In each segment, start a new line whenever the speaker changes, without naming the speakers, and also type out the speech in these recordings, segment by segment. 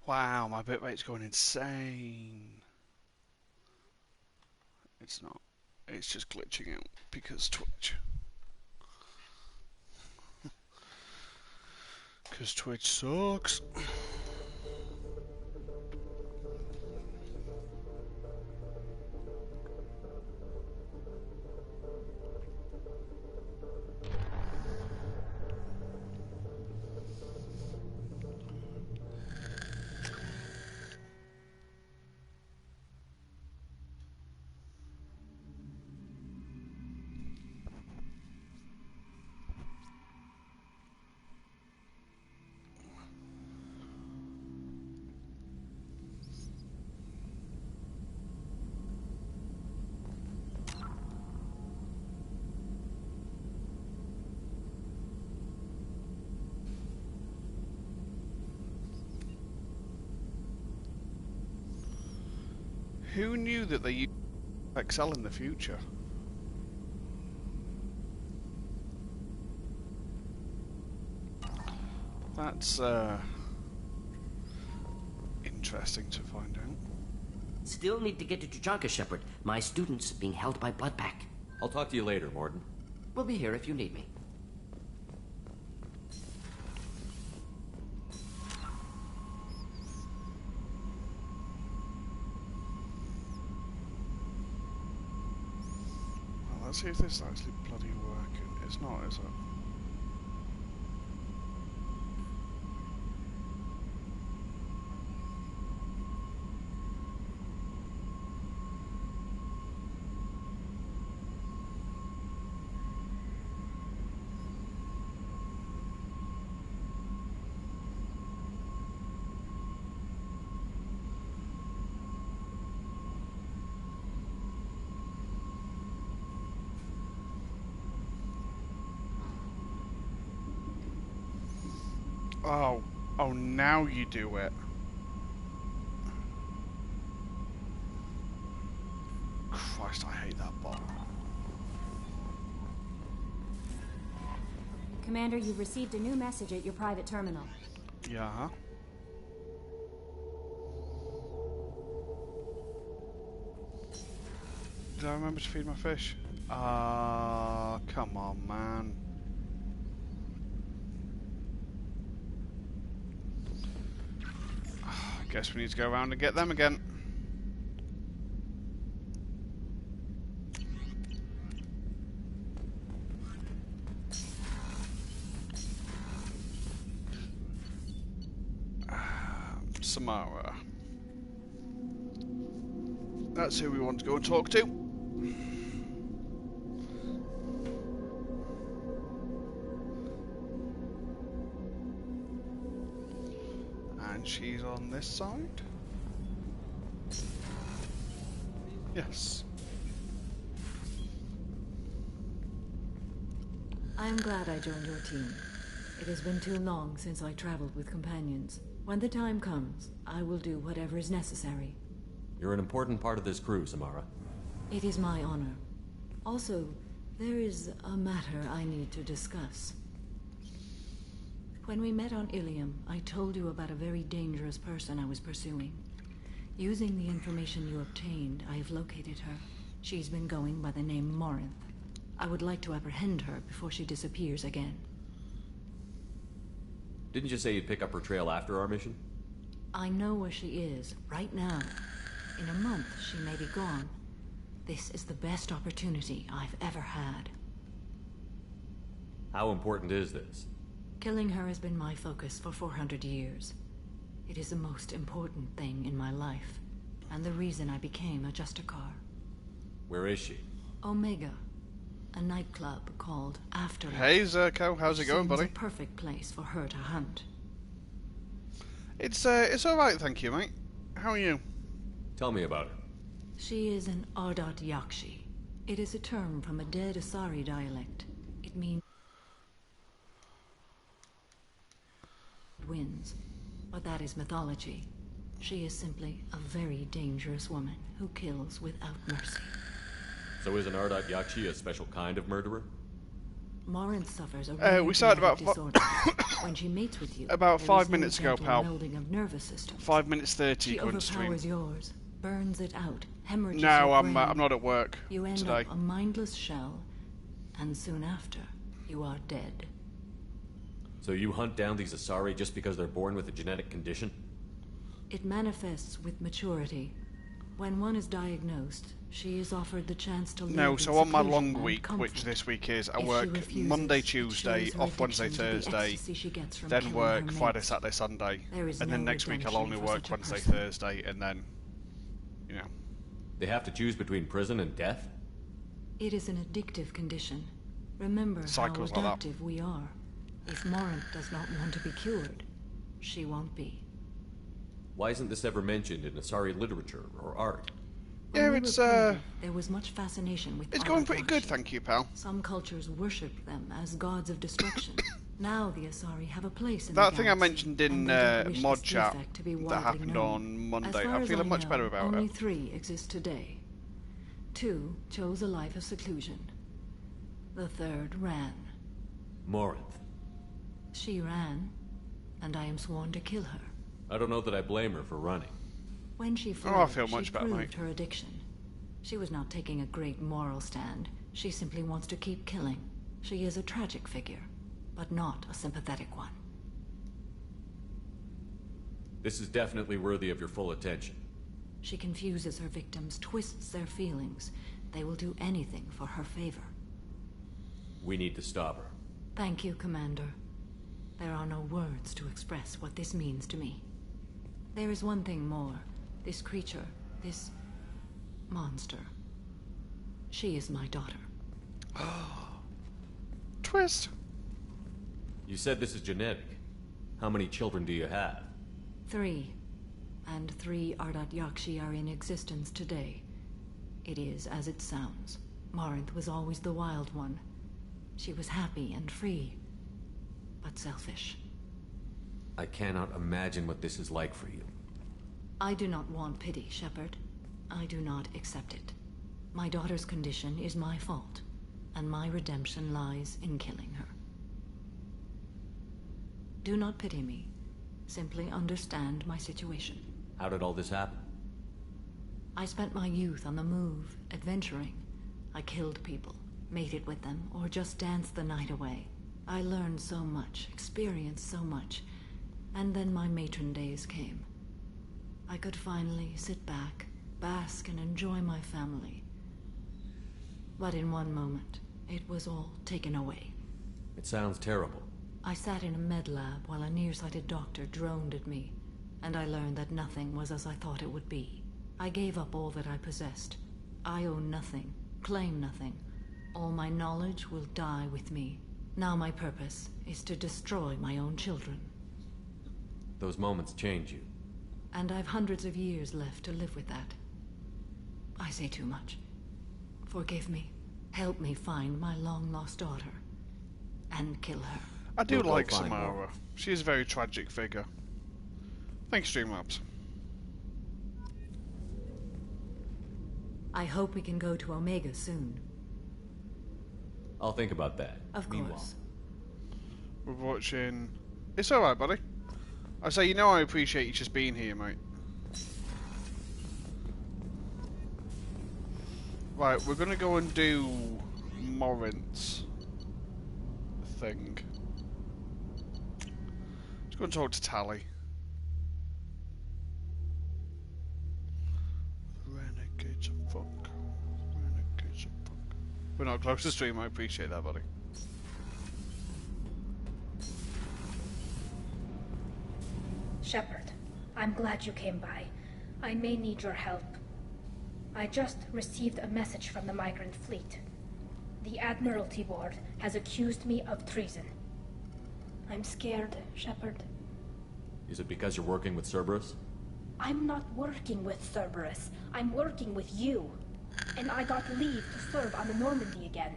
Wow, my bitrate's going insane. It's not. It's just glitching out because Twitch. Because Twitch sucks. Who knew that they used Excel in the future? That's interesting to find out.
Still need to get to Tuchanka, Shepard. My student's being held by Bloodpack.
I'll talk to you later, Morden.
We'll be here if you need me.
Well, let's see if this is actually bloody working. It's not, is it? Oh, now you do it. Christ, I hate that bot.
Commander, you've received a new message at your private terminal.
Yeah. Did I remember to feed my fish? Come on, man. Guess we need to go around and get them again. Samara. That's who we want to go and talk to. And she's on this side? Yes.
I am glad I joined your team. It has been too long since I traveled with companions. When the time comes, I will do whatever is necessary.
You're an important part of this crew, Samara.
It is my honor. Also, there is a matter I need to discuss. When we met on Ilium, I told you about a very dangerous person I was pursuing. Using the information you obtained, I have located her. She's been going by the name Morinth. I would like to apprehend her before she disappears again.
Didn't you say you'd pick up her trail after our mission?
I know where she is, right now. In a month, she may be gone. This is the best opportunity I've ever had.
How important is this?
Killing her has been my focus for 400 years. It is the most important thing in my life, and the reason I became a Justicar.
Where is she?
Omega, a nightclub called Afterlife.
Hey Zerko, how's it going, buddy?
Seems a perfect place for her to hunt.
It's alright, thank you, mate. How are you?
Tell me about her.
She is an Ardat Yakshi. It is a term from a dead Asari dialect. It means wins, but that is mythology. She is simply a very dangerous woman who kills without mercy.
So is an Ardat Yakshi a special kind of murderer?
Morinth suffers a
we
rare
started
genetic
about
disorder. When she mates with you,
about
there
5
is no
minutes ago,
gentle
pal.
melding of nervous systems.
5 minutes 30
She
going to stream.
overpowers yours, burns it out, hemorrhages
No,
your
I'm
brain.
not at work
You end
today.
up a mindless shell, and soon after, you are dead.
So you hunt down these Asari just because they're born with a genetic condition?
It manifests with maturity. When one is diagnosed, she is offered the chance to live
No,
in
so on my
seclusion
long
and
week,
comfort.
which this week is, I
If she
work
refuses,
Monday,
it
Tuesday,
shows her
off Wednesday,
addiction to the
Thursday,
ecstasy she gets from
then
killing
work
her
Friday,
mates.
Saturday, Sunday,
There is
and then
no
next week I'll
redemption
only
for
work
such a
Wednesday,
person.
Thursday, and then, you know.
They have to choose between prison and death?
It is an addictive condition. Remember
Cycles
how
like that.
adaptive we are. If Morinth does not want to be cured, she won't be.
Why isn't this ever mentioned in Asari literature or art?
When
Yeah,
we
it's,
were primitive, there was much fascination with
It's going pretty good,
Arakashi.
thank you, pal.
Some cultures worshipped them as gods of destruction. Now the Asari have a place in
That
the
thing I
galaxy,
mentioned in
and they don't wish
mod
this
chat
defect to be
that
widely
happened
known.
on
As
Monday,
far
I'm
as
feeling
I
much
know,
better about
only
it.
3 exist today. 2 chose a life of seclusion. The 3rd ran.
Morinth.
She ran, and I am sworn to kill her.
I don't know that I blame her for running.
When she fled,
I feel much
she
better,
proved
mate.
her addiction. She was not taking a great moral stand. She simply wants to keep killing. She is a tragic figure, but not a sympathetic one.
This is definitely worthy of your full attention.
She confuses her victims, twists their feelings. They will do anything for her favor.
We need to stop her.
Thank you, Commander. There are no words to express what this means to me. There is one thing more. This creature, this monster. She is my daughter.
Twist.
You said this is genetic. How many children do you have?
3. And 3 Ardat Yakshi are in existence today. It is as it sounds. Morinth was always the wild one. She was happy and free, but selfish.
I cannot imagine what this is like for you.
I do not want pity, Shepard. I do not accept it. My daughter's condition is my fault, and my redemption lies in killing her. Do not pity me. Simply understand my situation.
How did all this happen?
I spent my youth on the move, adventuring. I killed people, mated with them, or just danced the night away. I learned so much, experienced so much, and then my matron days came. I could finally sit back, bask and enjoy my family. But in one moment, it was all taken away.
It sounds terrible.
I sat in a med lab while a nearsighted doctor droned at me, and I learned that nothing was as I thought it would be. I gave up all that I possessed. I own nothing, claim nothing. All my knowledge will die with me. Now my purpose is to destroy my own children.
Those moments change you.
And I've hundreds of years left to live with that. I say too much. Forgive me. Help me find my long-lost daughter. And kill her.
I do
We'll go
like
find
Samara.
more.
She is a very tragic figure. Thanks, Streamlabs.
I hope we can go to Omega soon.
I'll think about that.
Of
Meanwhile,
course.
We're watching... It's alright, buddy. I say, you know I appreciate you just being here, mate. Right, we're gonna go and do Morinth's thing. Let's go and talk to Tally. Renegades of fuck. Renegades of fuck. We're not close to stream, I appreciate that, buddy.
Shepard, I'm glad you came by. I may need your help. I just received a message from the migrant fleet. The Admiralty Board has accused me of treason. I'm scared, Shepard.
is it because you're working with Cerberus?
I'm not working with Cerberus. I'm working with you. And I got leave to serve on the Normandy again.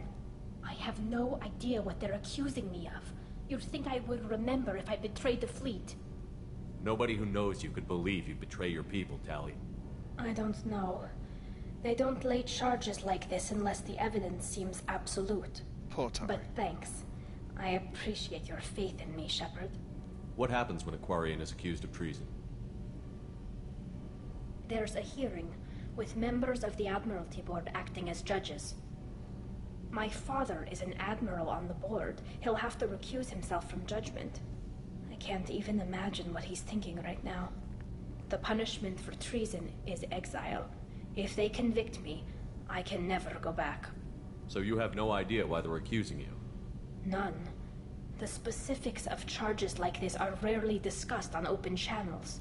I have no idea what they're accusing me of. You'd think I would remember if I betrayed the fleet.
Nobody who knows you could believe you betray your people, Tally.
I don't know. They don't lay charges like this unless the evidence seems absolute.
Poor Tally.
But thanks. I appreciate your faith in me, Shepard.
What happens when a Quarian is accused of treason?
There's a hearing, with members of the Admiralty Board acting as judges. My father is an admiral on the board. He'll have to recuse himself from judgment. I can't even imagine what he's thinking right now. The punishment for treason is exile. If they convict me, I can never go back.
So you have no idea why they're accusing you?
None. The specifics of charges like this are rarely discussed on open channels.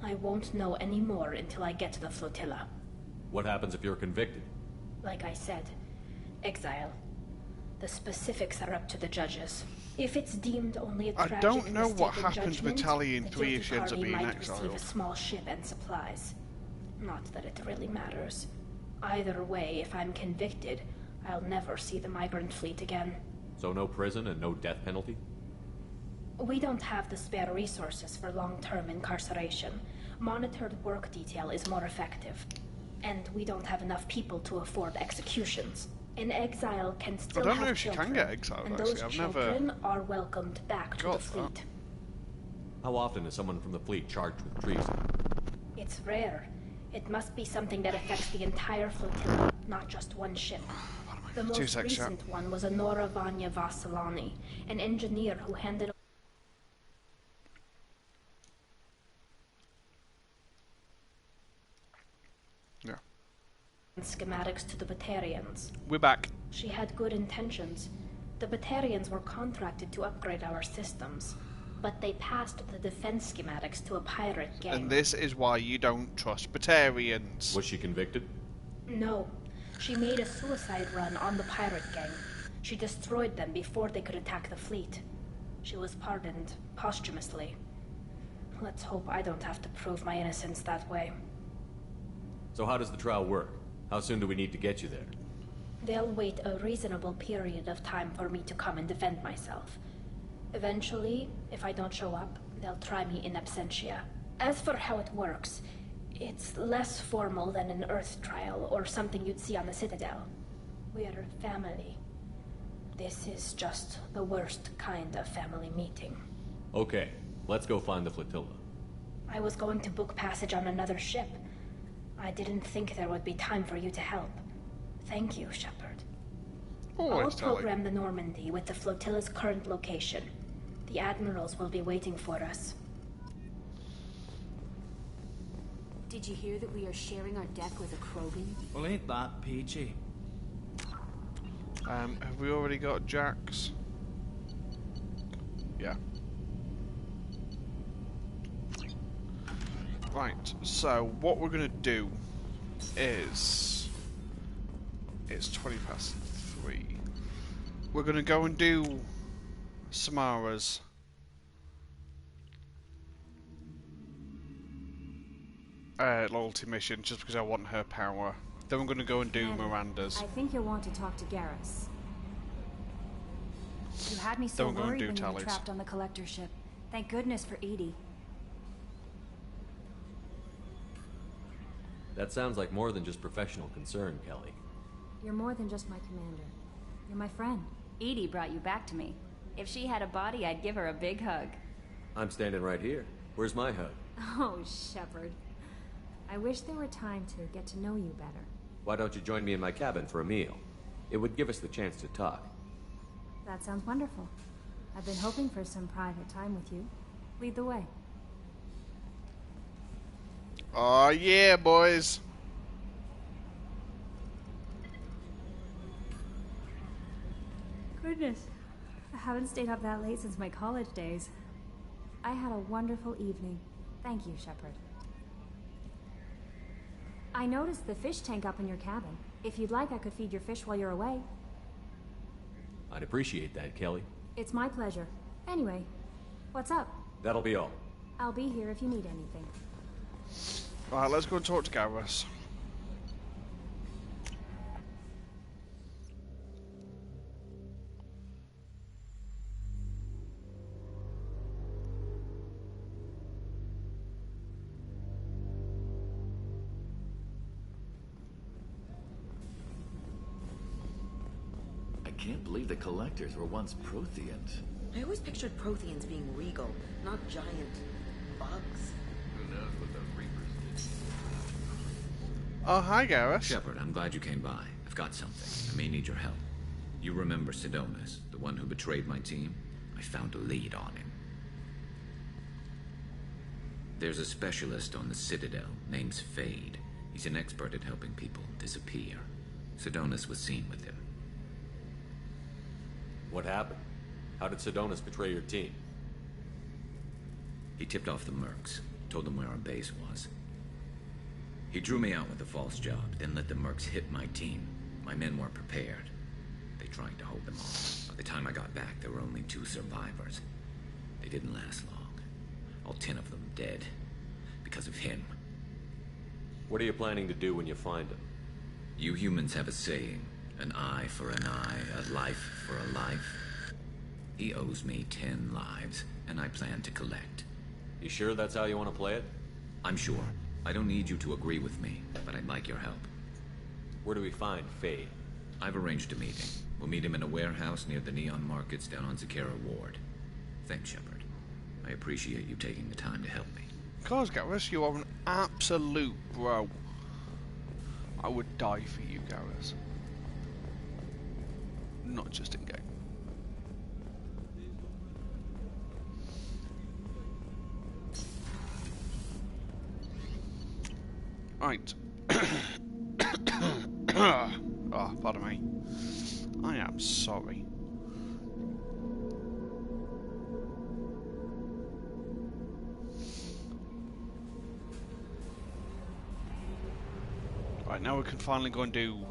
I won't know any more until I get to the flotilla.
What happens if you're convicted?
Like I said, exile. The specifics are up to the judges. If it's deemed only a tragic
I don't know what
mistake in
happens
judgment,
Battalion
the
3
guilty
if she ends up
party
being
might receive
exiled.
a small ship and supplies. Not that it really matters. Either way, if I'm convicted, I'll never see the migrant fleet again.
So no prison and no death penalty?
We don't have the spare resources for long-term incarceration. Monitored work detail is more effective. And we don't have enough people to afford executions. An exile can still have
I don't know if she
children,
can get exiled,
and
actually.
those
I've never
children are welcomed back to the
got that.
fleet.
How often is someone from the fleet charged with treason?
It's rare. It must be something that affects the entire flotilla, not just one ship. The most
seconds, chat.
recent one was Honora Vanya Vasilani, an engineer who handed
Yeah.
schematics to the Batarians.
We're back.
She had good intentions. The Batarians were contracted to upgrade our systems, but they passed the defense schematics to a pirate gang.
And this is why you don't trust Batarians.
Was she convicted?
No. She made a suicide run on the pirate gang. She destroyed them before they could attack the fleet. She was pardoned posthumously. Let's hope I don't have to prove my innocence that way.
So how does the trial work? How soon do we need to get you there?
They'll wait a reasonable period of time for me to come and defend myself. Eventually, if I don't show up, they'll try me in absentia. As for how it works, it's less formal than an Earth trial or something you'd see on the Citadel. We're family. This is just the worst kind of family meeting.
Okay, let's go find the flotilla.
I was going to book passage on another ship. I didn't think there would be time for you to help. Thank you, Shepard. I'll
Always tell
program the Normandy with the flotilla's current location. The admirals will be waiting for us.
Did you hear that we are sharing our deck with a Krogan?
Well, ain't that peachy?
Have we already got Jax? Yeah. Right, so what we're gonna do is it's 3:20. We're gonna go and do Samara's loyalty mission just because I want her power. Then we're gonna go and do
Commander,
Miranda's.
I think you'll want to talk to Garrus. You had me so
Then we're gonna
worried
do
when you were
tallies.
trapped on the collector ship. Thank goodness for Edie.
That sounds like more than just professional concern, Kelly.
You're more than just my commander. You're my friend.
Edie brought you back to me. If she had a body, I'd give her a big hug.
I'm standing right here. Where's my hug?
Oh, Shepard. I wish there were time to get to know you better.
Why don't you join me in my cabin for a meal? It would give us the chance to talk.
That sounds wonderful. I've been hoping for some private time with you. Lead the way.
Oh yeah, boys.
Goodness. I haven't stayed up that late since my college days. I had a wonderful evening. Thank you, Shepard. I noticed the fish tank up in your cabin. If you'd like, I could feed your fish while you're away.
I'd appreciate that, Kelly.
It's my pleasure. Anyway, what's up?
That'll be all.
I'll be here if you need anything.
Right, let's go and talk to Garrus.
I
can't believe the collectors were once Protheans.
I always pictured Protheans being regal, not giant bugs.
Who knows what those Reapers did?
Oh, hi, Gareth.
Shepard, I'm glad you came by. I've got something. I may need your help. You remember Sidonus, the one who betrayed my team? I found a lead on him. There's a specialist on the Citadel, name's Fade. He's an expert at helping people disappear. Sidonus was seen with him.
What happened? How did Sidonus betray your team?
He tipped off the mercs, told them where our base was. He drew me out with a false job, then let the mercs hit my team. My men weren't prepared. They tried to hold them off. By the time I got back, there were only 2 survivors. They didn't last long. All 10 of them dead. Because of him.
What are you planning to do when you find him?
You humans have a saying. An eye for an eye, a life for a life. He owes me 10 lives, and I plan to collect.
You sure that's how you want to play it?
I'm sure. I don't need you to agree with me, but I'd like your help.
Where do we find Fade?
I've arranged a meeting. We'll meet him in a warehouse near the Neon Markets down on Zakera Ward. Thanks, Shepard. I appreciate you taking the time to help me.
Of course, Gareth, you are an absolute bro. I would die for you, Gareth. Not just in game. Right. Oh, pardon me. I am sorry. Right, now we can finally go and do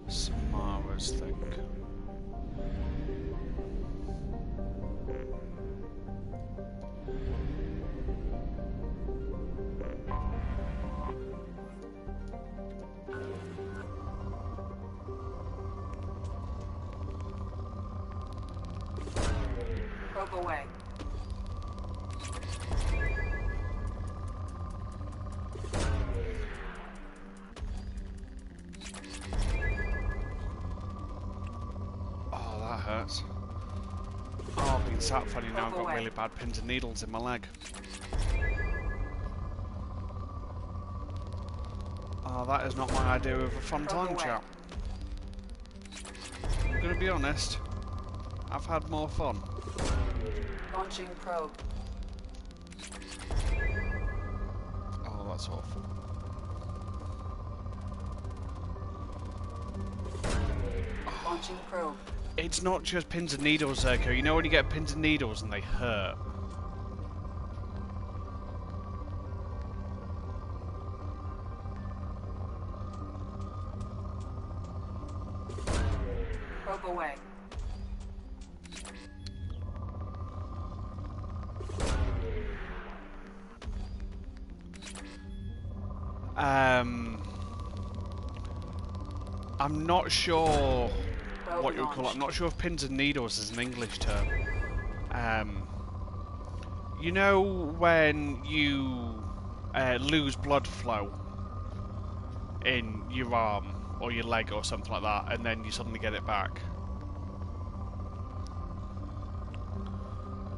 Samara's thing.
Probe away.
Oh, that hurts. Oh, I've been sat funny now. I've got really bad pins and needles in my leg. Oh, that is not my idea of a fun time, chat. I'm gonna be honest. I've had more fun.
Launching probe.
Oh, that's awful.
Launching probe.
It's not just pins and needles, Zerko. You know when you get pins and needles and they hurt?
Probe away.
I'm not sure what you would call it. I'm not sure if pins and needles is an English term. You know when you lose blood flow in your arm or your leg or something like that, and then you suddenly get it back,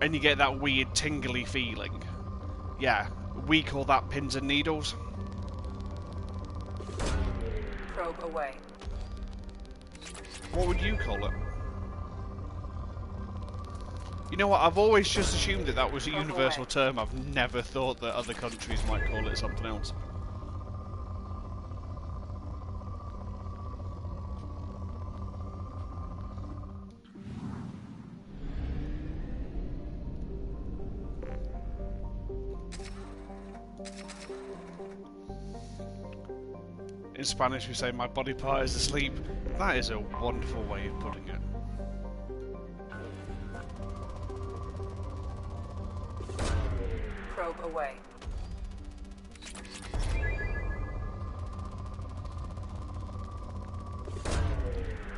and you get that weird tingly feeling. Yeah, we call that pins and needles.
Probe away.
What would you call it? You know what, I've always just assumed that that was a universal term. I've never thought that other countries might call it something else. In Spanish we say, my body part is asleep. That is a wonderful way of putting it.
Probe away.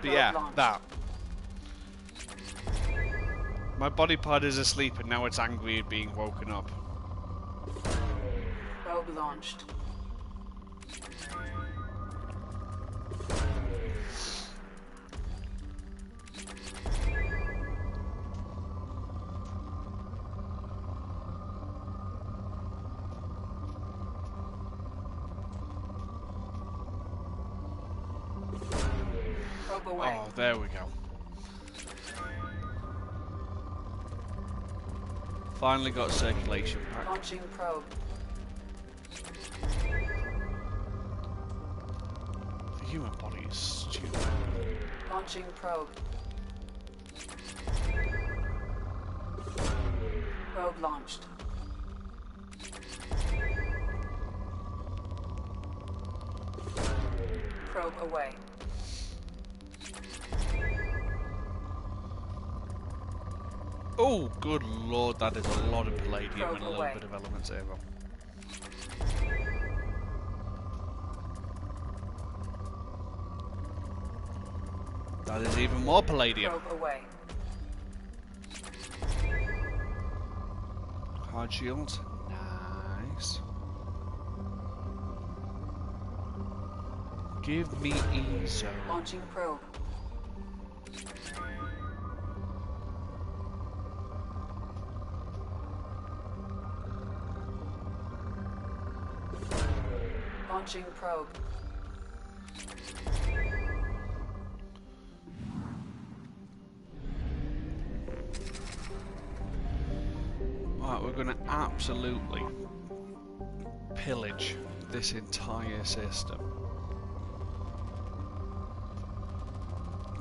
But yeah, that. My body part is asleep and now it's angry at being woken up.
Probe launched.
Probe away.
Oh, there we go. Finally got circulation back.
Launching probe.
The human body is stupid.
Launching probe. Probe launched. Probe away.
Oh, good lord, that is a lot of palladium
Probe
and a little
away.
bit of element zero. That is even more palladium.
Probe away.
Hard shields. Nice. Give me EZO.
Launching probe. Launching probe.
Right, we're going to absolutely pillage this entire system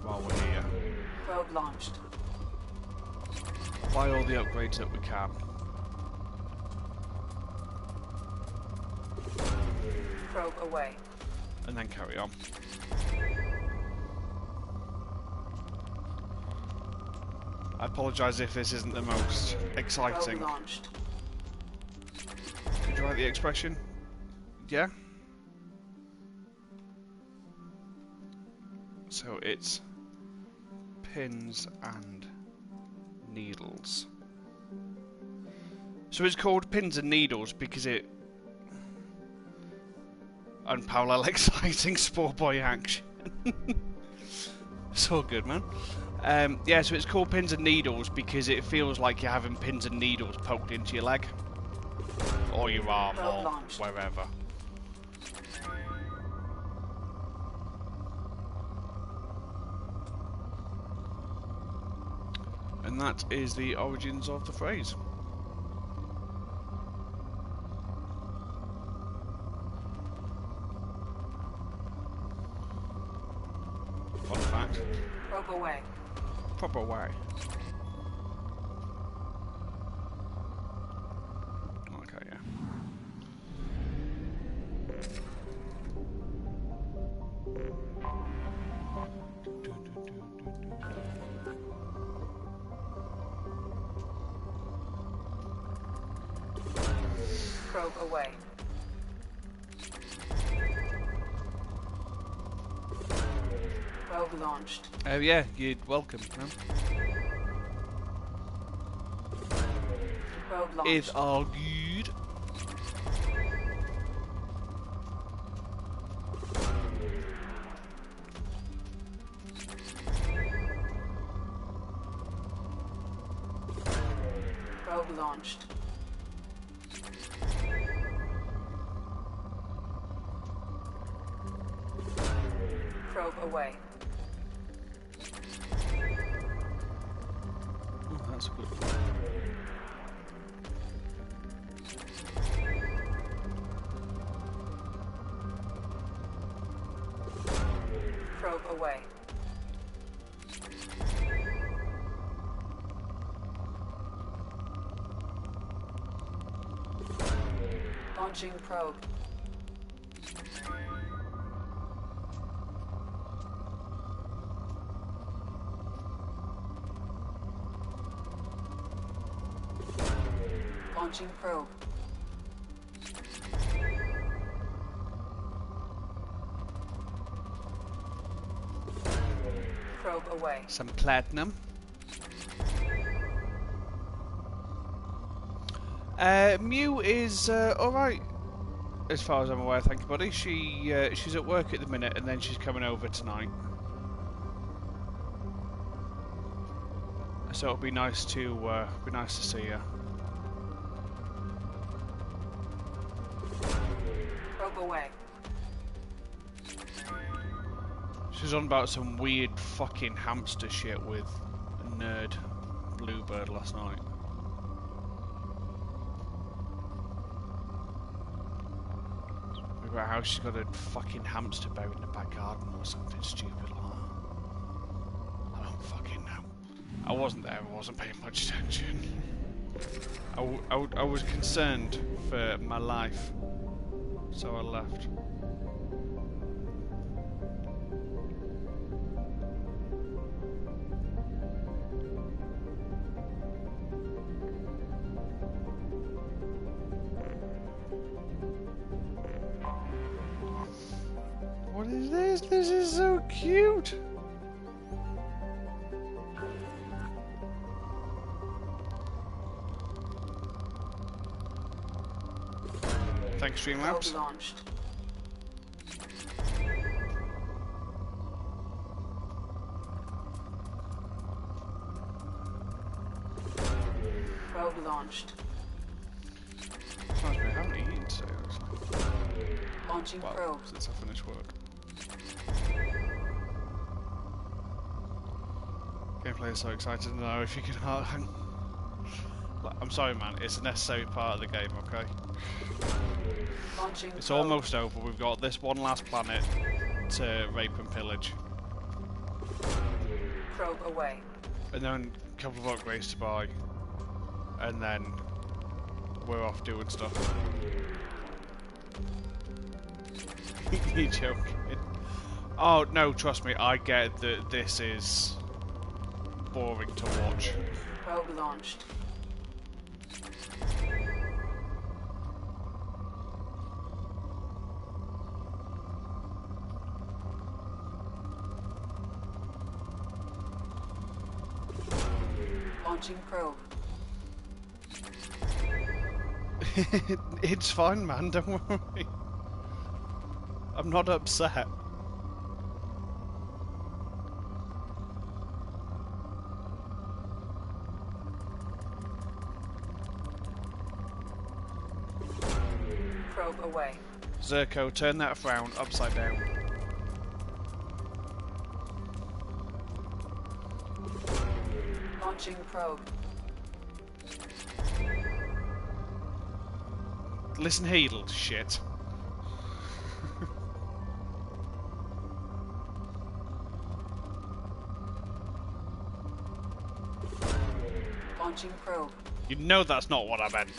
while we're here.
Probe launched.
Buy all the upgrades that we can.
Probe away.
And then carry on. I apologise if this isn't the most exciting.
Probe launched.
Could you write the expression? Yeah? So it's pins and needles. So it's called pins and needles because it unparalleled exciting spore boy action. So good, man. Yeah, so it's called pins and needles because it feels like you're having pins and needles poked into your leg or your arm or wherever. And that is the origins of the phrase. Fun fact.
Probe away.
Proper way. Okay, yeah.
Probe away. Probe launched.
Oh yeah, you're welcome, man.
Probe launched.
It's all good.
Probe launched. Probe away.
Oh, that's good.
Probe away. Launching probe. Launching probe. Probe away.
Some platinum. Mew is alright, as far as I'm aware, thank you, buddy. She's at work at the minute, and then she's coming over tonight. So it'll be nice to see her.
Probe away.
She's on about some weird fucking hamster shit with a nerd bluebird last night. About how she's got a fucking hamster buried in the back garden or something stupid like that. I don't fucking know. I wasn't there, I wasn't paying much attention. I was concerned for my life, so I left. What is this? This is so cute! Thanks, Streamlabs.
Launched. Probe launched.
Reminds me, I haven't eaten seriously.
Launching probe.
Since I finished work. Gameplay is so exciting to know if you can hang. I'm sorry, man. It's a necessary part of the game, okay?
Launching
it's
probe.
almost over. We've got this one last planet to rape and pillage.
Probe away.
And then a couple of upgrades to buy. And then we're off doing stuff. You're joking. Oh, no, trust me. I get that this is boring to watch.
Probe launched. Launching probe.
It's fine, man. Don't worry. I'm not upset.
Probe away.
Zerko, turn that frown upside down.
Launching probe.
Listen here, you little shit.
Launching probe.
You know that's not what I meant.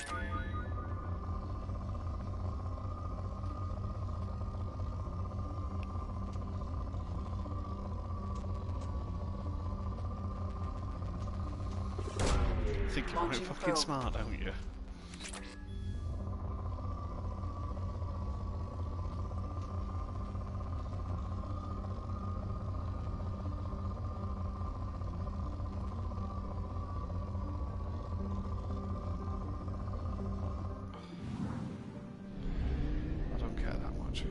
Think you're really fucking smart, don't you? I don't care that much.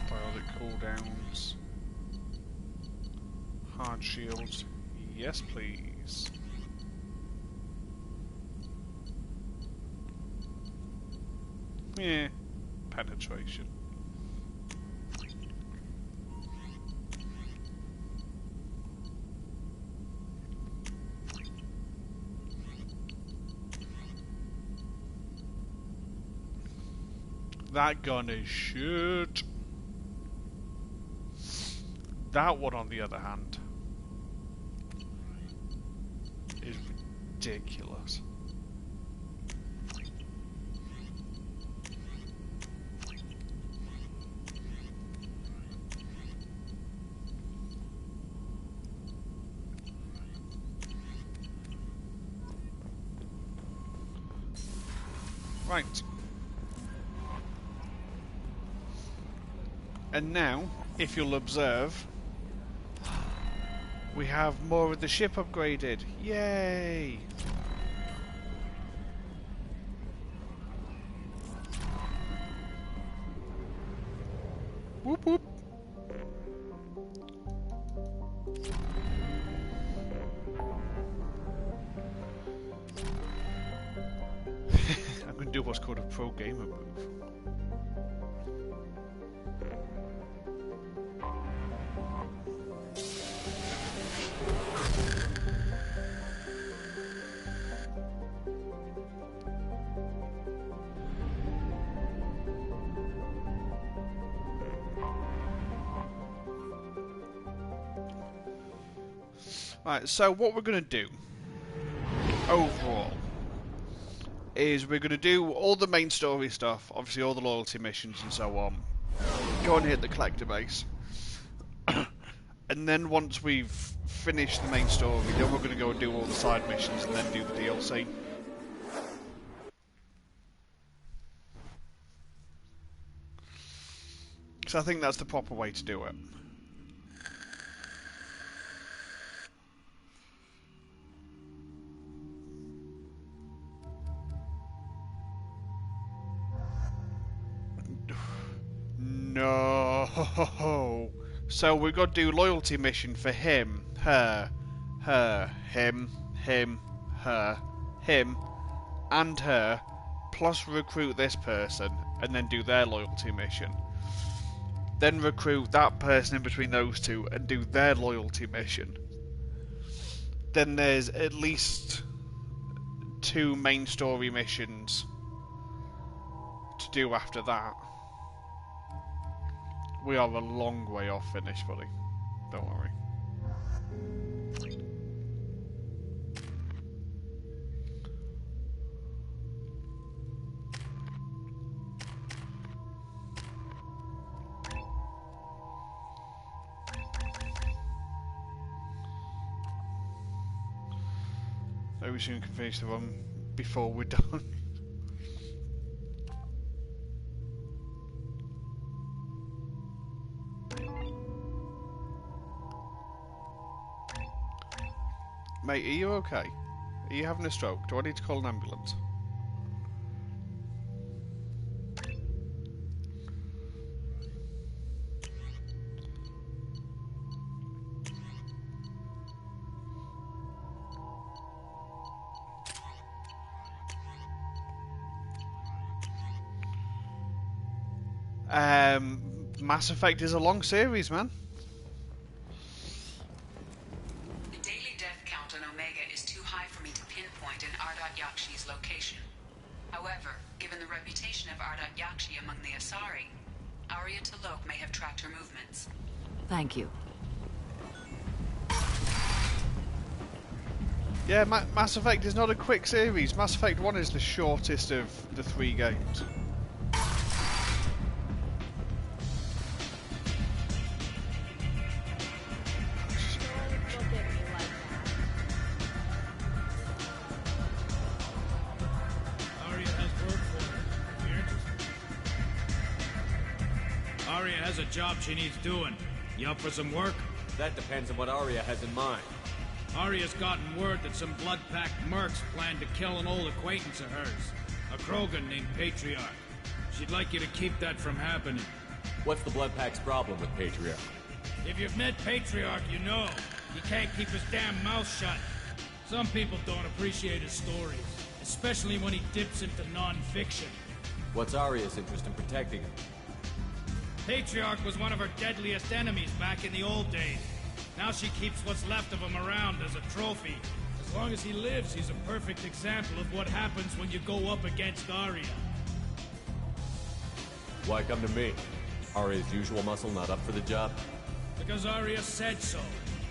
Biotic cooldowns. Hard shields. Yes, please. Yeah. Penetration. That gun is shit. That one, on the other hand, is ridiculous. Right. And now, if you'll observe, we have more of the ship upgraded. Yay! Whoop whoop. going to do what's called a pro gamer move. Right, so what we're going to do, overall, is we're going to do all the main story stuff, obviously all the loyalty missions and so on, go and hit the collector base, and then once we've finished the main story, then we're going to go and do all the side missions and then do the DLC. So I think that's the proper way to do it. No. So we've got to do loyalty mission for him, her, him, her, him, and her, plus recruit this person, and then do their loyalty mission. Then recruit that person in between those two and do their loyalty mission. Then there's at least 2 main story missions to do after that. We are a long way off finish, buddy. Don't worry. Very soon can finish the run before we're done. Mate, are you okay? Are you having a stroke? Do I need to call an ambulance? Mass Effect is a long series, man.
The daily death count on Omega is too high for me to pinpoint an Ardat Yakshi's location. However, given the reputation of Ardat Yakshi among the Asari, Arya T'Loak may have tracked her movements.
Thank you.
Yeah, Mass Effect is not a quick series. Mass Effect 1 is the shortest of the 3 games.
Has a job she needs doing. You up for some work?
That depends on what Arya has in mind.
Arya's gotten word that some blood-packed mercs plan to kill an old acquaintance of hers, a Krogan named Patriarch. She'd like you to keep that from happening.
What's the Bloodpack's problem with Patriarch?
If you've met Patriarch, you know. He can't keep his damn mouth shut. Some people don't appreciate his stories, especially when he dips into non-fiction.
What's Arya's interest in protecting him?
Patriarch was one of her deadliest enemies back in the old days. Now she keeps what's left of him around as a trophy. As long as he lives, he's a perfect example of what happens when you go up against Arya.
Why come to me? Arya's usual muscle not up for the job?
Because Arya said so.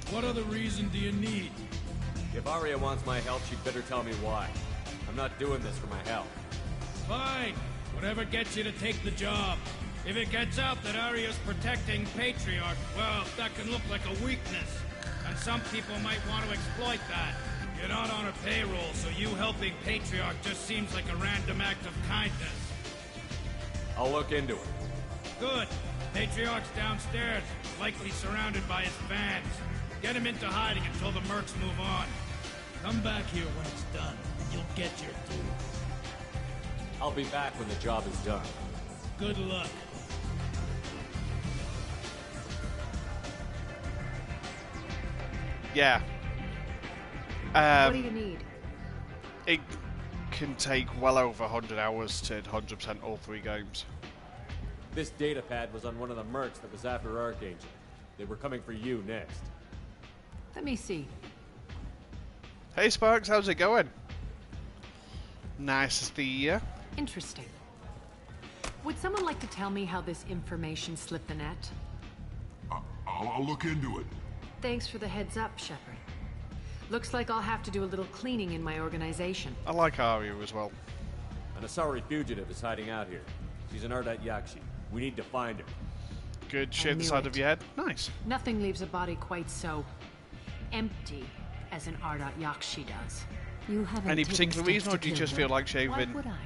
What other reason do you need?
If Arya wants my help, she'd better tell me why. I'm not doing this for my health.
Fine. Whatever gets you to take the job. If it gets out that Arya's protecting Patriarch, well, that can look like a weakness. And some people might want to exploit that. You're not on her payroll, so you helping Patriarch just seems like a random act of kindness.
I'll look into it.
Good. Patriarch's downstairs, likely surrounded by his fans. Get him into hiding until the mercs move on. Come back here when it's done, and you'll get your due.
I'll be back when the job is done.
Good luck.
Yeah.
What do you need?
can take well over 100 hours to 100% all 3 games.
This data pad was on one of the mercs that was after Archangel. They were coming for you next.
Let me see.
Hey Sparks, how's it going? Nice to see you.
Interesting. Would someone like to tell me how this information slipped the net?
I'll look into it.
Thanks for the heads up, Shepard. Looks like I'll have to do a little cleaning in my organization.
I like Arya as well.
An Asari fugitive is hiding out here. She's an Ardat Yakshi. We need to find her.
Good shit, the side of your head. Nice.
Nothing leaves a body quite so empty as an Ardat Yakshi does.
You haven't
Any
taken
particular
steps
reason, or
to
do you
kill
just
her?
feel like shaving
Why would I?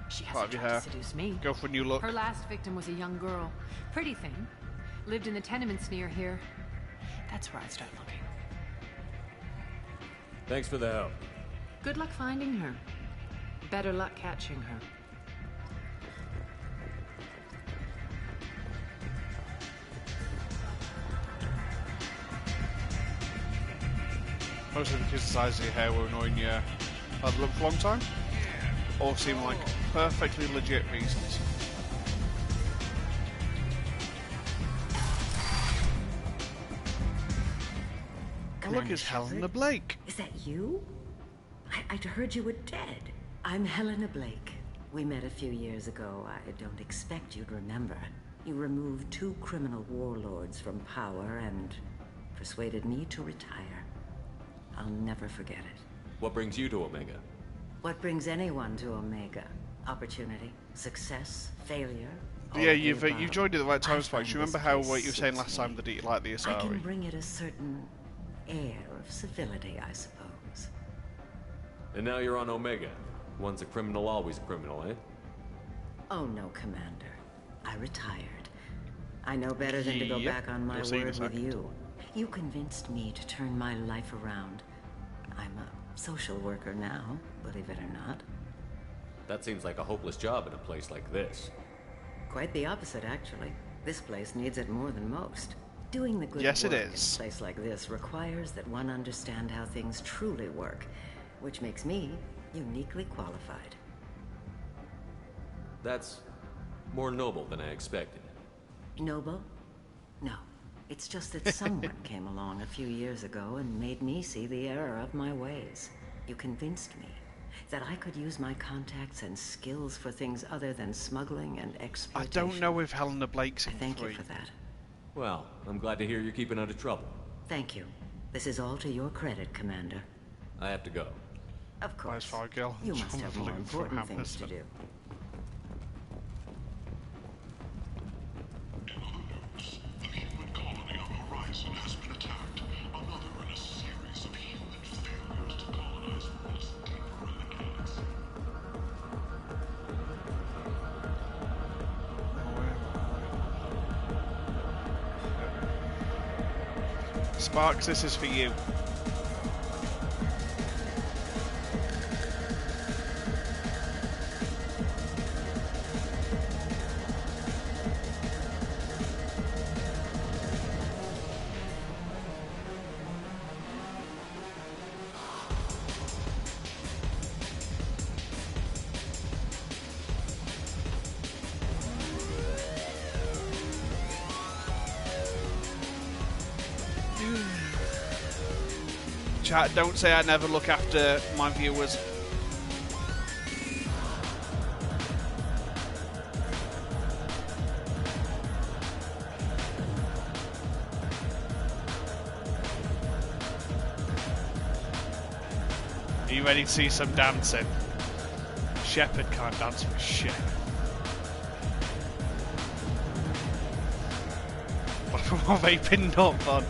She
part
hasn't
of your
tried
hair?
to seduce me.
Go for a new look.
Her last victim was a young girl. Pretty thing. Lived in the tenements near here. That's where I'd start looking.
Thanks for the help.
Good luck finding her. Better luck catching her.
Mostly because the size of your hair were annoying you I've looked for a long time. All seem like perfectly legit reasons. Oh, look, it's Helena Blake.
Is that you? I'd heard you were dead. I'm Helena Blake. We met a few years ago. I don't expect you'd remember. You removed 2 criminal warlords from power and persuaded me to retire. I'll never forget it.
What brings you to Omega?
What brings anyone to Omega? Opportunity, success, failure.
Yeah, you've joined at the right time, Spike. Do you remember how what you were saying last time that you like the
I can
Asari?
bring it a certain air of civility, I suppose.
And now you're on Omega. Once a criminal, always a criminal, eh?
Oh no, Commander. I retired. I know better than to go back on my
We'll see in a
word with
second.
you. You convinced me to turn my life around. I'm a social worker now, believe it or not.
That seems like a hopeless job in a place like this.
Quite the opposite, actually. This place needs it more than most. Doing the good
Yes, it
work in
is.
a place like this requires that one understand how things truly work, which makes me uniquely qualified.
That's more noble than I expected.
Noble? No. It's just that someone came along a few years ago and made me see the error of my ways. You convinced me that I could use my contacts and skills for things other than smuggling and
I
exploitation.
don't know if Helena Blake's in
Thank
3.
you for that.
Well, I'm glad to hear you're keeping out of trouble.
Thank you. This is all to your credit, Commander.
I have to go.
Of course.
Far girl.
You must have more
Looking for a
important things to
hamster.
do.
The human colony on the horizon has been attacked. Another in a series of human failures to colonize worlds deeper in the galaxy.
Sparks, this is for you. Chat, don't say I never look after my viewers. Are you ready to see some dancing? Shepard can't dance for shit. More vaping, not fun.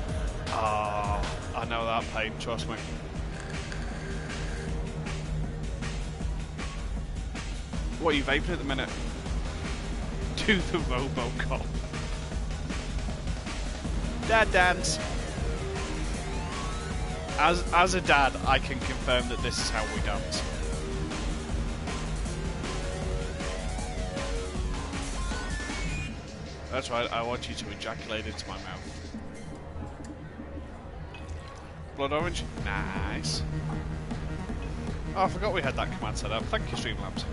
Oh, I know that pain, trust me. What are you vaping at the minute? Do the Robocop. Dad dance. As a dad, I can confirm that this is how we dance. That's right, I want you to ejaculate into my mouth. Blood orange? Nice. Oh, I forgot we had that command set up. Thank you, Streamlabs.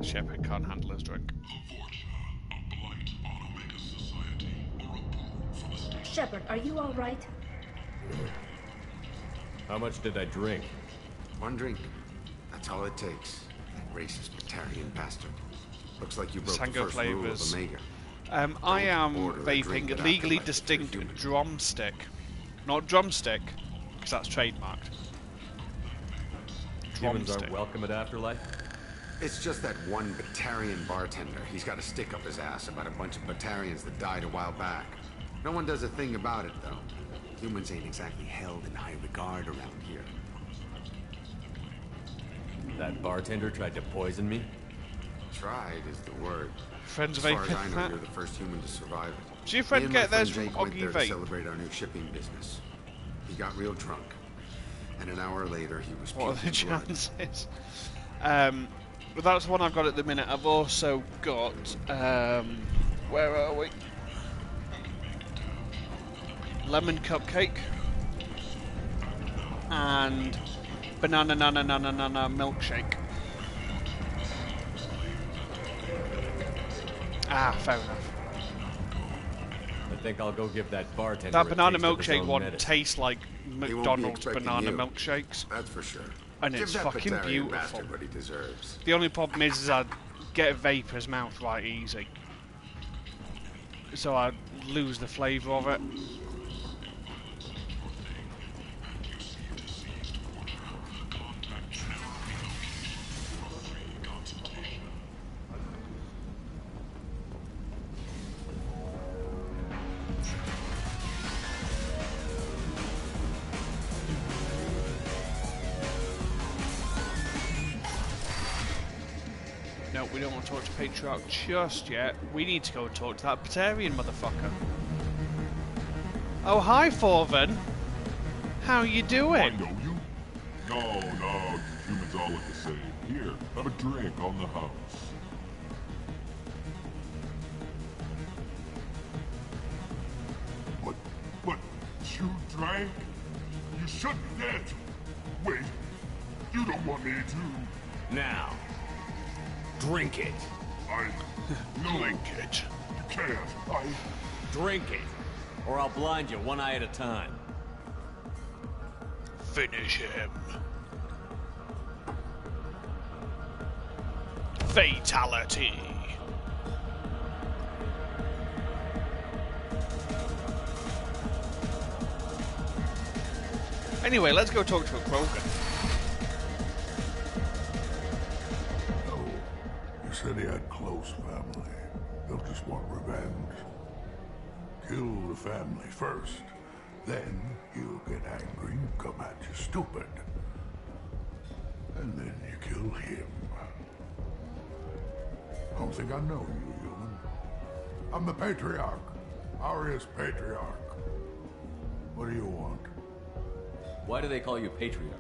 Shepard can't handle his drink.
Shepard, are you all right?
How much did I drink?
One drink. That's all it takes. That racist Batarian bastard. Looks like you broke the first rule of Omega.
I am vaping legally distinct drumstick. Not drumstick, because that's trademarked.
Humans aren't welcome at Afterlife?
It's just that one Batarian bartender. He's got a stick up his ass about a bunch of Batarians that died a while back. No one does a thing about it, though. Humans ain't exactly held in high regard around here.
That bartender tried to poison me?
Tried is the word.
Friends
as far
vape
as I know, you're the first human to survive it.
Did your friend get theirs from
Jake went
Oggy
there to
Vape?
celebrate our new shipping business. He got real drunk. And an hour later, he was
What are the
puking blood.
chances? But that's one I've got at the minute. I've also got... where are we? Lemon cupcake. And banana milkshake. Ah, fair enough.
I think I'll go give that bartender
That
a
banana
taste of his
milkshake
own
one
medicine.
tastes like
He won't be
McDonald's
expecting
banana
you.
milkshakes.
That's for sure.
And
Give
it's
that
fucking
Batarian
beautiful.
bastard what he deserves.
The only problem is I get Vapor's mouth right easy. So I lose the flavour of it. No, we don't want to talk to Patriarch just yet. We need to go talk to that Batarian motherfucker. Oh, hi, Forven. How you doing?
I know you. No, humans all look the same. Here, have a drink on the house. What? You drank? You shouldn't have. Wait, you don't want me to.
Now, drink it.
No.
Drink it.
You can't.
Drink it, or I'll blind you one eye at a time.
Finish him. Fatality. Anyway, let's go talk to a Krogan.
You said he had close family. They'll just want revenge. Kill the family first. Then he'll get angry and come at you stupid. And then you kill him. I don't think I know you, human. I'm the Patriarch. Arius Patriarch. What do you want?
Why do they call you Patriarch?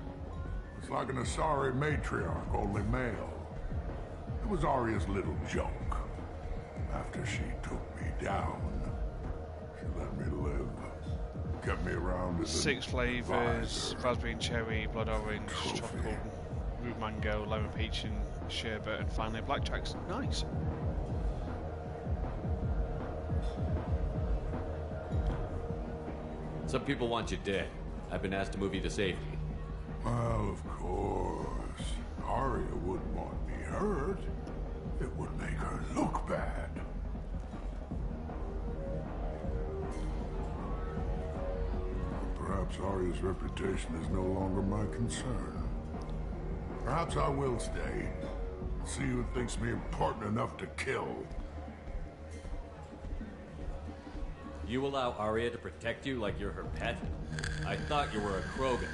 It's like an Asari matriarch, only male. It was Arya's little joke. After she took me down, she let me live. Kept me around as
6 flavours: raspberry and cherry, blood orange, tropical, root mango, lemon peach and sherbet, and finally blackjacks. Nice.
Some people want you dead. I've been asked to move you to safety.
Well, of course. Arya wouldn't want me hurt. It would make her look bad. Perhaps Arya's reputation is no longer my concern. Perhaps I will stay. See who thinks me important enough to kill.
You allow Arya to protect you like you're her pet? I thought you were a Krogan.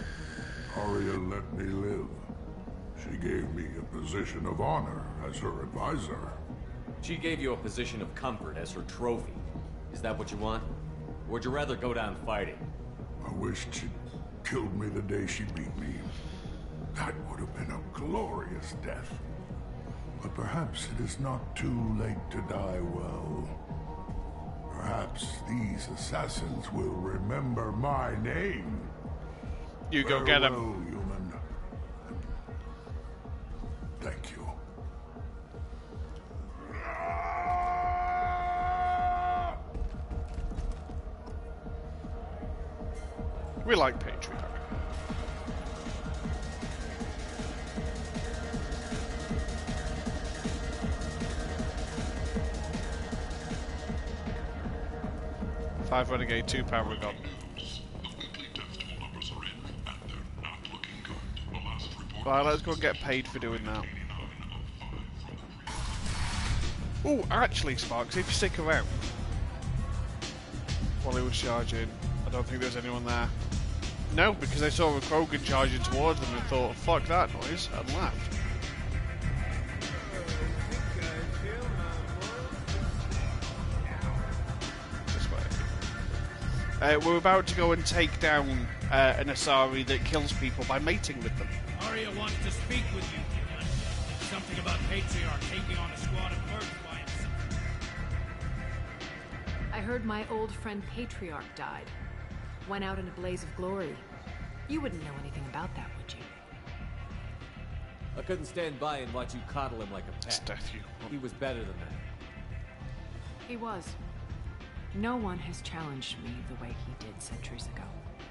Arya let me live. She gave me a position of honor as her advisor.
She gave you a position of comfort as her trophy. Is that what you want? Or would you rather go down fighting?
I wished she'd killed me the day she beat me. That would have been a glorious death. But perhaps it is not too late to die well. Perhaps these assassins will remember my name.
You go get him.
Farewell, human. Thank you.
We like Patriarch. Five Renegade, 2 Paragon. Right, let's go and get paid for doing that. Oh, actually, Sparks, if you stick around while he was charging, I don't think there's anyone there. No, because I saw a Krogan charging towards them and thought, fuck that noise, and left. We're about to go and take down an Asari that kills people by mating with them.
Arya wants to speak with you. Something about Patriarch taking on a squad of mercs by himself.
I heard my old friend Patriarch died. Went out in a blaze of glory. You wouldn't know anything about that, would you?
I couldn't stand by and watch you coddle him like a pet.
Death, you.
He was better than that.
He was. No one has challenged me the way he did centuries ago.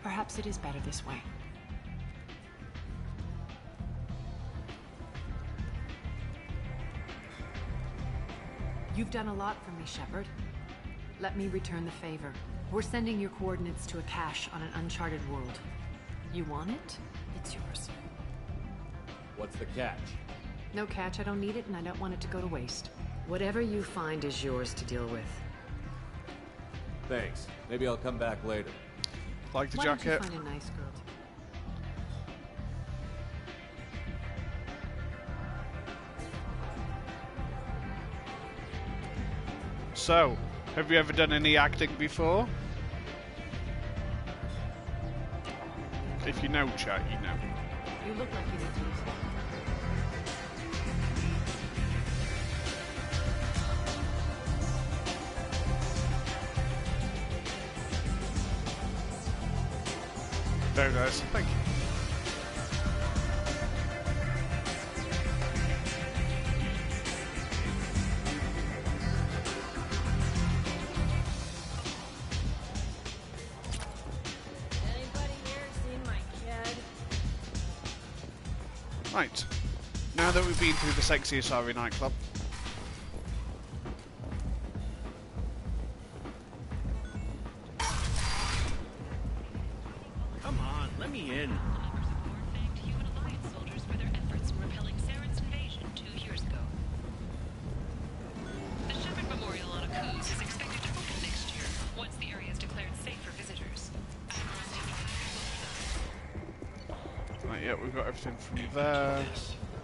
Perhaps it is better this way. You've done a lot for me, Shepard. Let me return the favor. We're sending your coordinates to a cache on an uncharted world. You want it? It's yours.
What's the catch?
No catch, I don't need it, and I don't want it to go to waste.
Whatever you find is yours to deal with.
Thanks. Maybe I'll come back later.
Like the
Why
jacket.
don't you find a nice girl to...
So, have you ever done any acting before? If you know, chat, you know.
You look like you need to use it.
Very nice, thank you.
Anybody here seen my kid?
Right. Now that we've been through the sexy Asari nightclub.
Come on, let me in.
Thanked human alliance soldiers for their efforts in repelling Saren's invasion 2 years ago. The Shepard Memorial on Akuz is expected to open next year, once the area is declared safe for visitors.
Right, yeah, we've got everything from there.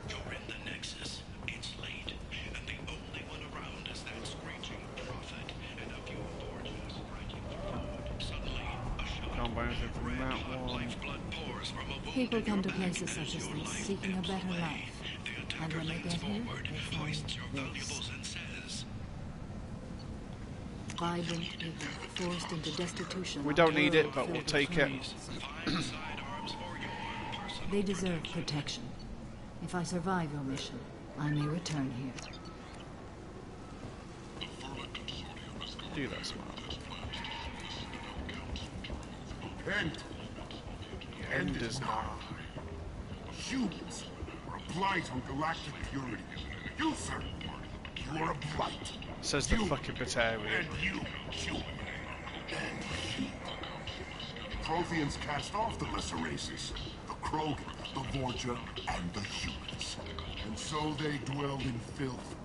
You're in the Nexus. It's late, and the only one around is that screeching prophet and a few forges striking through. Suddenly, a shot.
Can't buy anything from that one.
Lifeblood pours from a wound
People
in
come to
your
places
back
such as
as your
this,
life
seeking a
ebbs
better
away.
life.
The
And
attacker
when they
leans
get here,
forward,
they
hoists your
find
valuables,
this.
and says,
Vibrant people forced into destitution.
We
on
don't need it,
terror
but we'll
filled
take it.
plains.
"Find sidearms for your personal
They deserve protection. If I survive your mission, I may return here.
Do that, smart.
End is nigh. Humans are a blight on galactic purity. You, sir, you are a blight.
Says the fucking Batarian.
And you, human. And he. Protheans cast off the lesser races. The Krogan, the Vorja, and the humans. And so they dwelled in filth.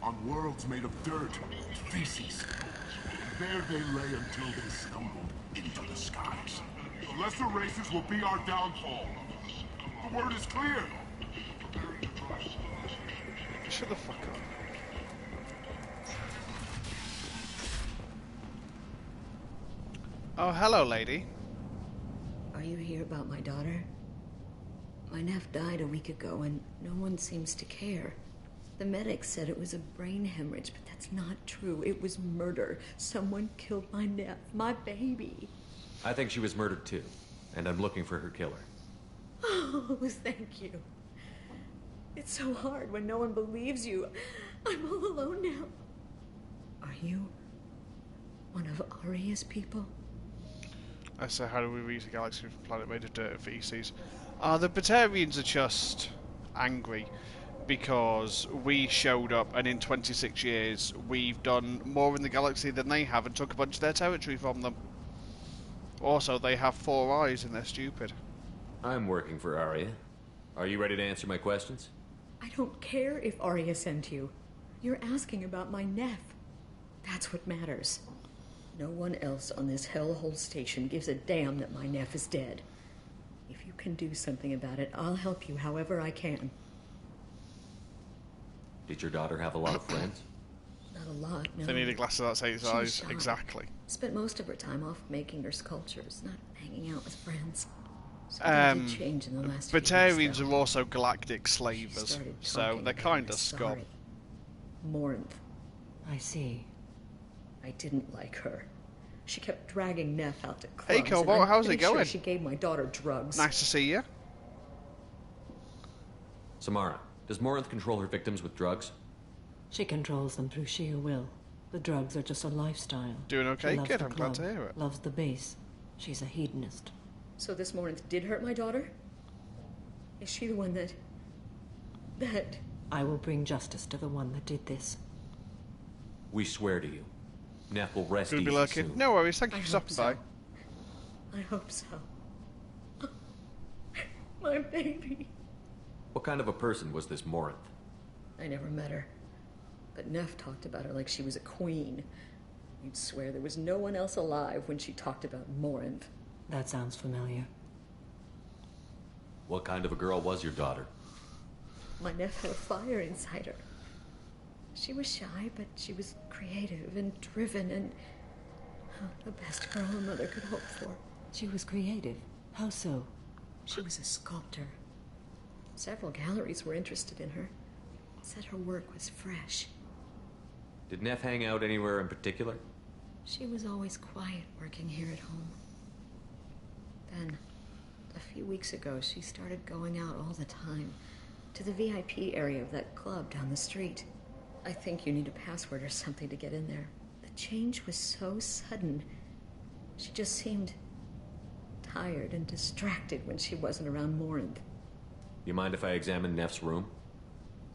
On worlds made of dirt and feces. There they lay until they stumbled into the skies. The lesser races will be our downfall. The word is clear.
Shut the fuck up. Oh, hello, lady.
Are you here about my daughter? My nephew died a week ago, and no one seems to care.
The medics said it was a brain hemorrhage, but that's not true. It was murder. Someone killed my nephew, my baby.
I think she was murdered too, and I'm looking for her killer.
Oh, thank you. It's so hard when no one believes you. I'm all alone now. Are you one of Arya's people?
I say, how do we reach a galaxy from a planet made of dirt and feces? The Batarians are just angry because we showed up and in 26 years we've done more in the galaxy than they have and took a bunch of their territory from them. Also, they have 4 eyes and they're stupid.
I'm working for Arya. Are you ready to answer my questions?
I don't care if Arya sent you. You're asking about my nephew. That's what matters. No one else on this hellhole station gives a damn that my nephew is dead. If you can do something about it, I'll help you however I can.
Did your daughter have a lot of friends?
Not a lot, no.
They need a glass of that same
She was
size.
shy.
Exactly.
Spent most of her time off making her sculptures, not hanging out with friends. Something did change in the last few weeks,
Batarians
though.
are also galactic slavers,
started
so
talking
they're
about
kind
my
of scum.
sorry. Morinth.
I see.
I didn't like her. She kept dragging Neff out to clubs.
Hey,
and
Cobalt,
I'm
how's it
pretty sure
going?
she gave my daughter drugs.
Nice to see you.
Samara, does Morinth control her victims with drugs?
She controls them through sheer will. The drugs are just a lifestyle.
Doing okay?
She loves
Good,
the
I'm glad to
club,
hear it.
Loves the base. She's a hedonist. So this Morinth did hurt my daughter? Is she the one that... I will bring justice to the one that did this.
We swear to you. Neff will rest
Gonna
easy
be looking.
soon.
No worries, thank you
I
for
hope
stopping
so. I hope so. My baby.
What kind of a person was this Morinth?
I never met her. But Neff talked about her like she was a queen. You'd swear there was no one else alive when she talked about Morinth. That sounds familiar.
What kind of a girl was your daughter?
My Neff had a fire inside her. She was shy, but she was creative and driven and the best girl a mother could hope for. She was creative? How so? She was a sculptor. Several galleries were interested in her. Said her work was fresh.
Did Neff hang out anywhere in particular?
She was always quiet working here at home. Then, a few weeks ago, she started going out all the time to the VIP area of that club down the street. I think you need a password or something to get in there. The change was so sudden. She just seemed tired and distracted when she wasn't around Morinth.
You mind if I examine Neff's room?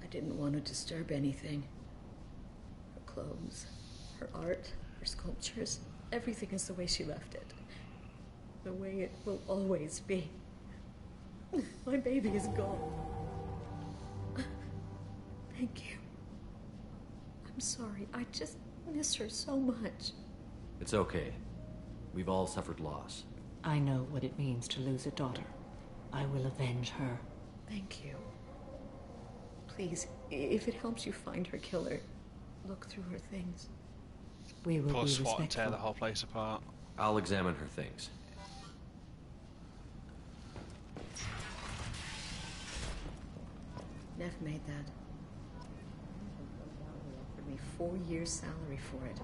I didn't want to disturb anything. Her clothes, her art, her sculptures, everything is the way she left it. The way it will always be. My baby is gone. Thank you. I'm sorry. I just miss her so much.
It's okay. We've all suffered loss.
I know what it means to lose a daughter. I will avenge her. Thank you. Please, if it helps you find her killer, look through her things. We will
Pull a
be
SWAT and tear
respectful.
the whole place apart.
I'll examine her things.
Neff made that. He offered me 4 years' salary for it.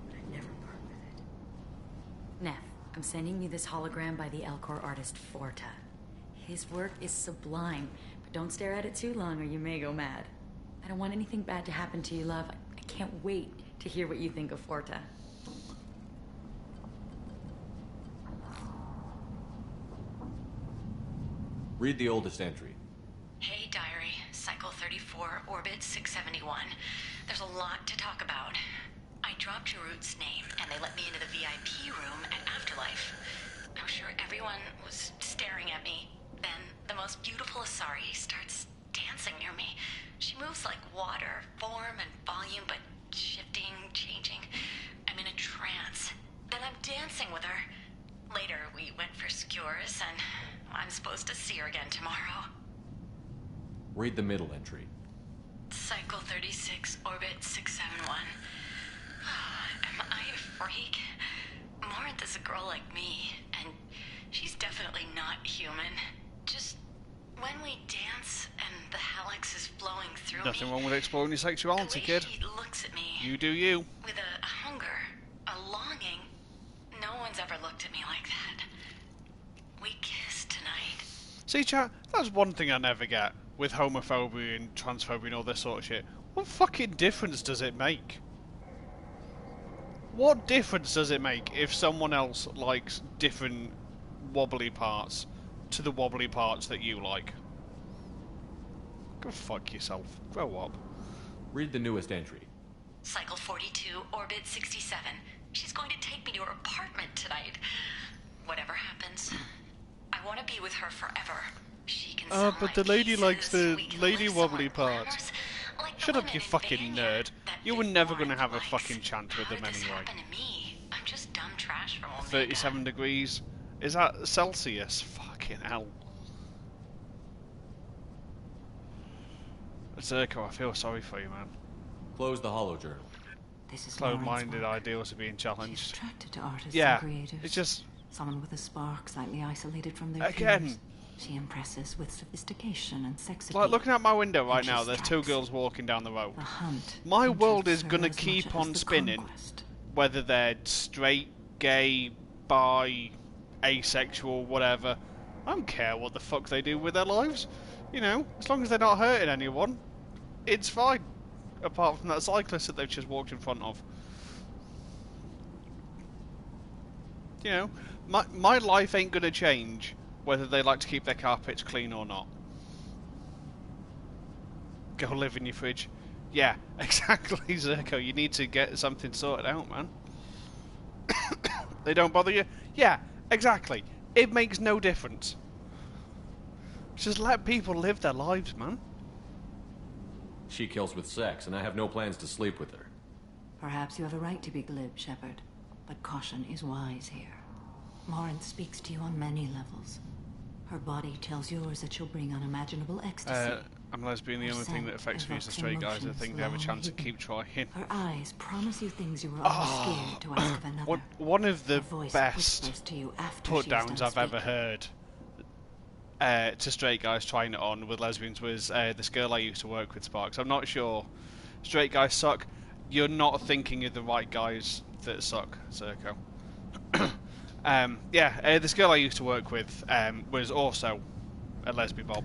But I never part with it.
Neff, I'm sending you this hologram by the Elcor artist Forta. His work is sublime, but don't stare at it too long or you may go mad. I don't want anything bad to happen to you, love. I can't wait to hear what you think of Forta.
Read the oldest entry.
Hey, Diary. Cycle 34, Orbit 671. There's a lot to talk about. I dropped Jarut's name, and they let me into the VIP room at Afterlife. I'm sure everyone was staring at me. Then the most beautiful Asari starts dancing near me. She moves like water, form and volume, but shifting, changing. I'm in a trance. Then I'm dancing with her. Later, we went for skewers, and I'm supposed to see her again tomorrow.
Read the middle entry.
Cycle 36, Orbit 671. Am I a freak? Morinth is a girl like me, and she's definitely not human. Just when we dance and the helix is flowing through
Nothing
me,
wrong with exploring your sexuality, kid.
she looks at me
You do you.
with a hunger, a longing. No one's ever looked at me like that. We kissed tonight.
See, chat, that's one thing I never get with homophobia and transphobia and all this sort of shit. What fucking difference does it make? What difference does it make if someone else likes different wobbly parts to the wobbly parts that you like? Go fuck yourself. Grow up.
Read the newest entry.
Cycle 42, orbit 67. She's going to take me to her apartment tonight. Whatever happens, I want to be with her forever. She can sell
but the lady likes the lady wobbly parts. Shut up, you fucking nerd. You were never going to have a fucking chance with them anyway.
I'm just dumb trash from Omega.
37 degrees. Is that Celsius? Fucking hell. Zerko, I feel sorry for you, man.
Close the holo journal.
This is
Close-minded ideals are being challenged.
She's attracted to artists
yeah,
and creatives.
it's just...
Someone with a spark, slightly isolated from their
Again.
peers. She impresses with sophistication and sex
Like, looking out my window right
And she
now, there's two
strikes.
girls walking down the road.
The hunt
My world
interests
is
her
gonna
as
keep
much
on
as the
spinning,
conquest.
whether they're straight, gay, bi, asexual, whatever. I don't care what the fuck they do with their lives. You know, as long as they're not hurting anyone, it's fine. Apart from that cyclist that they've just walked in front of. You know, my life ain't gonna change whether they like to keep their carpets clean or not. Go live in your fridge. Yeah, exactly, Zerko. You need to get something sorted out, man. They don't bother you? Yeah, exactly. It makes no difference. Just let people live their lives, man.
She kills with sex, and I have no plans to sleep with her.
Perhaps you have a right to be glib, Shepard, but caution is wise here. Morin speaks to you on many levels. Her body tells yours that she'll bring unimaginable ecstasy.
I'm lesbian. The
Her
only thing that
scent
affects me is the
evokes
straight guys. I
emotions
think they have a
long
chance to
hidden.
keep trying.
Her eyes promise you things you were always scared to ask of another.
One of the
Her voice
best
whispers to you after
put
she's done
downs I've ever
speaking.
heard to straight guys trying it on with lesbians was this girl I used to work with, Sparks. I'm not sure. Straight guys suck. You're not thinking of the right guys that suck, Zerko. This girl I used to work with was also a lesbian Bob.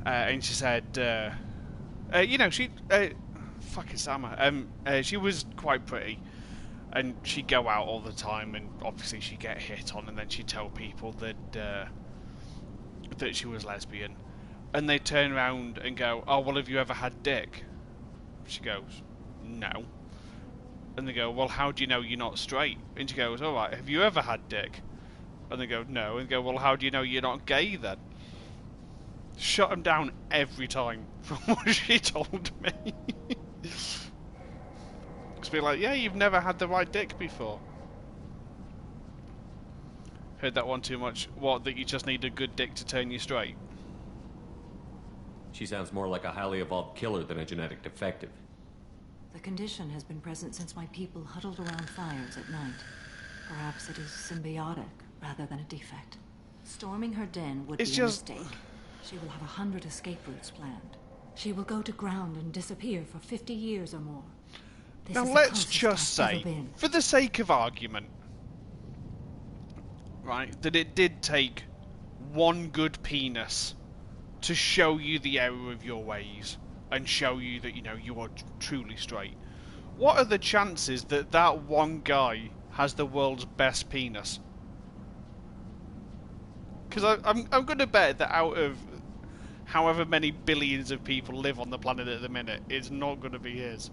And she said, fucking Sama. She was quite pretty. And she'd go out all the time, and obviously she'd get hit on, and then she'd tell people that she was lesbian. And they'd turn around and go, "Oh, well, have you ever had dick?" She goes, "No." And they go, "Well, how do you know you're not straight?" And she goes, "All right, have you ever had dick?" And they go, "No." And they go, "Well, how do you know you're not gay then?" Shut them down every time from what she told me. Just be like, "Yeah, you've never had the right dick before." Heard that one too much. What, that you just need a good dick to turn you straight?
She sounds more like a highly evolved killer than a genetic defective.
The condition has been present since my people huddled around fires at night. Perhaps it is symbiotic rather than a defect. Storming her den would be a mistake. She will have 100 escape routes planned. She will go to ground and disappear for 50 years or more. This
Now
is the
let's
closest
just
I've ever
say,
been.
for the sake of argument, right, that it did take one good penis to show you the error of your ways and show you that, you know, you are truly straight. What are the chances that that one guy has the world's best penis? Because I'm going to bet that out of however many billions of people live on the planet at the minute, it's not going to be his.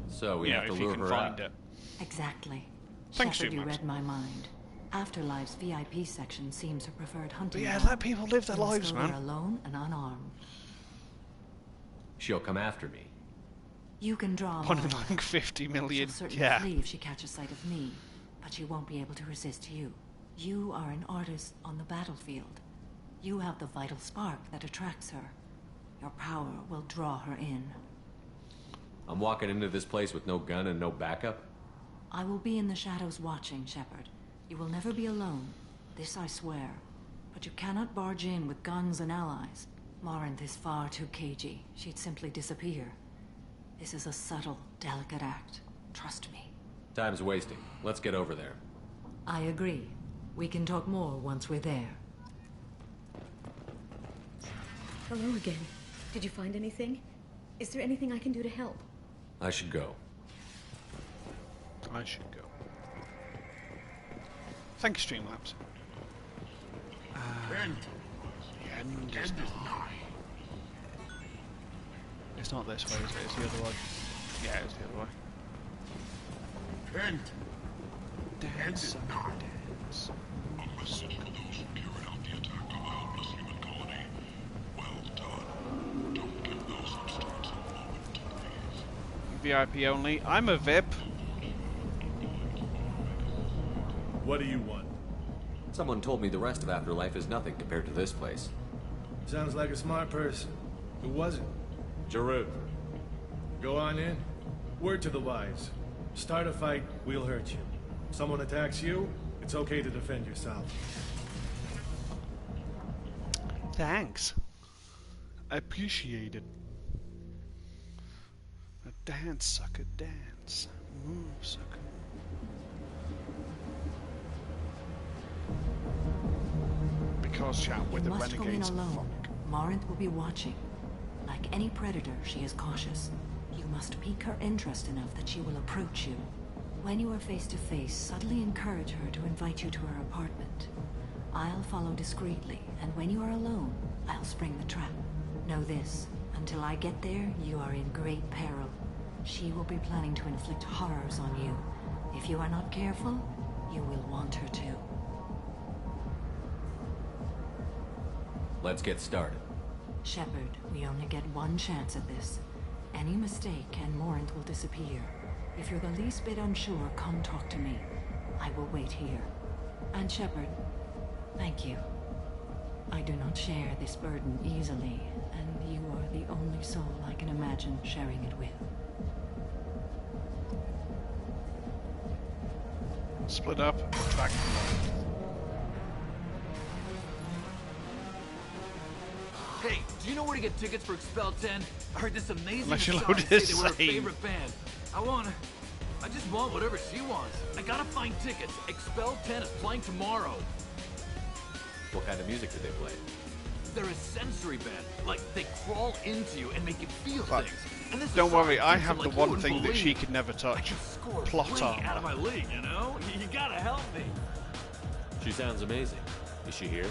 So we have to
if you
lure
can
her
find
out.
it.
Exactly.
Thanks,
Shepard, you
Max.
read my mind. Afterlife's VIP section seems her preferred hunting
But yeah,
ground.
let people live their
You must
lives,
go
man.
there alone and unarmed.
She'll come after me.
You can draw
One
Moira.
in like 50 million.
She'll certainly
Yeah.
flee if she catches sight of me, but she won't be able to resist you. You are an artist on the battlefield. You have the vital spark that attracts her. Your power will draw her in.
I'm walking into this place with no gun and no backup?
I will be in the shadows watching, Shepard. You will never be alone. This I swear. but you cannot barge in with guns and allies. Morinth is far too cagey. She'd simply disappear. This is a subtle, delicate act. Trust me.
Time's wasting. Let's get over there.
I agree. We can talk more once we're there.
Hello again. Did you find anything? Is there anything I can do to help?
I should go.
I should go. Thank you, Streamlabs. The end is nigh. It's not this way, is it? It's the other way. Yeah, it's the other way.
Kent!
Dance, dance.
A message for those who carried out the attack on the helpless human colony. Well done. Don't give those obstacles a moment to breathe.
VIP only. I'm a VIP.
What do you want?
Someone told me the rest of Afterlife is nothing compared to this place.
Sounds like a smart person. Who was it?
Jarut.
Go on in. Word to the wise. Start a fight, we'll hurt you. Someone attacks you, it's okay to defend yourself.
Thanks. I appreciate it. A dance, sucker, dance. Move, sucker. Because chat with the
renegades. You must go in alone.
Fuck.
Morinth will be watching. Like any predator, she is cautious. You must pique her interest enough that she will approach you. When you are face to face, subtly encourage her to invite you to her apartment. I'll follow discreetly, and when you are alone, I'll spring the trap. Know this, until I get there, you are in great peril. She will be planning to inflict horrors on you. If you are not careful, you will want her to.
Let's get started.
Shepard, we only get one chance at this. Any mistake and Morinth will disappear. If you're the least bit unsure, come talk to me. I will wait here. And Shepard, thank you. I do not share this burden easily, and you are the only soul I can imagine sharing it with.
Split up, track.
Hey, do you know where to get tickets for Expel 10? I heard this amazing
Unless you
Asari
load
say
this
they were her
same.
favorite band. I just want whatever she wants. I gotta find tickets. Expel 10 is playing tomorrow.
What kind of music do they play?
They're a sensory band. Like, they crawl into you and make you feel
But
things. And this
don't
Asari
worry, I
thinks
have
I'm
the
like
one
you
thing
wouldn't
that she
believe.
could never touch.
Score
Plot
league
armor.
out of my league, you know? You gotta help me.
She sounds amazing. Is she here?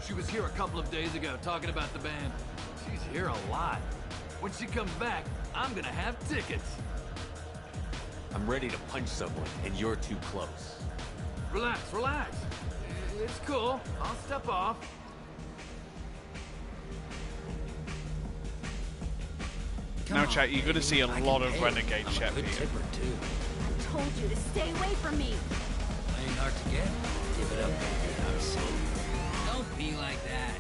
She was here a couple of days ago talking about the band. She's here a lot. When she comes back, I'm gonna have tickets.
I'm ready to punch someone, and you're too close.
Relax, relax. It's cool. I'll step off.
Now, chat, you're going to see a lot of Renegade Chef here.
I told you to stay away from me.
Playing hard to get? Give it up, baby. I'm safe. Don't be like that.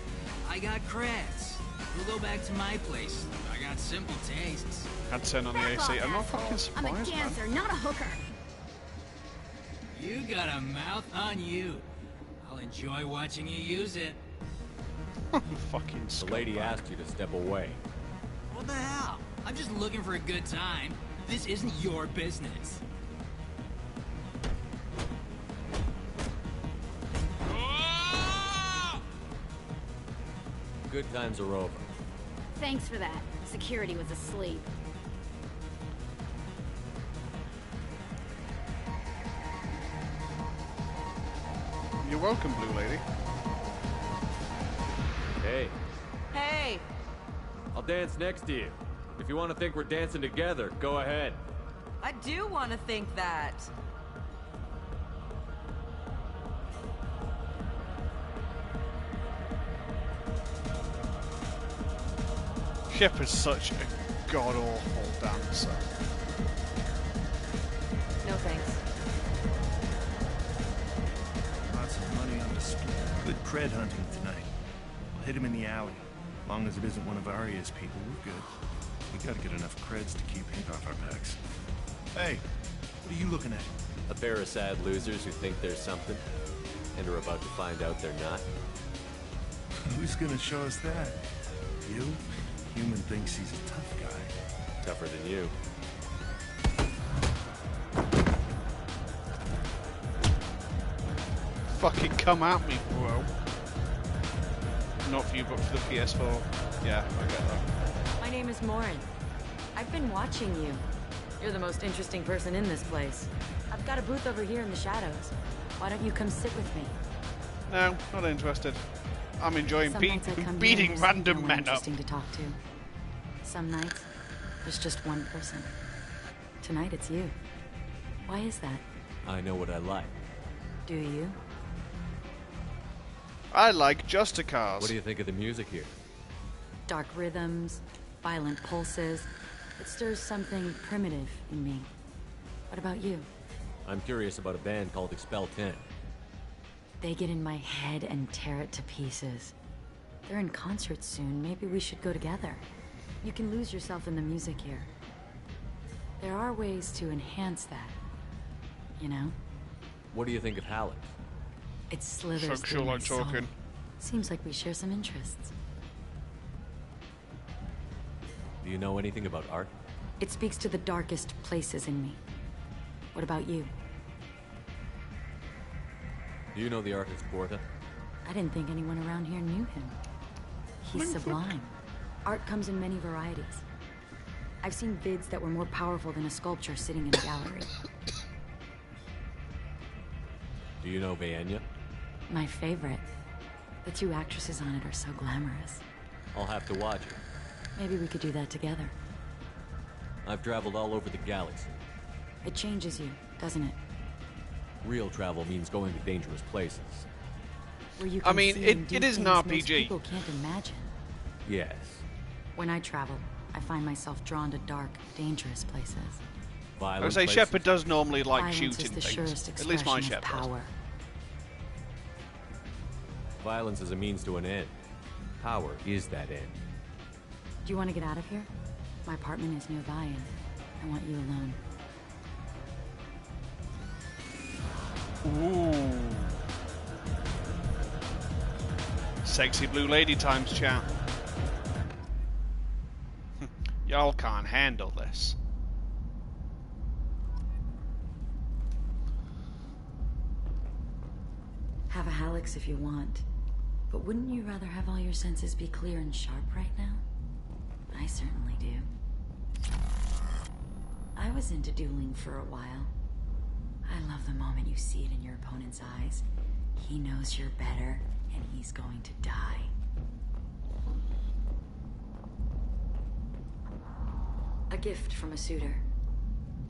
I got creds. We'll go back to my place. I got simple tastes.
Had to turn on the AC. I'm not fucking surprised,
I'm a dancer,
man.
not a hooker.
You got a mouth on you. I'll enjoy watching you use it.
Fucking
The lady asked you to step away.
What the hell? I'm just looking for a good time. This isn't your business.
Good times are over.
Thanks for that. Security was asleep.
You're welcome, Blue Lady.
Hey,
Hey!
I'll dance next to you. If you want to think we're dancing together, go ahead.
I do want to think that.
Shepard's such a god-awful dancer.
No thanks.
Lots of money on display. Good cred hunting tonight. We'll hit him in the alley. As long as it isn't one of Arya's people, we're good. We gotta get enough creds to keep Hank off our backs. Hey, what are you looking at?
A pair of sad losers who think there's something. and are about to find out they're not?
Who's gonna show us that? You? Human thinks he's a tough guy.
Tougher than you.
Fucking come at me, bro. Not for you, but for the PS4. Yeah, I get that.
My name is Morin. I've been watching you. You're the most interesting person in this place. I've got a booth over here in the shadows. Why don't you come sit with me?
No, not interested. I'm enjoying
Some nights I come here
beating
and
random
no one
men up.
interesting to talk to. Some nights, there's just one person. Tonight it's you. Why is that?
I know what I like.
Do you?
I like Justicars.
What do you think of the music here?
Dark rhythms, violent pulses. It stirs something primitive in me. What about you?
I'm curious about a band called Expel 10.
They get in my head and tear it to pieces. They're in concert soon. Maybe we should go together. You can lose yourself in the music here. There are ways to enhance that. You know?
What do you think of Halleck?
It slithers
Sure,
through my
like
soul.
talking.
Seems like we share some interests.
Do you know anything about art?
It speaks to the darkest places in me. What about you?
Do you know the artist Borta?
I didn't think anyone around here knew him. He's sublime. Art comes in many varieties. I've seen vids that were more powerful than a sculpture sitting in a gallery.
Do you know Vaenya?
My favorite. The two actresses on it are so glamorous.
I'll have to watch it.
Maybe we could do that together.
I've traveled all over the galaxy.
It changes you, doesn't it?
Real travel means going to dangerous places.
Where you
I
can
mean,
see and do
it is an
things most
RPG.
people can't imagine.
Yes.
When I travel, I find myself drawn to dark, dangerous places.
I would say Shepard does normally like
Violence
shooting
is the
things.
surest
At least my
expression of
Shepard.
power.
Violence is a means to an end. Power is that end.
Do you want to get out of here? My apartment is nearby and I want you alone.
Ooh. Sexy blue lady times, chat. Y'all can't handle this.
Have a Hallex if you want. But wouldn't you rather have all your senses be clear and sharp right now? I certainly do. I was into dueling for a while. I love the moment you see it in your opponent's eyes. He knows you're better, and he's going to die. A gift from a suitor.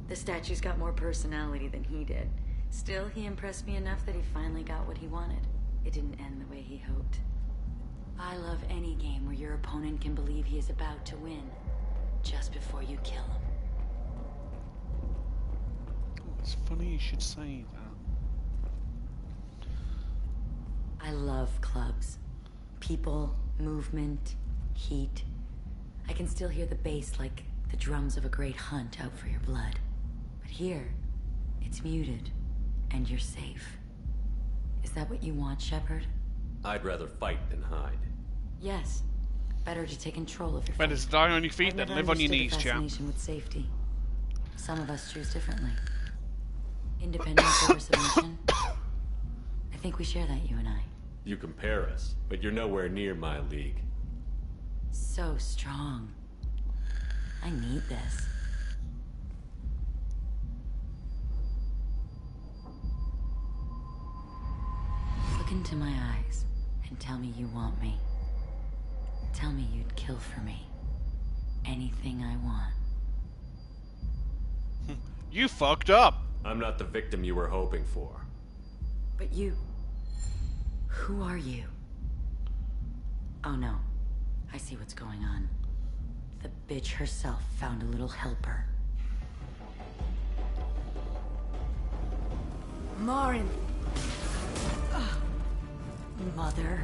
The statue's got more personality than he did. Still, he impressed me enough that he finally got what he wanted. It didn't end the way he hoped. I love any game where your opponent can believe he is about to win, just before you kill him.
It's funny you should say that.
I love clubs. People, movement, heat. I can still hear the bass like the drums of a great hunt out for your blood. But here, it's muted, and you're safe. Is that what you want, Shepard?
I'd rather fight than hide.
Yes. Better to take control of your
Better
fate.
to die on your feet
I've
than
never
live on your
understood
knees,
the
chap.
fascination with safety. Some of us choose differently. Independence over submission. I think we share that, you and I.
You compare us, but you're nowhere near my league.
So strong. I need this. Look into my eyes and tell me you want me. Tell me you'd kill for me. Anything I want.
You fucked up.
I'm not the victim you were hoping for.
But you... Who are you? Oh no. I see what's going on. The bitch herself found a little helper.
Morin.
Mother.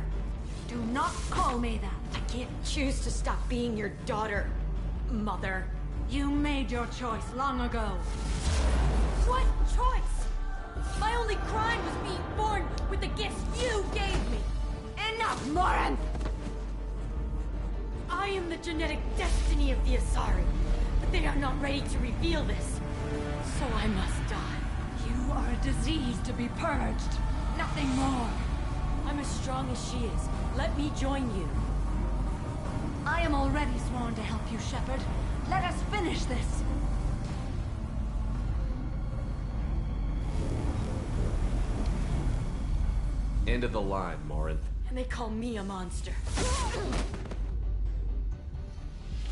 Do not call me that.
I can't choose to stop being your daughter, Mother.
You made your choice long ago.
What choice? My only crime was being born with
with the gifts you gave me!
Enough, Morinth! I am the genetic destiny of the Asari, but they are not ready to reveal this. So I must die. You are a disease to be purged. Nothing more. I'm as strong as she is. Let me join you. I am already sworn to help you, Shepard. Let us finish this.
End of the line, Morinth.
And they call me a monster.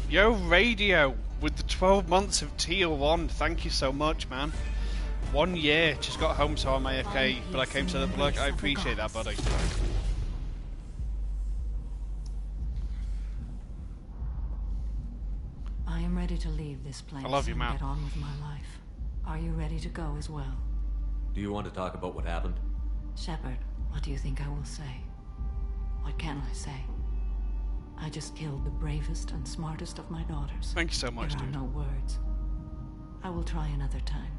Yo, Radio, with the 12 months of Tier 1, thank you so much, man. 1 year, just got home so I'm AFK, but I came to the plug. I appreciate that, buddy.
I am ready to leave this place.
I love you,
and
man.
get on with my life. Are you ready to go as well?
Do you want to talk about what happened?
Shepard, what do you think I will say? What can I say? I just killed the bravest and smartest of my daughters.
Thank you so much,
There are
dude.
no words. I will try another time.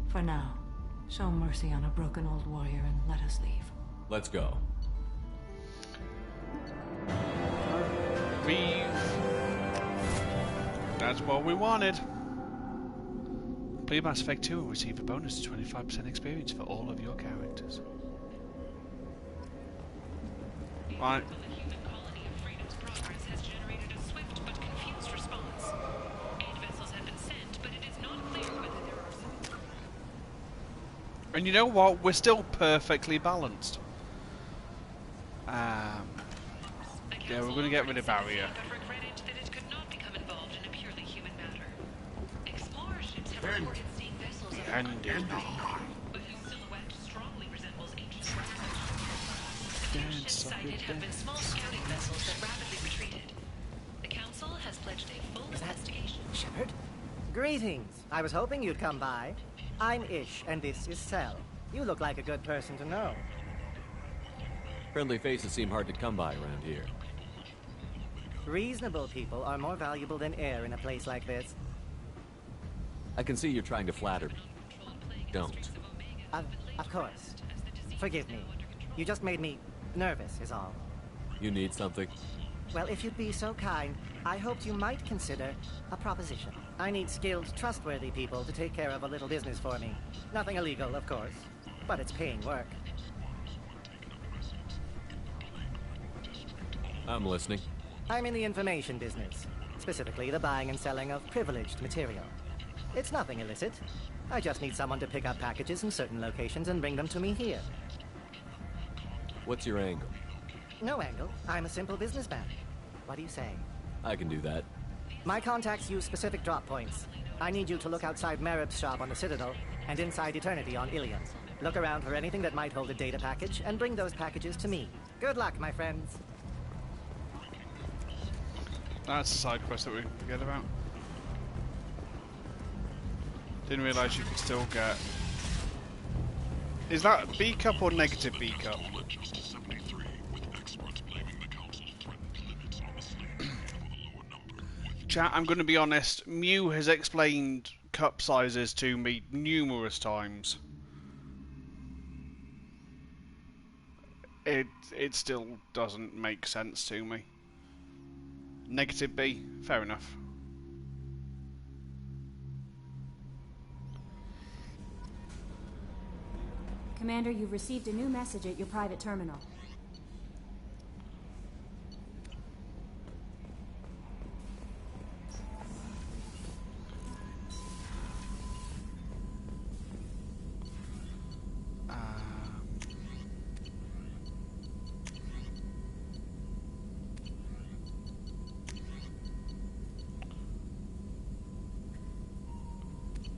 For now, show mercy on a broken old warrior and let us leave.
Let's go.
Leave. That's what we wanted. Play Mass Effect 2 and receive a bonus to 25% experience for all of your characters. Right. And you know what? We're still perfectly balanced. Yeah, we're going to get rid of barrier. Ended.
Sighted have been small scouting vessels that rapidly retreated. The Council has pledged a full investigation.
Shepard? Greetings. I was hoping you'd come by. I'm Ish, and this is Cell. You look like a good person to know.
Friendly faces seem hard to come by around here.
Reasonable people are more valuable than air in a place like this.
I can see you're trying to flatter me. Don't.
Of course. Forgive me. You just made me nervous, is all.
You need something?
Well, if you'd be so kind, I hoped you might consider a proposition. I need skilled, trustworthy people to take care of a little business for me. Nothing illegal, of course, but it's paying work.
I'm listening.
I'm in the information business, specifically the buying and selling of privileged material. It's nothing illicit. I just need someone to pick up packages in certain locations and bring them to me here.
What's your angle?
No angle. I'm a simple businessman. What do you say?
I can do that.
My contacts use specific drop points. I need you to look outside Merib's shop on the Citadel and inside Eternity on Ilion. Look around for anything that might hold a data package and bring those packages to me. Good luck, my friends.
That's a side quest that we forget about. Didn't realise you could still get... Is that B cup or negative B cup? Chat, I'm going to be honest. Mew has explained cup sizes to me numerous times. It still doesn't make sense to me. Negative B, fair enough.
Commander, you've received a new message at your private terminal.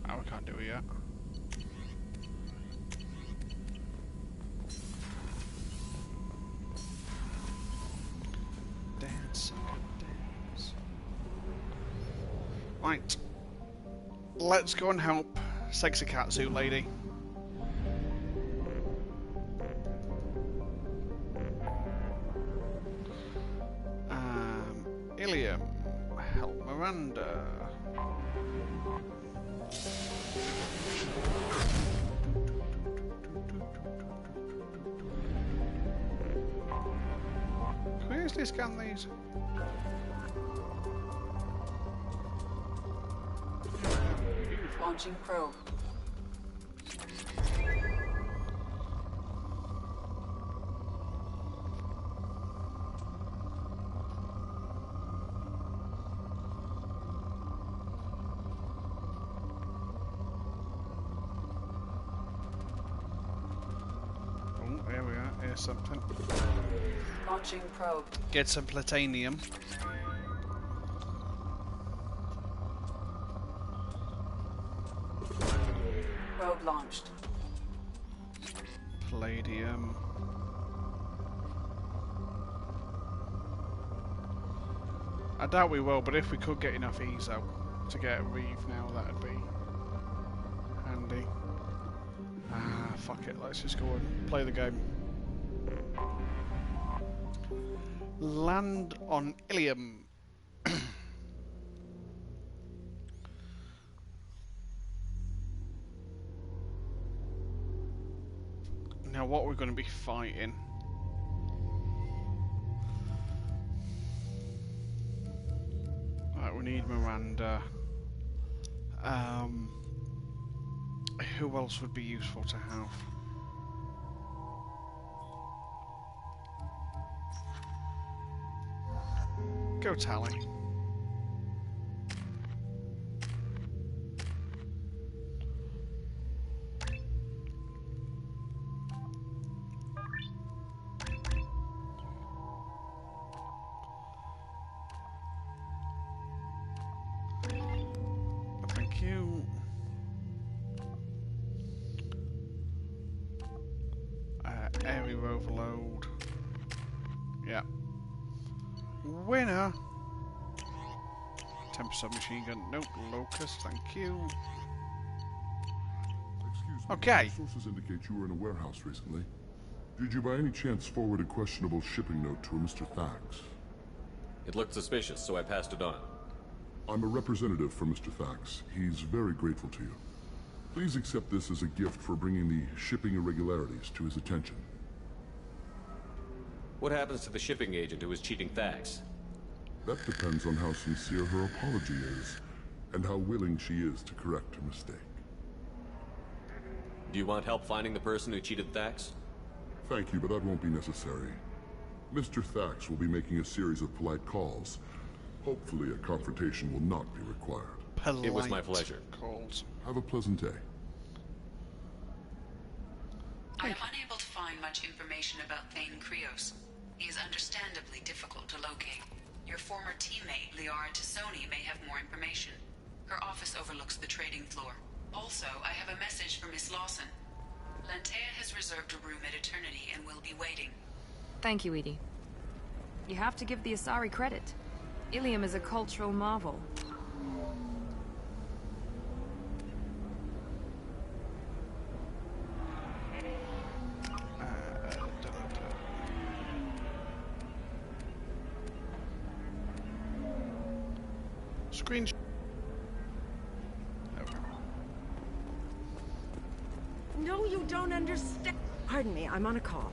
Oh, I can't do it yet. Dance, dance. Right. Let's go and help Sexy Catsuit Lady. Ilium. Help Miranda. seriously scan these?
Launching probe.
Oh, there we are. Here's something.
Launching probe.
Get some plutonium.
Probe launched.
Palladium. I doubt we will, but if we could get enough ESO to get a Reeve now, that'd be handy. Ah, fuck it, let's just go and play the game. Land on Ilium. Now what we're going to be fighting. Right, we need Miranda. Who else would be useful to have? Go Tally. Thank you. Area overload. Yeah. Winner. 10% machine gun. Nope. Locust. Thank you.
Excuse me.
Okay.
Sources indicate you were in a warehouse recently. Did you by any chance forward a questionable shipping note to a Mr. Thax?
It looked suspicious, so I passed it on.
I'm a representative for Mr. Thax. He's very grateful to you. Please accept this as a gift for bringing the shipping irregularities to his attention.
What happens to the shipping agent who was cheating Thax?
That depends on how sincere her apology is, and how willing she is to correct her mistake.
Do you want help finding the person who cheated Thax?
Thank you, but that won't be necessary. Mr. Thax will be making a series of polite calls. Hopefully a confrontation will not be required.
Polite
it was my pleasure.
Calls.
Have a pleasant day.
I am unable to find much information about Thane Krios. He is understandably difficult to locate. Your former teammate, Liara Tassoni, may have more information. Her office overlooks the trading floor. Also, I have a message for Miss Lawson. Lantea has reserved a room at Eternity and will be waiting.
Thank you, Edie. You have to give the Asari credit. Ilium is a cultural marvel.
Screen.
No, you don't understand. Pardon me, I'm on a call.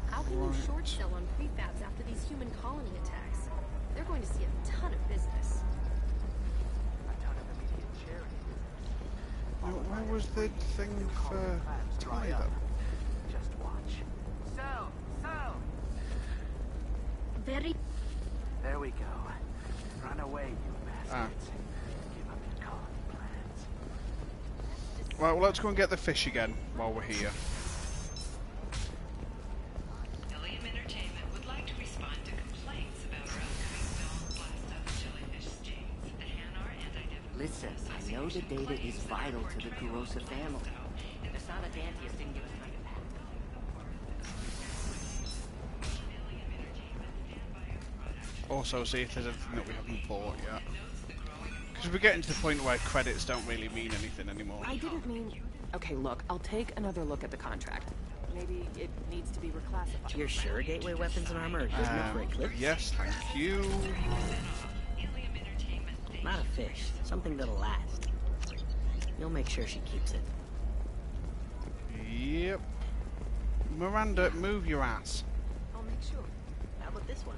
How can you short sell on prefabs after these human colony attacks? They're going to see a ton of business.
Where was the thing for Ty though?
Just watch. So.
Very.
There we go. Run away, you bastards. Give up your colony plans.
Right, well, let's go and get the fish again while we're here.
Ilium Entertainment would like to respond to complaints about our upcoming film Blast of the Jellyfish Stings. The Hanar Anti-Defamation
Listen, I know the data is vital to the Kurosa family. The son of Dantius didn't give us time to pack.
Also, see if there's anything that we haven't bought yet. Because we're getting to the point where credits don't really mean anything anymore.
I didn't mean... Okay, look, I'll take another look at the contract. Maybe it needs to be reclassified.
You're sure Gateway Weapons and Armor are good enough for Eclipse?
Yes, thank you.
Not a fish. Something that'll last. You'll make sure she keeps it.
Yep. Miranda, move your ass.
I'll make sure. How about this one?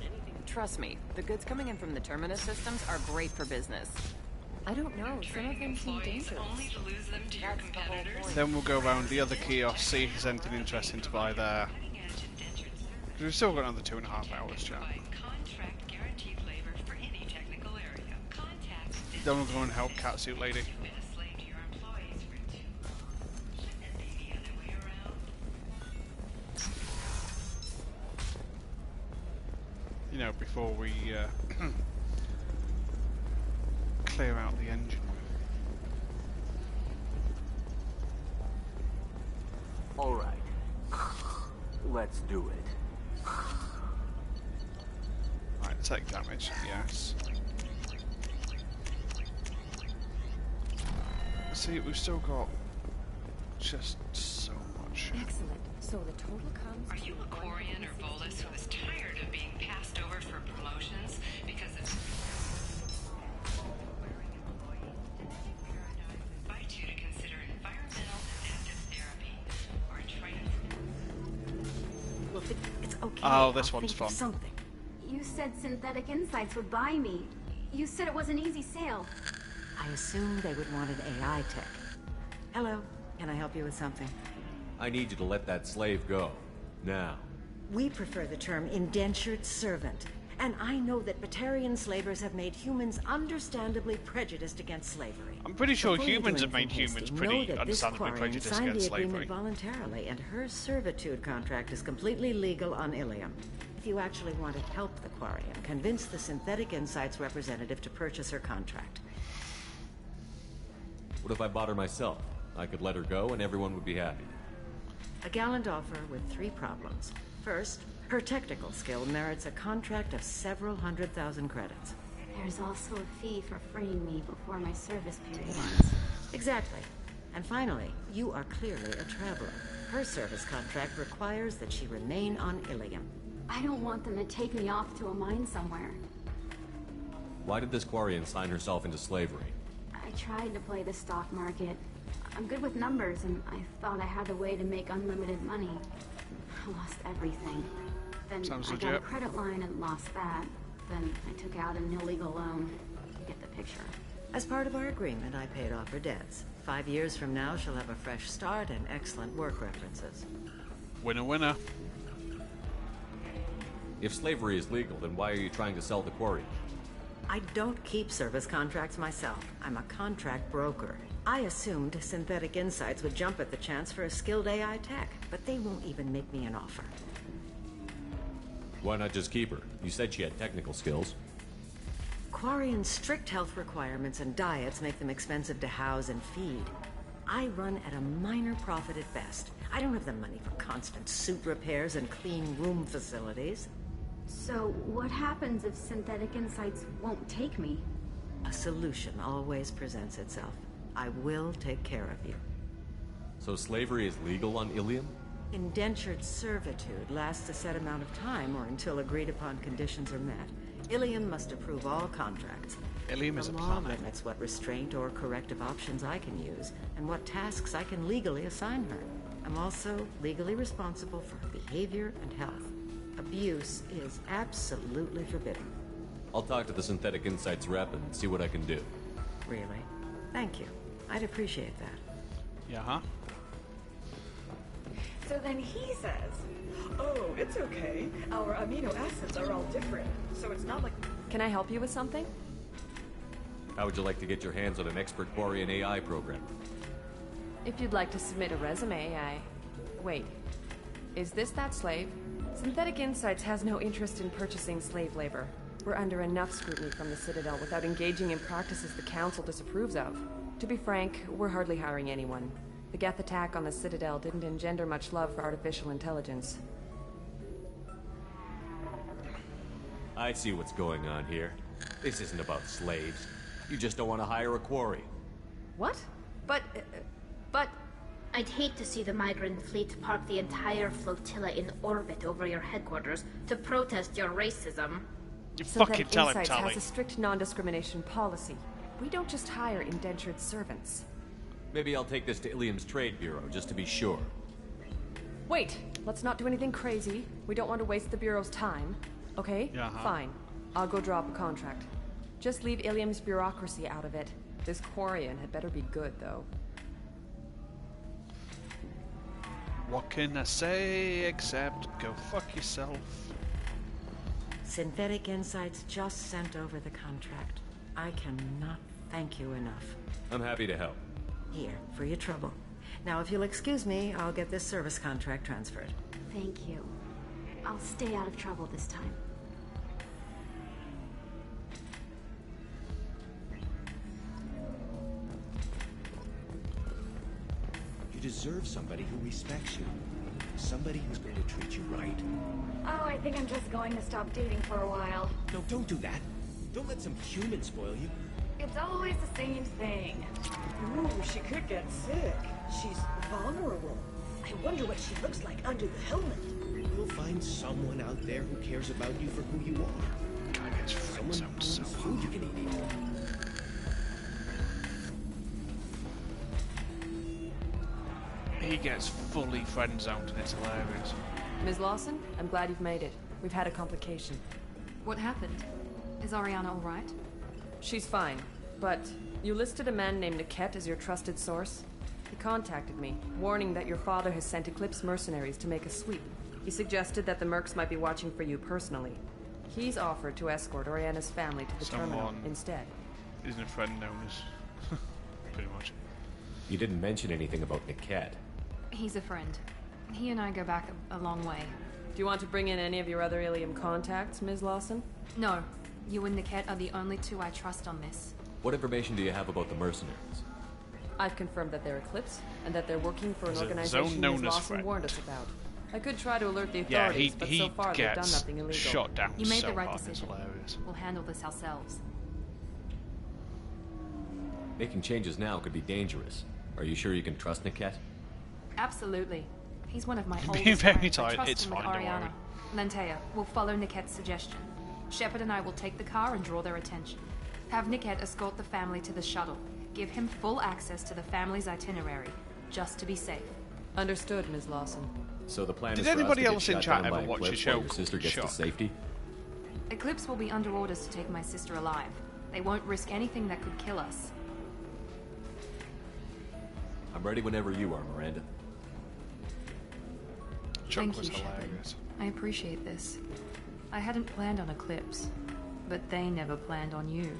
Anything. Trust me, the goods coming in from the Terminus systems are great for business. I don't know, some of them seem dangerous.
Only to lose them to your competitors.
Then we'll go around the other kiosk, see if there's anything interesting to buy there. Because we've still got another 2.5 hours, chat. Then we'll go and help Catsuit Lady. You know, before we clear out the engine.
All right, let's do it.
Right, take damage, yes. See, we've still got just so much.
Excellent. So the total comes.
Are you a Quarian or Volus who is tired of being passed over for promotions because of wearing employees? Paradise invites you to consider environmental adaptive therapy or a training.
Look, it's okay.
Oh, this
I'll
one's
think of
fun.
Something.
You said Synthetic Insights would buy me. You said it was an easy sale.
I assumed they would want an AI tech. Hello, can I help you with something?
I need you to let that slave go. Now.
We prefer the term indentured servant. And I know that Batarian slavers have made humans understandably prejudiced against slavery.
I'm pretty sure
Before you do
humans have
anything
made humans
hasty,
pretty
know that this
understandably
Quarian
prejudiced
signed
against
the agreement
slavery.
voluntarily, and her servitude contract is completely legal on Ilium. If you actually want to help the Quarian, convince the Synthetic Insights representative to purchase her contract.
What if I bought her myself? I could let her go and everyone would be happy.
A gallant offer with 3 problems. First, her technical skill merits a contract of several 100,000 credits.
There's also a fee for freeing me before my service period ends.
Exactly. And finally, you are clearly a traveler. Her service contract requires that she remain on Ilium.
I don't want them to take me off to a mine somewhere.
Why did this Quarian sign herself into slavery?
I tried to play the stock market. I'm good with numbers, and I thought I had a way to make unlimited money. I lost everything. Then
Sounds
I got a
legit.
credit line and lost that. Then I took out an illegal loan. You get the picture.
As part of our agreement, I paid off her debts. 5 years from now, she'll have a fresh start and excellent work references.
Winner, winner.
If slavery is legal, then why are you trying to sell the Quarian?
I don't keep service contracts myself. I'm a contract broker. I assumed Synthetic Insights would jump at the chance for a skilled AI tech, but they won't even make me an offer.
Why not just keep her? You said she had technical skills.
Quarian's strict health requirements and diets make them expensive to house and feed. I run at a minor profit at best. I don't have the money for constant suit repairs and clean room facilities.
So, what happens if Synthetic Insights won't take me?
A solution always presents itself. I will take care of you.
So slavery is legal on Ilium?
Indentured servitude lasts a set amount of time or until agreed upon conditions are met. Ilium must approve all contracts.
Ilium is a
The law
planet.
limits what restraint or corrective options I can use, and what tasks I can legally assign her. I'm also legally responsible for her behavior and health. Abuse is absolutely forbidden.
I'll talk to the Synthetic Insights rep and see what I can do.
Really? Thank you. I'd appreciate that.
Yeah, huh?
So then he says, oh, it's okay. Our amino acids are all different, so it's not like...
Can I help you with something?
How would you like to get your hands on an expert Quarian AI program?
If you'd like to submit a resume, Wait. Is this that slave? Synthetic Insights has no interest in purchasing slave labor. We're under enough scrutiny from the Citadel without engaging in practices the Council disapproves of. To be frank, we're hardly hiring anyone. The Geth attack on the Citadel didn't engender much love for artificial intelligence.
I see what's going on here. This isn't about slaves. You just don't want to hire a quarry.
What? But...
I'd hate to see the migrant fleet park the entire flotilla in orbit over your headquarters to protest your racism.
You
Synthetic
fucking tell him,
Insights
Tally.
has a strict non-discrimination policy. We don't just hire indentured servants.
Maybe I'll take this to Ilium's Trade Bureau, just to be sure.
Wait, let's not do anything crazy. We don't want to waste the Bureau's time. Okay? Fine. I'll go drop a contract. Just leave Ilium's bureaucracy out of it. This Quarian had better be good, though.
What can I say except go fuck yourself?
Synthetic Insights just sent over the contract. I cannot thank you enough.
I'm happy to help.
Here, for your trouble. Now, if you'll excuse me, I'll get this service contract transferred.
Thank you. I'll stay out of trouble this time.
You deserve somebody who respects you. Somebody who's going to treat you right.
Oh, I think I'm just going to stop dating for a while.
No, don't do that. Don't let some human spoil you.
It's always the same thing.
Ooh, she could get sick. She's vulnerable. I wonder what she looks like under the helmet.
You'll find someone out there who cares about you for who you are.
God, it's friend sounds so
Food you can eat.
He gets fully friend zoned and it's hilarious.
Ms. Lawson, I'm glad you've made it. We've had a complication.
What happened? Is Ariana all right?
She's fine, but you listed a man named Niket as your trusted source. He contacted me, warning that your father has sent Eclipse mercenaries to make a sweep. He suggested that the Mercs might be watching for you personally. He's offered to escort Oriana's family to the terminal instead.
Isn't a friend known as... pretty much.
You didn't mention anything about Niket.
He's a friend. He and I go back a long way.
Do you want to bring in any of your other Ilium contacts, Ms. Lawson?
No. You and Niket are the only two I trust on this.
What information do you have about the mercenaries?
I've confirmed that they're Eclipse, and that they're working for an organization Ms. Lawson warned us about. I could try to alert the authorities, but so far they've done nothing illegal.
Shot down
you made
so
the right
hard,
decision. We'll handle this ourselves.
Making changes now could be dangerous. Are you sure you can trust Niket?
Absolutely. He's one of my
Being
oldest
very
friends. I
tired,
trust
it's
him with
fine, don't
Ariana. Lantea, we'll follow Niket's suggestion. Shepard and I will take the car and draw their attention. Have Niket escort the family to the shuttle. Give him full access to the family's itinerary, just to be safe.
Understood, Ms. Lawson.
So the plan
Did
is for
anybody
us to
else
get
in
shot
chat
down
ever
by
watch
Eclipse
a show
while your sister
called
gets to
Shock?
safety?
Eclipse will be under orders to take my sister alive. They won't risk anything that could kill us.
I'm ready whenever you are, Miranda.
Thank you, Shepard. I appreciate this. I hadn't planned on Eclipse, but they never planned on you.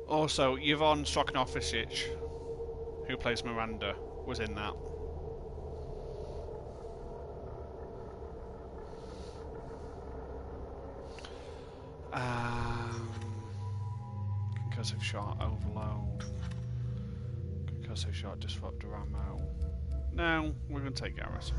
Also, Yvonne Stroknovicic, who plays Miranda, was in that. Concussive shot, overload. Concussive shot, disruptor ammo. No, we're going to take Garrett.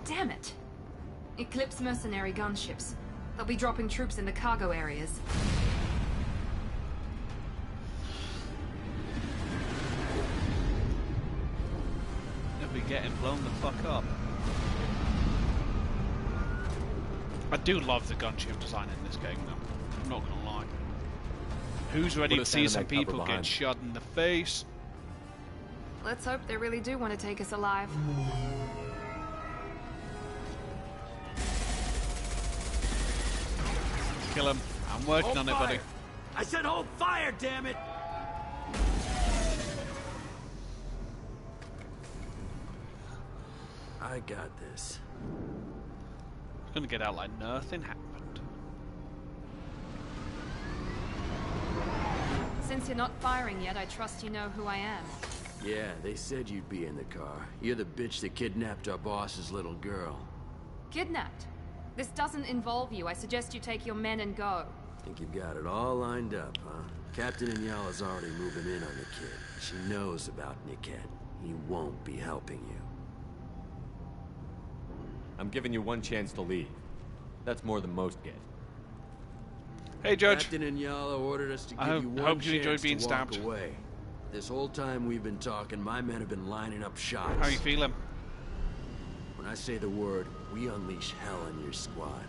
Damn it! Eclipse mercenary gunships. They'll be dropping troops in the cargo areas.
They'll be getting blown the fuck up. I do love the gunship design in this game, though. I'm not gonna lie. Who's ready to see some people get shot in the face?
Let's hope they really do want to take us alive.
Kill him. I'm working on it, buddy.
I said hold fire, damn it! I got this.
It's gonna get out like nothing happened.
Since you're not firing yet, I trust you know who I am.
Yeah, they said you'd be in the car. You're the bitch that kidnapped our boss's little girl.
Kidnapped? This doesn't involve you. I suggest you take your men and go.
Think you've got it all lined up, huh? Captain Inyala's already moving in on the kid. She knows about Niket. He won't be helping you.
I'm giving you one chance to leave. That's more than most get.
Hey, Judge.
Captain Inyala ordered us to
I
give you one
hope you enjoyed
chance
being
to walk
stabbed.
away. This whole time we've been talking, my men have been lining up shots.
How you feeling?
When I say the word, we unleash hell on your squad.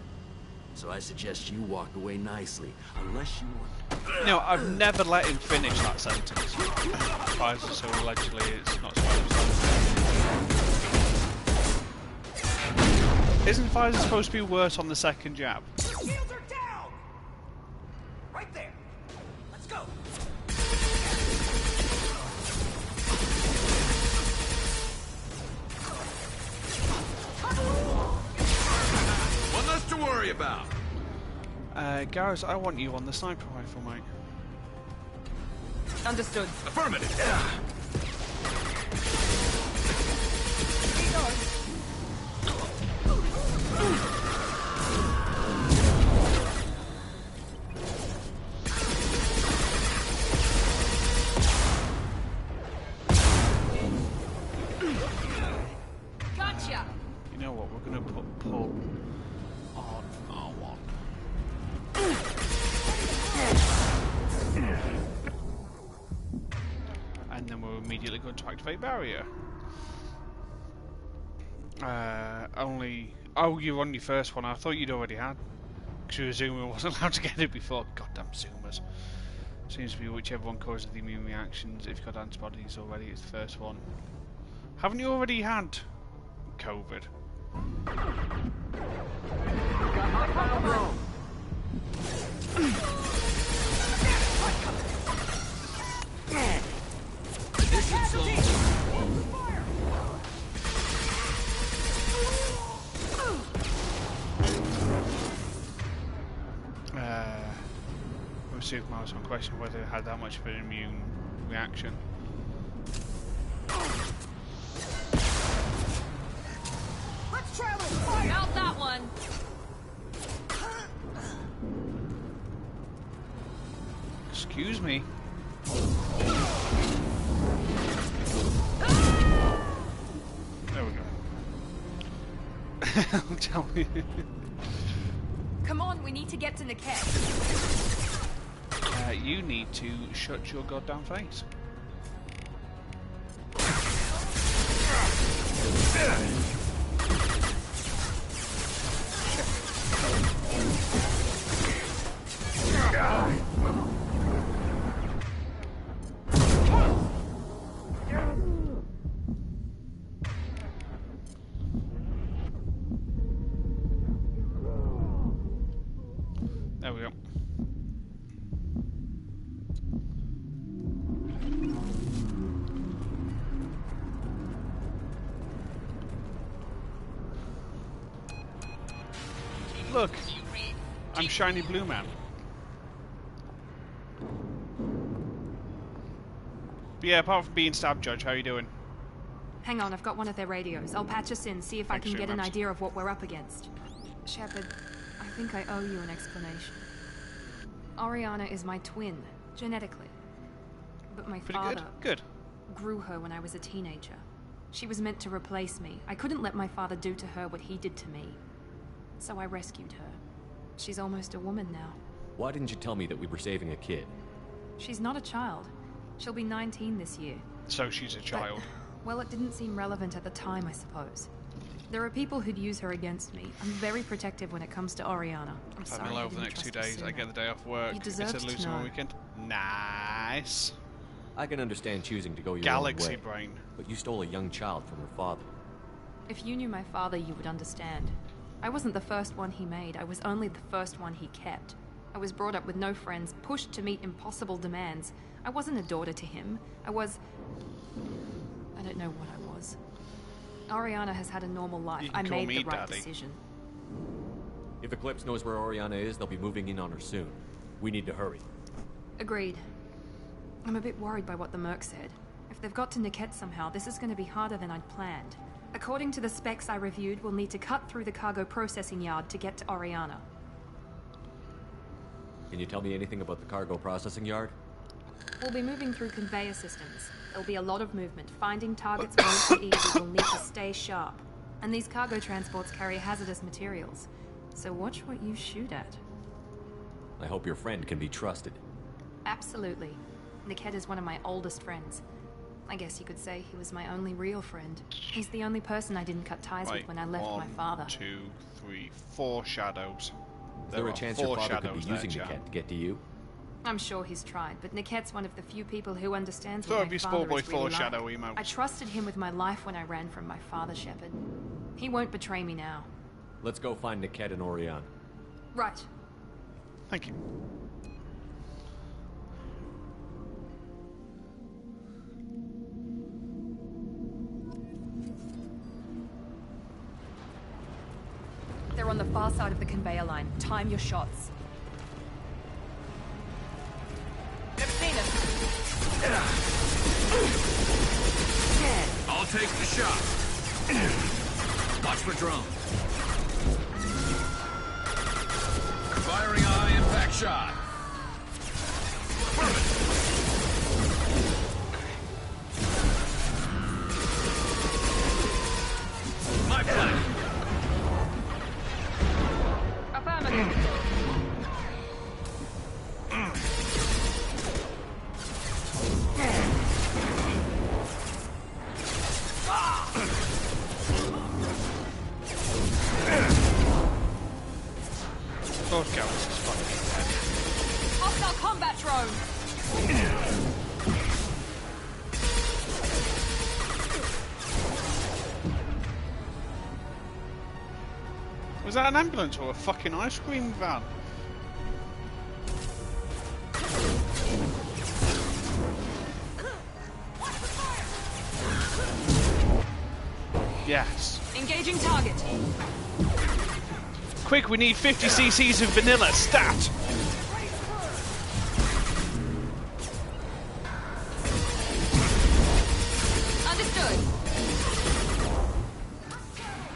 So I suggest you walk away nicely, unless you want...
No, I've never let him finish that sentence. Pfizer, so allegedly it's not supposed. Isn't Pfizer supposed to be worse on the second jab?
Shields are down! Right there. Let's go.
One less to worry about.
Garrus, I want you on the sniper rifle, mate.
Understood.
Affirmative.
Gotcha.
You know what? We're gonna put pull on R1. And then we're immediately going to activate barrier. Only... Oh, you're on your first one. I thought you'd already had. Because your zoomer wasn't allowed to get it before. Goddamn zoomers. Seems to be whichever one causes the immune reactions. If you've got antibodies already, it's the first one. Haven't you already had COVID?
This should slow him.
We'll see if Miles on question whether it had that much of an immune reaction.
Let's try a little fire.
Out that one.
Excuse me. There we go. Tell me.
Come on, we need to get to Niket.
You need to shut your goddamn face. There we go. Look, I'm Shiny Blue Man. But yeah, apart from being stabbed, Judge, how are you doing?
Hang on, I've got one of their radios. I'll patch us in, see if I can get an idea of what we're up against. Shepard, I think I owe you an explanation. Oriana is my twin, genetically. But my father grew her when I was a teenager. She was meant to replace me. I couldn't let my father do to her what he did to me. So I rescued her. She's almost a woman now.
Why didn't you tell me that we were saving a kid?
She's not a child. She'll be 19 this year.
So she's a child.
Well, it didn't seem relevant at the time, I suppose. There are people who'd use her against me. I'm very protective when it comes to Oriana. I'm sorry.
Having over the next 2 days, I get the day off work.
You deserve
it's a
to
losing
know.
weekend. Nice.
I can understand choosing to go your
Galaxy
own way,
brain.
but you stole a young child from her father.
If you knew my father, you would understand. I wasn't the first one he made. I was only the first one he kept. I was brought up with no friends, pushed to meet impossible demands. I wasn't a daughter to him. I don't know what I was. Oriana has had a normal life. I made the right decision.
If Eclipse knows where Oriana is, they'll be moving in on her soon. We need to hurry.
Agreed. I'm a bit worried by what the Merc said. If they've got to Niket somehow, this is going to be harder than I'd planned. According to the specs I reviewed, we'll need to cut through the cargo processing yard to get to Oriana.
Can you tell me anything about the cargo processing yard?
We'll be moving through conveyor systems. There'll be a lot of movement. Finding targets won't be easy. We'll need to stay sharp. And these cargo transports carry hazardous materials. So watch what you shoot at.
I hope your friend can be trusted.
Absolutely. Niket is one of my oldest friends. I guess you could say he was my only real friend. He's the only person I didn't cut ties with when I left my father.
1, 2, 3, 4 shadows.
Is there a chance your father could be using Niket to get to you?
I'm sure he's tried, but Niket's one of the few people who understands
Throw
what
up
my
your
father
Sport Boy
is really
4
like.
shadow emotes.
I trusted him with my life when I ran from my father, Shepard. He won't betray me now.
Let's go find Niket and Orion.
Right.
Thank you.
They're on the far side of the conveyor line. Time your shots. Never seen him.
I'll take the shot. Watch the drone. Firing a high-impact shot. My plan.
Affirmative.
Those guys is fucking
Hostile combat drone.
dead. Was that an ambulance or a fucking ice cream van? Yes.
Engaging target.
Quick, we need 50 cc's of vanilla. Stat!
Understood.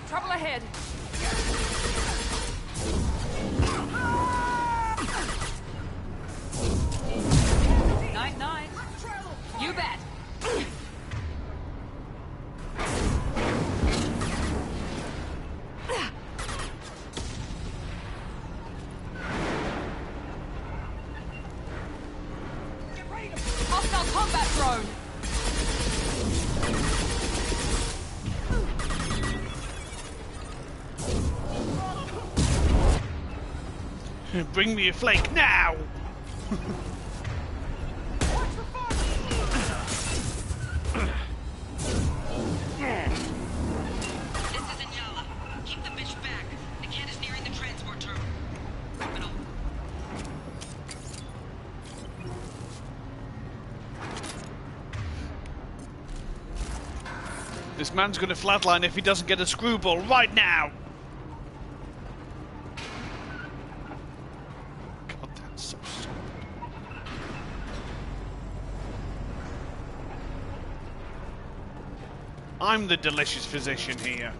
Trouble ahead. Night. You bet. Hostile combat drone.
Bring me a flake now!
This is Inyala. Keep the bitch back. The kid is nearing the transport terminal. Criminal.
This man's gonna flatline if he doesn't get a screwball right now! God, that's so stupid. I'm the delicious physician here.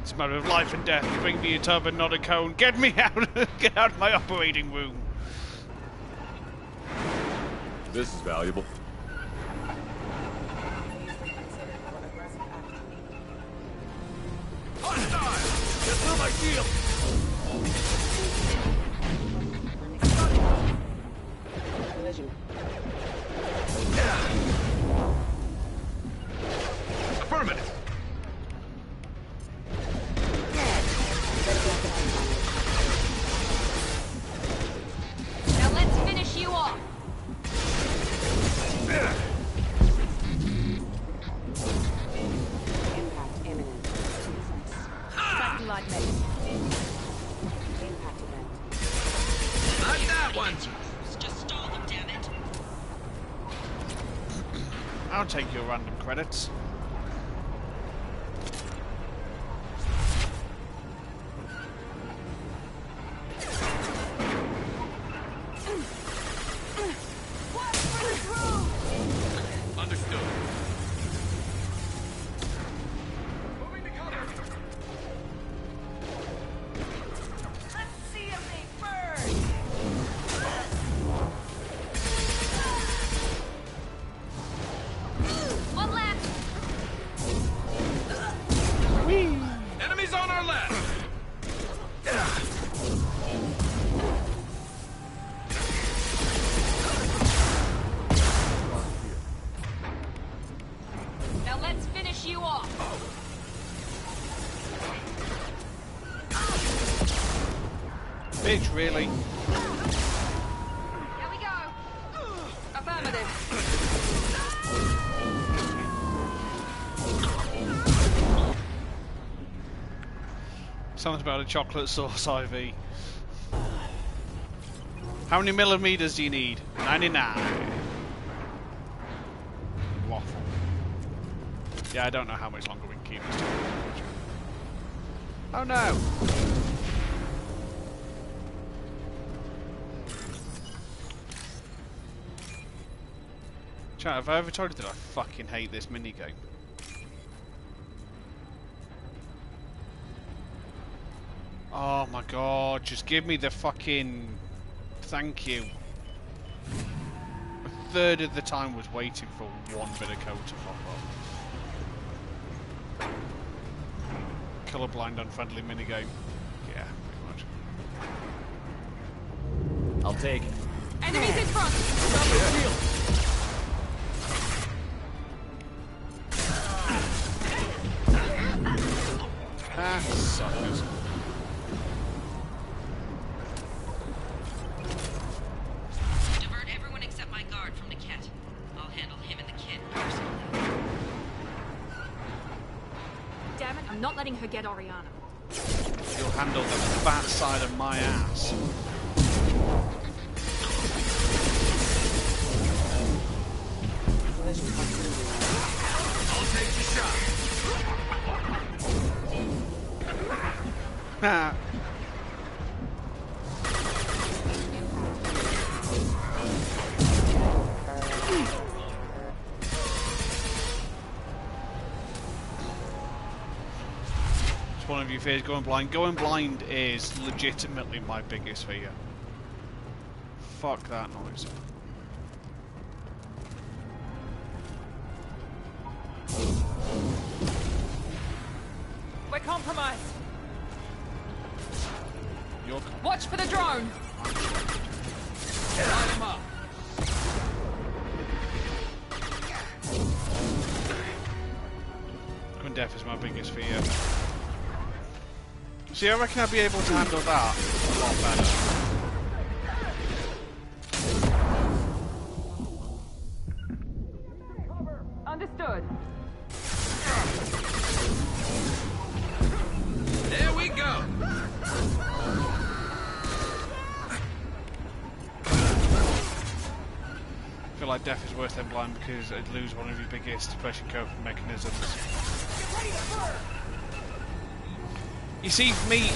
It's a matter of life and death. Bring me a tub and not a cone. Get me out! Get out of my operating room!
This is valuable.
Hostile! Get through my shield! Affirmative.
Now let's finish you off.
Impact imminent.
Tracking light medic.
Impact event.
Not that one!
Just stall them, damn it.
I'll take your random credits.
Understood.
Let's see if they burn!
One left.
Bitch, really?
Here we go. Affirmative.
Sounds about a chocolate sauce IV. How many millimeters do you need? 99. Waffle. Yeah, I don't know how much longer we can keep this. Oh no! Chat, have I ever told you that I fucking hate this minigame? Oh my god, just give me the fucking... Thank you. A third of the time was waiting for one bit of code to pop up. Colorblind unfriendly minigame. Yeah, pretty much.
I'll take it.
Enemies in front!
Stop the shield!
Ah, suckers.
Divert everyone except my guard from Niket. I'll handle him and the kid personally.
Damn it, I'm not letting her get Oriana.
You'll handle the fat side of my ass.
I'll take the shot.
Ha! It's one of your fears, going blind. Going blind is legitimately my biggest fear. Fuck that noise.
We're compromised.
You're
Watch for the drone.
Line him up.
Going deaf is my biggest fear. See, I reckon I'd be able to handle that a lot better.
Understood.
There we go.
I feel like deaf is worse than blind because I'd lose one of your biggest depression coping mechanisms. You see, for me,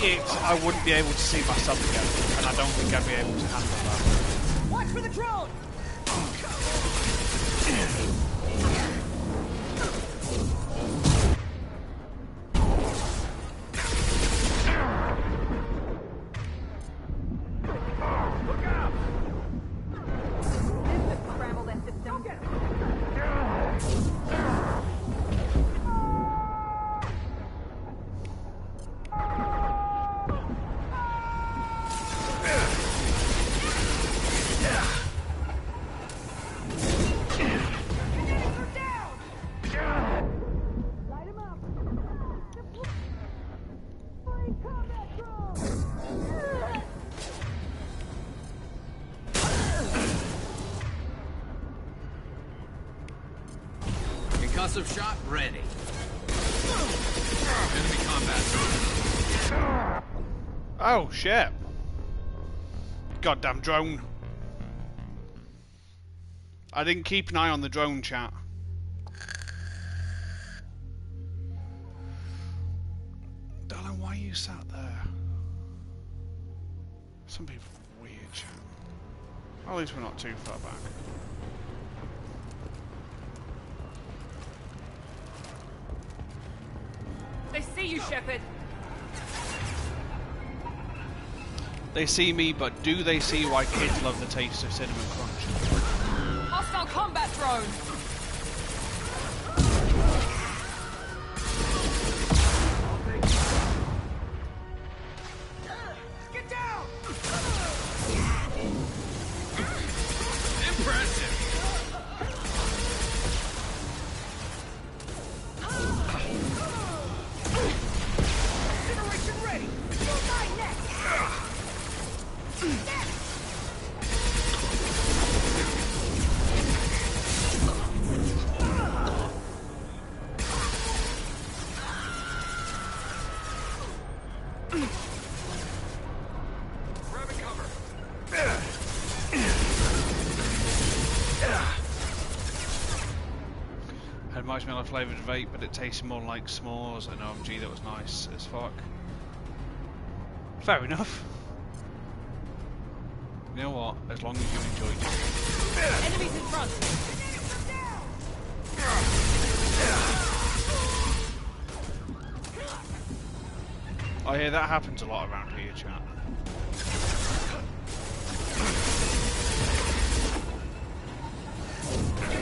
I wouldn't be able to see myself again, and I don't think I'd be able to handle that.
Watch for the drone!
Concussive shot ready. Enemy combat zone.
Oh, shit. Goddamn drone. I didn't keep an eye on the drone, chat. Darling, why are you sat there? Some people are weird, chat. At least we're not too far back.
They see you, Shepard.
They see me, but do they see why kids love the taste of cinnamon crunch?
Hostile combat drone.
Get down!
Impressive.
Generation ready! You'll die next!
Grabbing cover.
Had marshmallow flavoured vape, but it tasted more like s'mores. And OMG, that was nice as fuck. Fair enough. You know what? As long as you enjoyed it.
Enemies in front.
I hear that happens a lot around here, chat.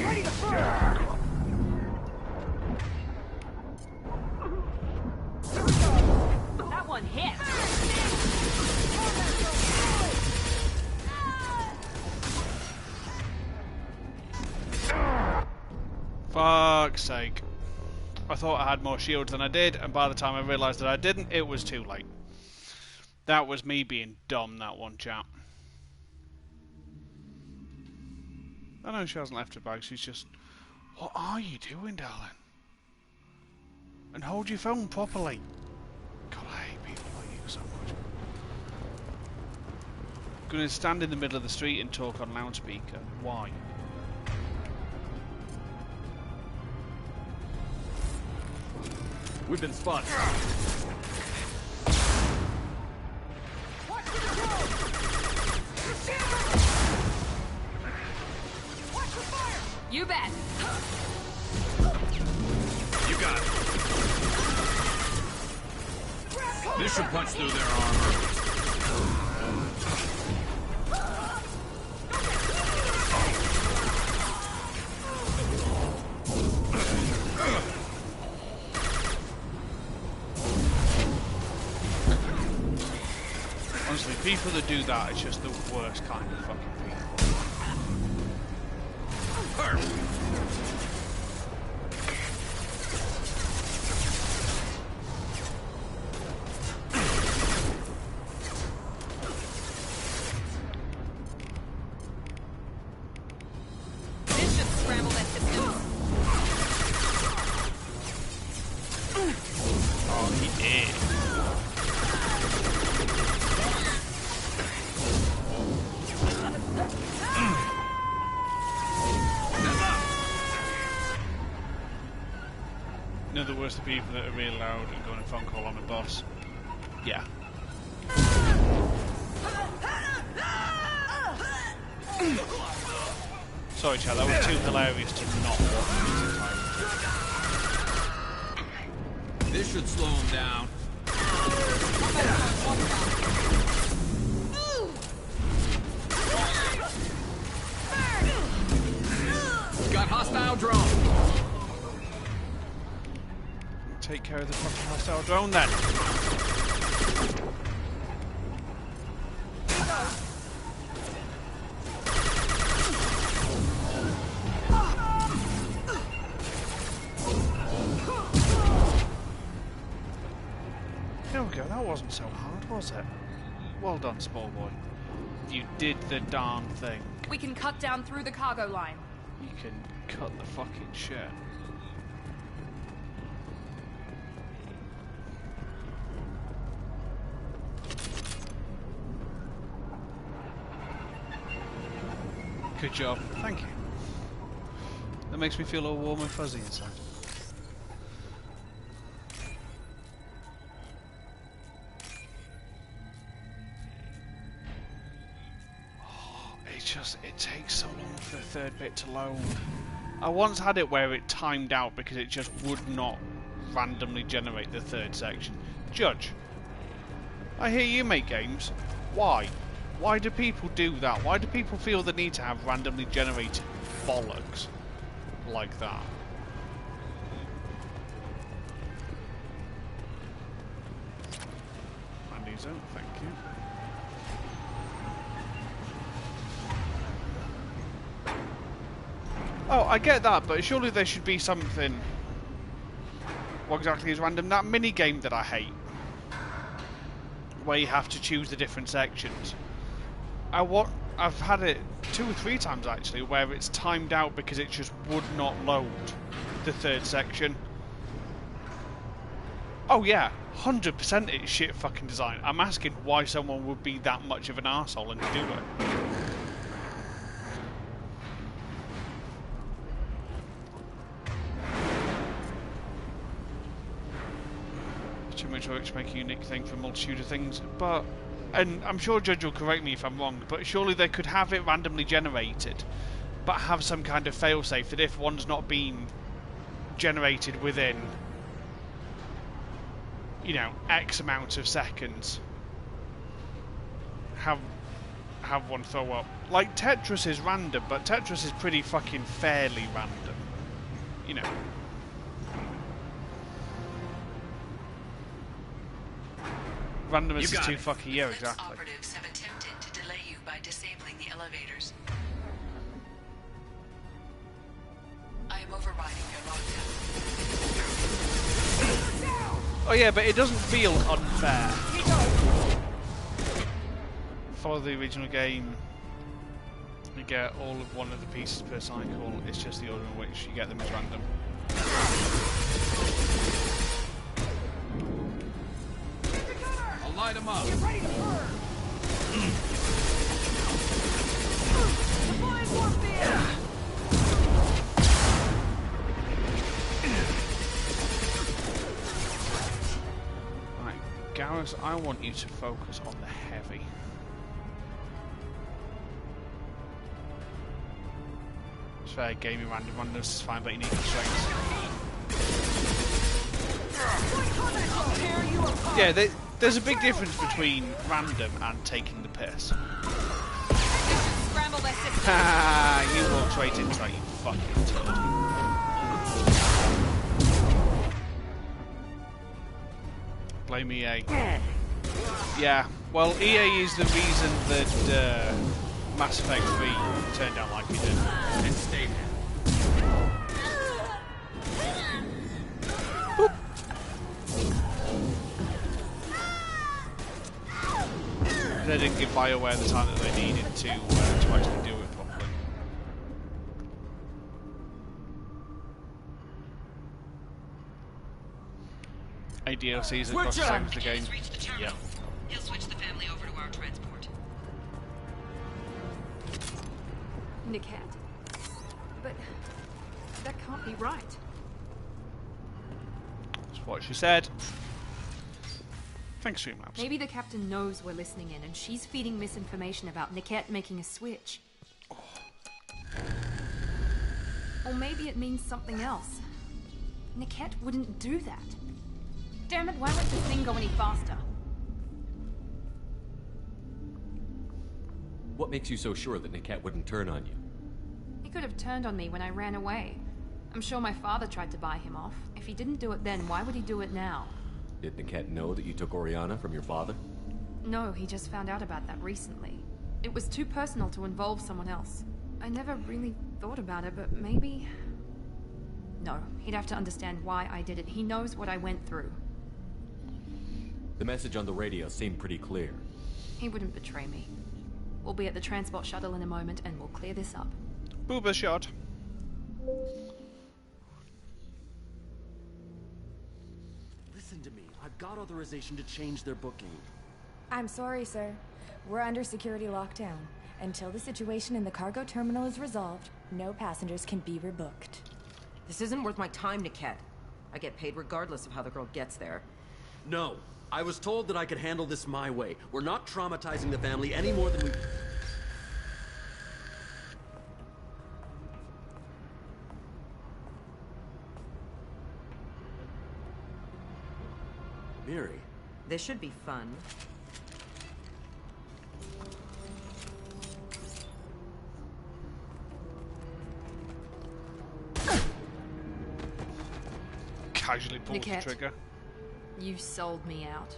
Ready to fire. That one hit.
Fuck's sake. I thought I had more shields than I did, and by the time I realised that I didn't, it was too late. That was me being dumb, that one, chat. I know she hasn't left her bag, she's just... What are you doing, darling? And hold your phone properly. God, I hate people like you so much. I'm going to stand in the middle of the street and talk on loudspeaker. Why?
We've been spotted.
You bet.
You got it. This should punch through their armor.
Honestly, people that do that are just the worst kind of fucking people.
This should scramble that system.
Oh, he did. In other words, the people that are really loud and going a phone call on a boss. Yeah. Sorry, chat, that was too hilarious to not watch.
This should slow him down. Got hostile drone.
Take care of the fucking hostile drone then. There we go, that wasn't so hard, was it? Well done, small boy. You did the darn thing.
We can cut down through the cargo line.
You can cut the fucking shit. Good job. Thank you. That makes me feel all warm and fuzzy inside. It takes so long for the third bit to load. I once had it where it timed out because it just would not randomly generate the third section. Judge, I hear you make games. Why? Why do people do that? Why do people feel the need to have randomly generated bollocks like that? Andy's out, thank you. Oh, I get that, but surely there should be something... What exactly is random? That mini-game that I hate. Where you have to choose the different sections. I've had it 2 or 3 times actually, where it's timed out because it just would not load the third section. Oh yeah, 100% it's shit fucking design. I'm asking why someone would be that much of an arsehole and do it. Too much work to make a unique thing for a multitude of things, but... And I'm sure Judge will correct me if I'm wrong, but surely they could have it randomly generated, but have some kind of failsafe that if one's not being generated within, you know, X amount of seconds, have one throw up. Like, Tetris is random, but Tetris is pretty fucking fairly random, you know. Randomness is too fucking, yeah, exactly.
Operatives have attempted to delay you by disabling the elevators. I am overriding your lockdown.
Oh yeah, but it doesn't feel unfair. Follow the original game. You get all of one of the pieces per cycle. It's just the order in which you get them is random.
I'll light them up.
Get ready to burn! Deploying warfare!
Right, Garrus, I want you to focus on the heavy. It's fair, gaming randomness is fine, but you need constraints. Yeah, there's a big difference between random and taking the piss. Ha! You walked right into that, you fucking turd. Blame EA. Yeah, well, EA is the reason that Mass Effect 3 turned out like it did.
And stay there.
They didn't give BioWare the time that they needed to actually do it properly. A DLCs that cost the same as the game. Yeah.
He'll switch the family over to our transport.
Nickette. But that can't be right.
That's what she said. Thanks, Streamlabs.
Maybe the captain knows we're listening in and she's feeding misinformation about Nickette making a switch.
Oh.
Or maybe it means something else. Nickette wouldn't do that. Damn it, why won't this thing go any faster?
What makes you so sure that Nickette wouldn't turn on you?
He could have turned on me when I ran away. I'm sure my father tried to buy him off. If he didn't do it then, why would he do it now?
Did Nickette know that you took Oriana from your father?
No, he just found out about that recently. It was too personal to involve someone else. I never really thought about it, but maybe... No, he'd have to understand why I did it. He knows what I went through.
The message on the radio seemed pretty clear.
He wouldn't betray me. We'll be at the transport shuttle in a moment and we'll clear this up.
Booba shot.
Listen to me. I've got authorization to change their booking.
I'm sorry, sir. We're under security lockdown. Until the situation in the cargo terminal is resolved, no passengers can be rebooked.
This isn't worth my time, Nickette. I get paid regardless of how the girl gets there.
No. I was told that I could handle this my way. We're not traumatizing the family any more than we... Miri.
This should be fun.
Casually pulls the
Nickette.
trigger.
You sold me out.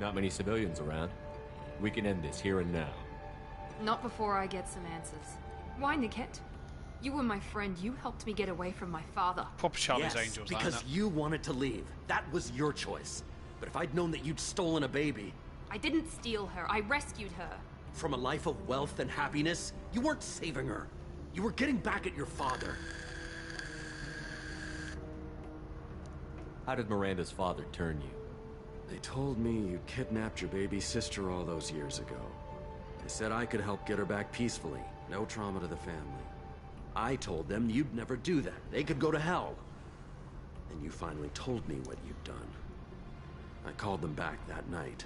Not many civilians around. We can end this here and now.
Not before I get some answers. Why, Nickette? You were my friend. You helped me get away from my father.
Proper Charlie's
Yes,
Angels,
because you wanted to leave. That was your choice. But if I'd known that you'd stolen a baby...
I didn't steal her. I rescued her.
From a life of wealth and happiness, you weren't saving her. You were getting back at your father.
How did Miranda's father turn you?
They told me you kidnapped your baby sister all those years ago. They said I could help get her back peacefully. No trauma to the family. I told them you'd never do that. They could go to hell. And you finally told me what you'd done. I called them back that night.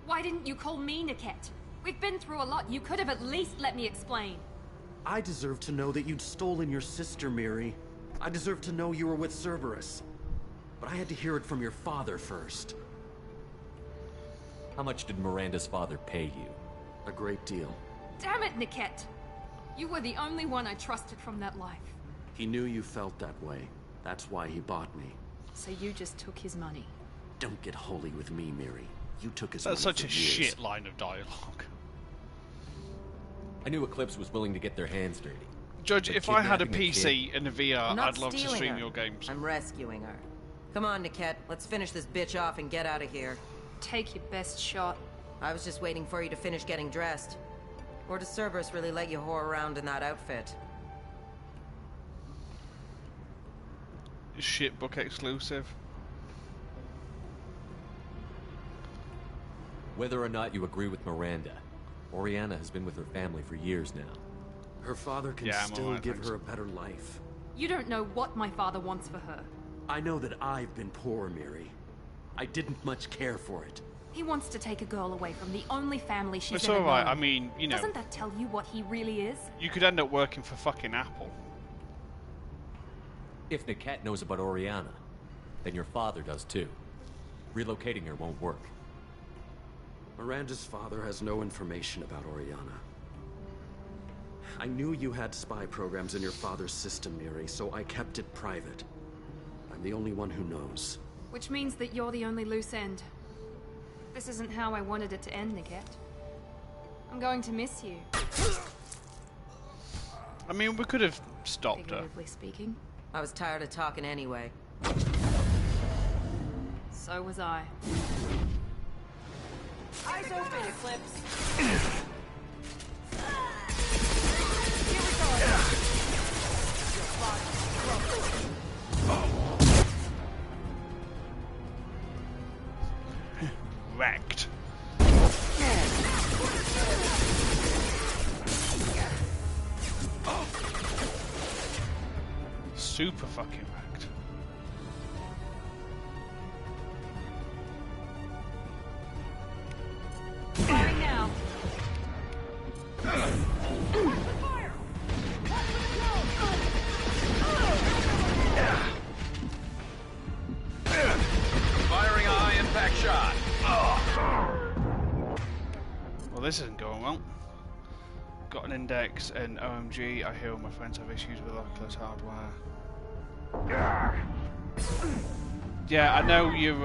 Why didn't you call me, Niket? We've been through a lot. You could have at least let me explain.
I deserve to know that you'd stolen your sister, Miri. I deserve to know you were with Cerberus. But I had to hear it from your father first.
How much did Miranda's father pay you?
A great deal.
Damn it, Niket! You were the only one I trusted from that life.
He knew you felt that way. That's why he bought me.
So you just took his money.
Don't get holy with me, Miri. You took his
That's
money
such
for
a
years.
shit line of dialogue.
I knew Eclipse was willing to get their hands dirty.
Judge,
But
if I had a
kidnapping
PC
kid-
and a VR,
I'm not
I'd love to
stealing
stream
her.
your games.
I'm rescuing her. Come on, Niket. Let's finish this bitch off and get out of here.
Take your best shot.
I was just waiting for you to finish getting dressed. Or does Cerberus really let you whore around in that outfit?
Shitbook exclusive.
Whether or not you agree with Miranda, Oriana has been with her family for years now.
Her father can
Yeah, I'm
still
alright,
give
thanks.
her a better life.
You don't know what my father wants for her.
I know that I've been poor, Miri. I didn't much care for it.
He wants to take a girl away from the only family she's
It's
ever
alright,
known.
I mean, you know,
Doesn't that tell you what he really is?
you could end up working for fucking Apple.
If Niket knows about Oriana, then your father does too. Relocating her won't work.
Miranda's father has no information about Oriana. I knew you had spy programs in your father's system, Miri, so I kept it private. I'm the only one who knows.
Which means that you're the only loose end. This isn't how I wanted it to end, Niket. I'm going to miss you.
I mean, we could have stopped her.
Figuratively speaking.
I was tired of talking anyway.
So was I.
Eyes open, Eclipse.
Wrecked. Super fucking wrecked.
Firing now.
Firing a high impact shot.
Well, this isn't going well. Got an index and OMG. I hear all my friends have issues with Oculus hardware. Yeah, I know you're.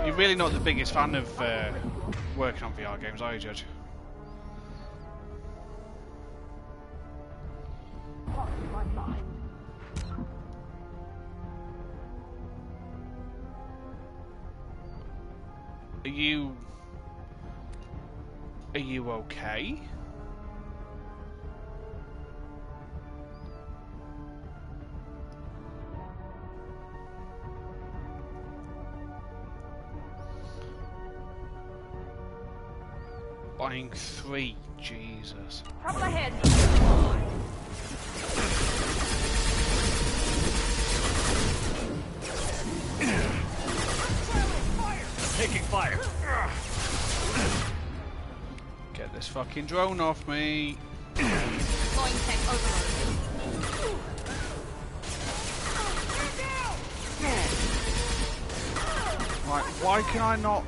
You're really not the biggest fan of working on VR games, are you, Judge? Are you okay? Buying 3, Jesus.
Trouble ahead.
Taking fire.
Get this fucking drone off me.
Deploying tech overload.
Right, why can I not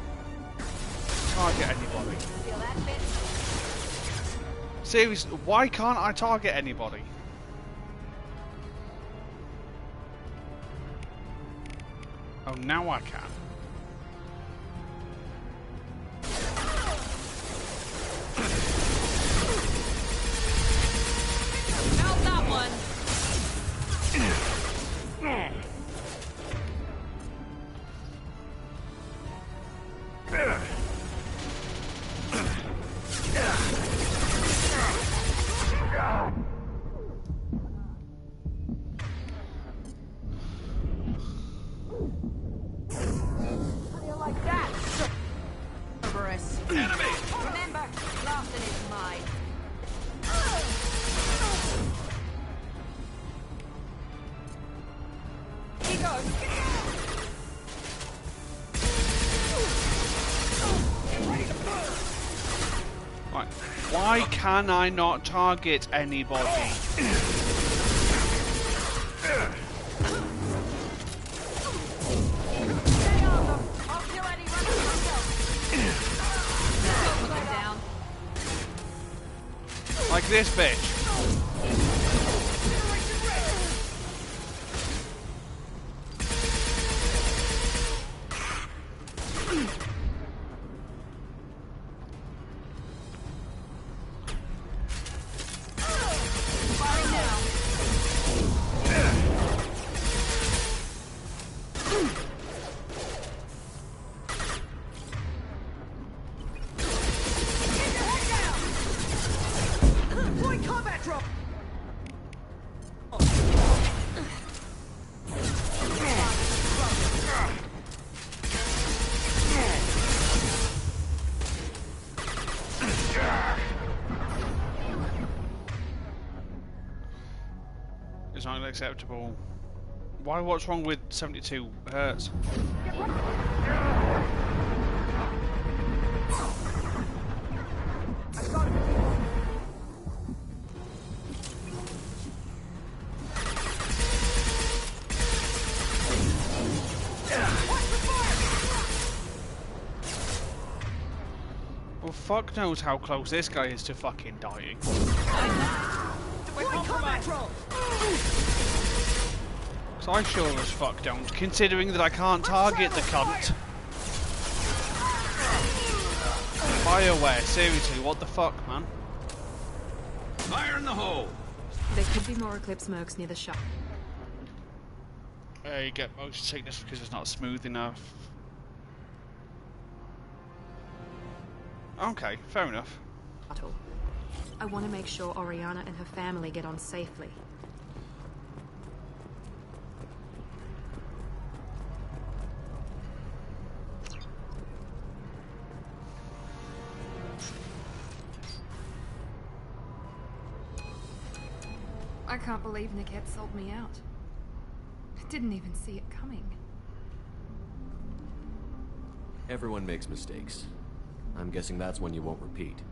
target anybody?
Feel that bit?
Seriously, why can't I target anybody? Oh, now I can.
Found that one.
Right. Why can I not target anybody? Like this bitch. It's not acceptable. Why? What's wrong with 72 hertz? Well, fuck knows how close this guy is to fucking dying. So I sure as fuck don't, considering that I can't target the cunt. BioWare, seriously, what the fuck, man?
Fire in the hole!
There could be more Eclipse mercs near the shop.
You get motion sickness because it's not smooth enough. Okay, fair enough.
I want to make sure Oriana and her family get on safely. I can't believe Nickette sold me out. I didn't even see it coming.
Everyone makes mistakes. I'm guessing that's one you won't repeat.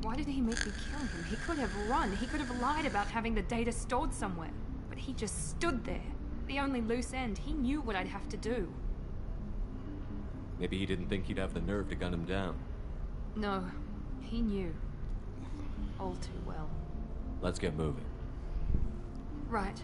Why did he make me kill him? He could have run. He could have lied about having the data stored somewhere. But he just stood there. The only loose end. He knew what I'd have to do.
Maybe he didn't think he'd have the nerve to gun him down.
No, he knew. All too well.
Let's get moving.
Right.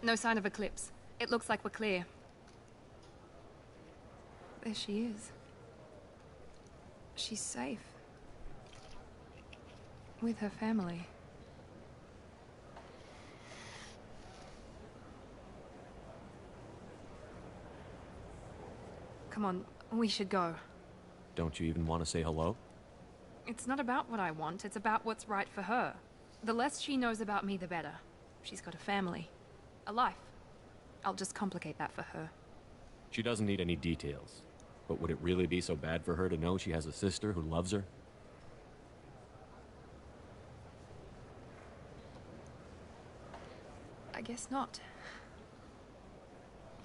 No sign of Eclipse. It looks like we're clear. There she is. She's safe. With her family. Come on, we should go.
Don't you even want to say hello?
It's not about what I want, it's about what's right for her. The less she knows about me, the better. She's got a family. A life. I'll just complicate that for her.
She doesn't need any details. But would it really be so bad for her to know she has a sister who loves her?
I guess not.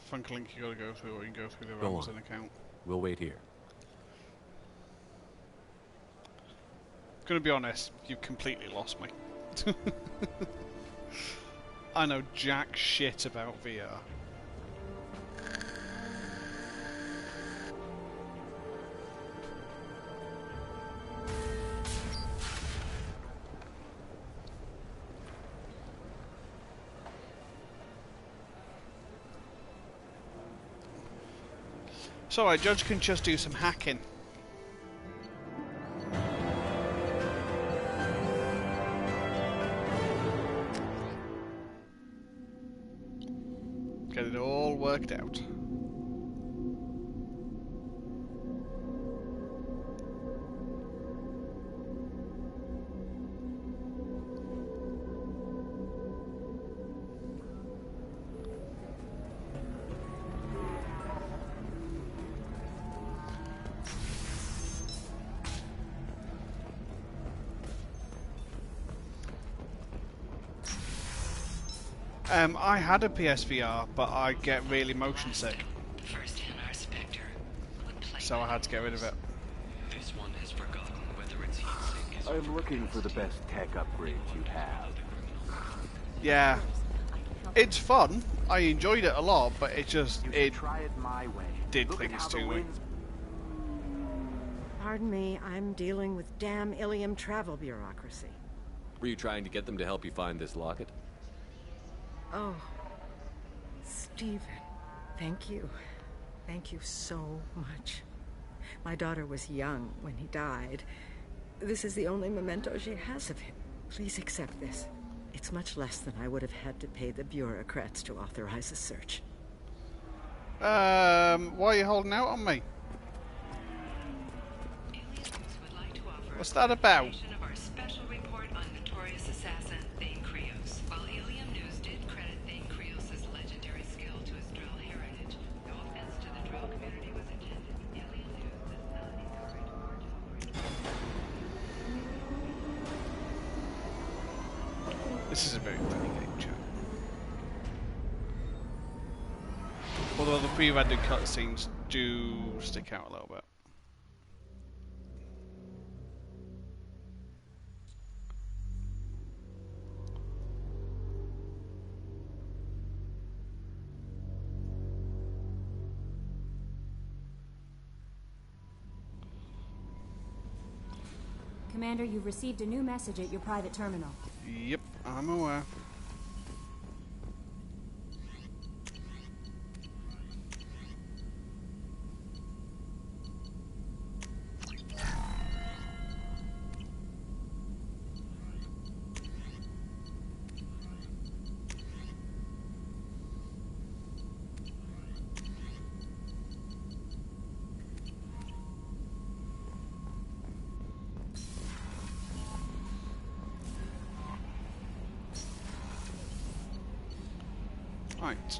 Funk link you gotta go through, or you can go through the
Go
Amazon
on.
account.
We'll wait here.
Gonna be honest, you've completely lost me. I know jack shit about VR. So our judge can just do some hacking. Get it all worked out. I had a PSVR, but I get really motion sick. So I had to get rid of it.
This one has forgotten whether its heatsink is
I'm looking for the best tech upgrades you have.
Yeah. It's fun. I enjoyed it a lot, but it just
Try it my way.
did
Look at
things
how the
to me.
winds-
Pardon me, I'm dealing with damn Ilium travel bureaucracy.
Were you trying to get them to help you find this locket?
Oh, Stephen, thank you. Thank you so much. My daughter was young when he died. This is the only memento she has of him. Please accept this. It's much less than I would have had to pay the bureaucrats to authorize a search.
Why are you holding out on me? What's that about?
Of our special report on notorious assassin Thane Krios. While Ilium News did credit Thane Krios' legendary skill to his Drell heritage, no offense to the Drell community was intended. Ilium News does not encourage marginal.
This is a very funny game, chat. Although the pre-rendered cutscenes do stick out a little bit.
Commander, you've received a new message at your private terminal.
Yep, I'm aware. Right.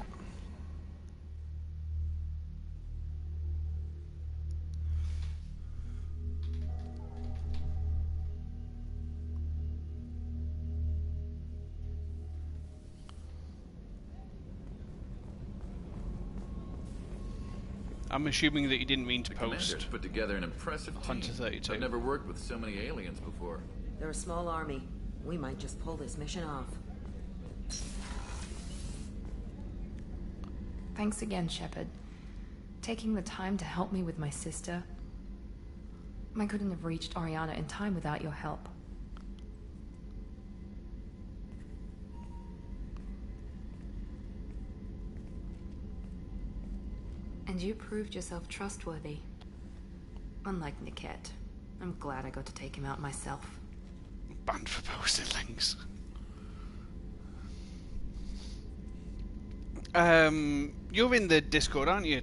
I'm assuming that you didn't mean to
The commander's
post
put together an impressive team.
Hunter 32.
I've never worked with so many aliens before.
They're a small army. We might just pull this mission off.
Thanks again, Shepard. Taking the time to help me with my sister. I couldn't have reached Oriana in time without your help. And you proved yourself trustworthy. Unlike Niket, I'm glad I got to take him out myself.
Banned for posting links. You're in the Discord, aren't you,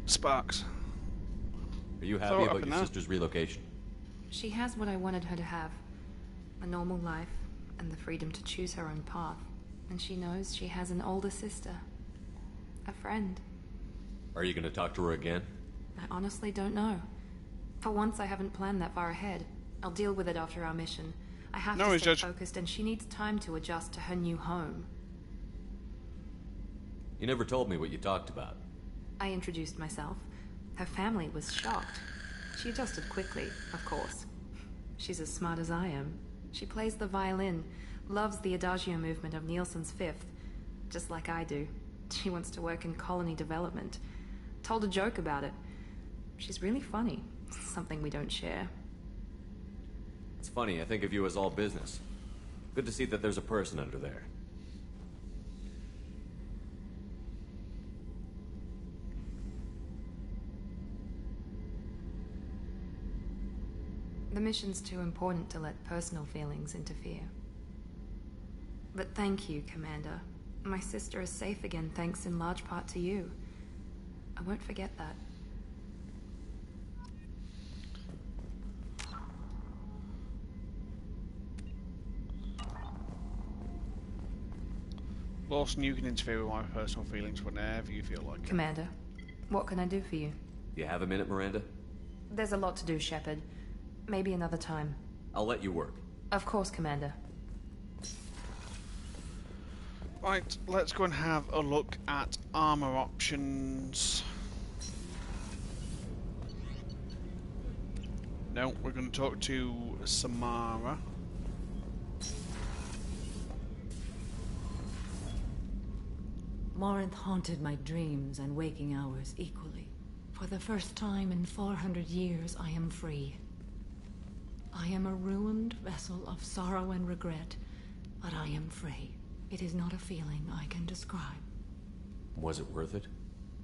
Sparks?
Are you
Throw
happy
it up
about
in
your
there.
sister's relocation?
She has what I wanted her to have. A normal life, and the freedom to choose her own path. And she knows she has an older sister. A friend.
Are you going to talk to her again?
I honestly don't know. For once, I haven't planned that far ahead. I'll deal with it after our mission. I have to stay focused, and she needs time to adjust to her new home.
You never told me what you talked about.
I introduced myself. Her family was shocked. She adjusted quickly, of course. She's as smart as I am. She plays the violin, loves the Adagio movement of Nielsen's Fifth, just like I do. She wants to work in colony development. Told a joke about it. She's really funny. Something we don't share.
It's funny, I think of you as all business. Good to see that there's a person under there.
The mission's too important to let personal feelings interfere. But thank you, Commander. My sister is safe again thanks in large part to you. I won't forget that.
Lawson, you can interfere with my personal feelings whenever you feel like it.
Commander, what can I do for you?
You have a minute, Miranda?
There's a lot to do, Shepard. Maybe another time.
I'll let you work.
Of course, Commander.
Right, let's go and have a look at armor options. No, we're going to talk to Samara.
Morinth haunted my dreams and waking hours equally. For the first time in 400 years, I am free. I am a ruined vessel of sorrow and regret, but I am free. It is not a feeling I can describe.
Was it worth it?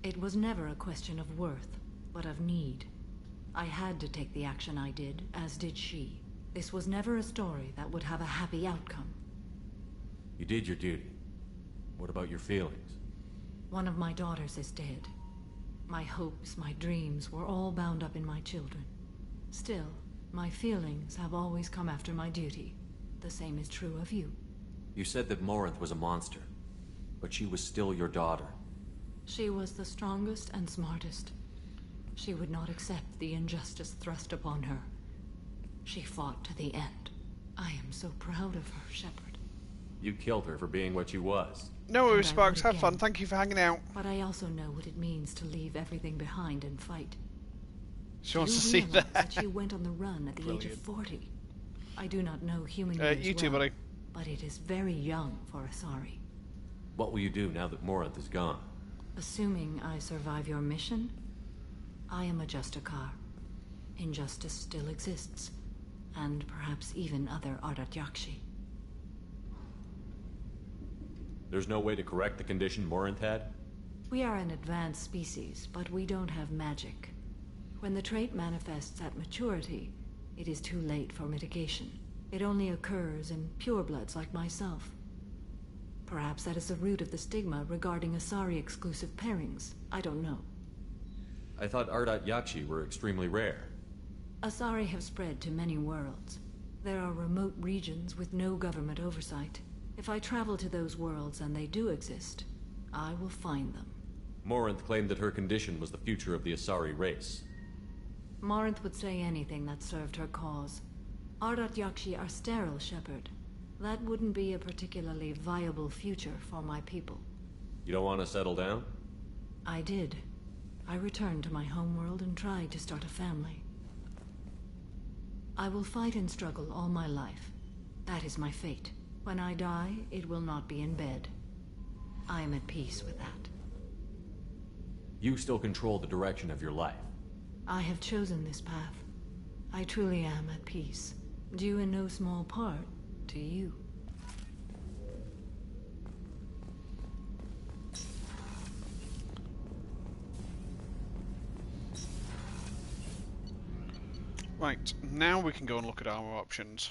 It was never a question of worth, but of need. I had to take the action I did, as did she. This was never a story that would have a happy outcome.
You did your duty. What about your feelings?
One of my daughters is dead. My hopes, my dreams were all bound up in my children. Still, my feelings have always come after my duty. The same is true of you.
You said that Morinth was a monster, but she was still your daughter.
She was the strongest and smartest. She would not accept the injustice thrust upon her. She fought to the end. I am so proud of her, Shepard.
You killed her for being what she was.
No worries, Sparks. Have fun. Thank you for hanging out.
But I also know what it means to leave everything behind and fight.
She wants to see that.
She went on the run at the age of 40. I do not know human years
you too, buddy.
But it is very young for Asari.
What will you do now that Morinth is gone?
Assuming I survive your mission, I am a Justicar. Injustice still exists, and perhaps even other Ardat Yakshi.
There's no way to correct the condition Morinth had?
We are an advanced species, but we don't have magic. When the trait manifests at maturity, it is too late for mitigation. It only occurs in purebloods like myself. Perhaps that is the root of the stigma regarding Asari-exclusive pairings. I don't know.
I thought Ardat Yakshi were extremely rare.
Asari have spread to many worlds. There are remote regions with no government oversight. If I travel to those worlds and they do exist, I will find them.
Morinth claimed that her condition was the future of the Asari race.
Morinth would say anything that served her cause. Ardat Yakshi are sterile, Shepard. That wouldn't be a particularly viable future for my people.
You don't want to settle down?
I did. I returned to my homeworld and tried to start a family. I will fight and struggle all my life. That is my fate. When I die, it will not be in bed. I am at peace with that.
You still control the direction of your life.
I have chosen this path. I truly am at peace, due in no small part to you.
Right, now we can go and look at armor options.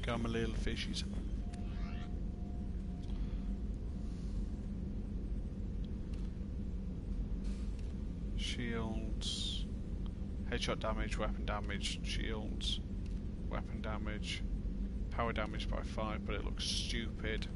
Got my little fishies. Shields, headshot damage, weapon damage, shields, weapon damage, power damage by 5, but it looks stupid.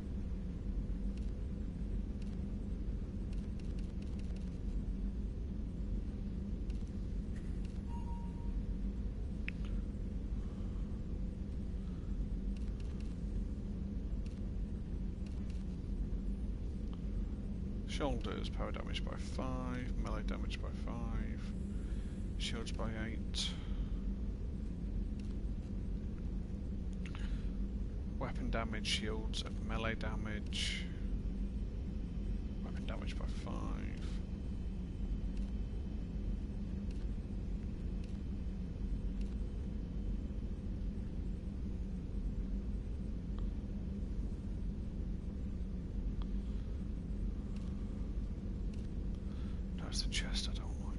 Shoulders, power damage by 5, melee damage by 5, shields by 8. Weapon damage, shields, and melee damage. Weapon damage by 5. It's the chest I don't like.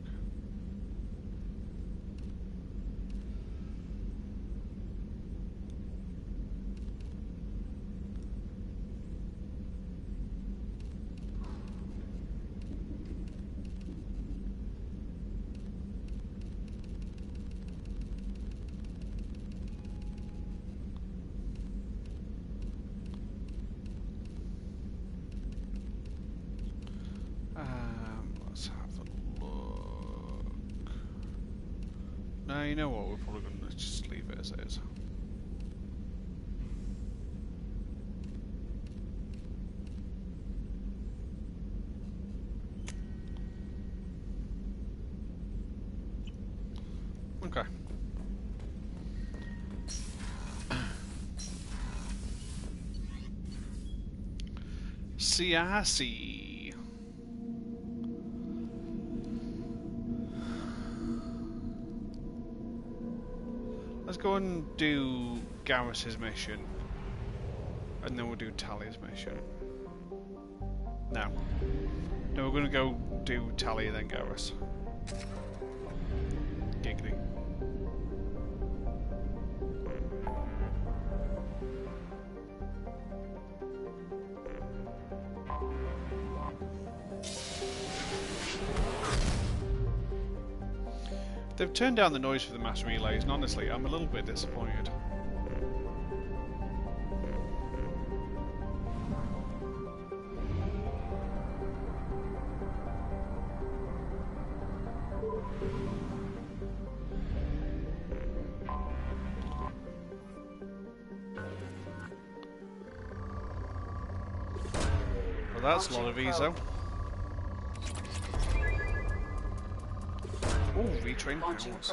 Let's have a look. No, you know what? We're probably going to just leave it as it is. I see. Let's go and do Garrus's mission. And then we'll do Tally's mission. No. No, we're going to go do Tally and then Garrus. Giggity. They've turned down the noise for the mass relays, and honestly, I'm a little bit disappointed. Well, that's a lot of ESO. Oh, retrain powers.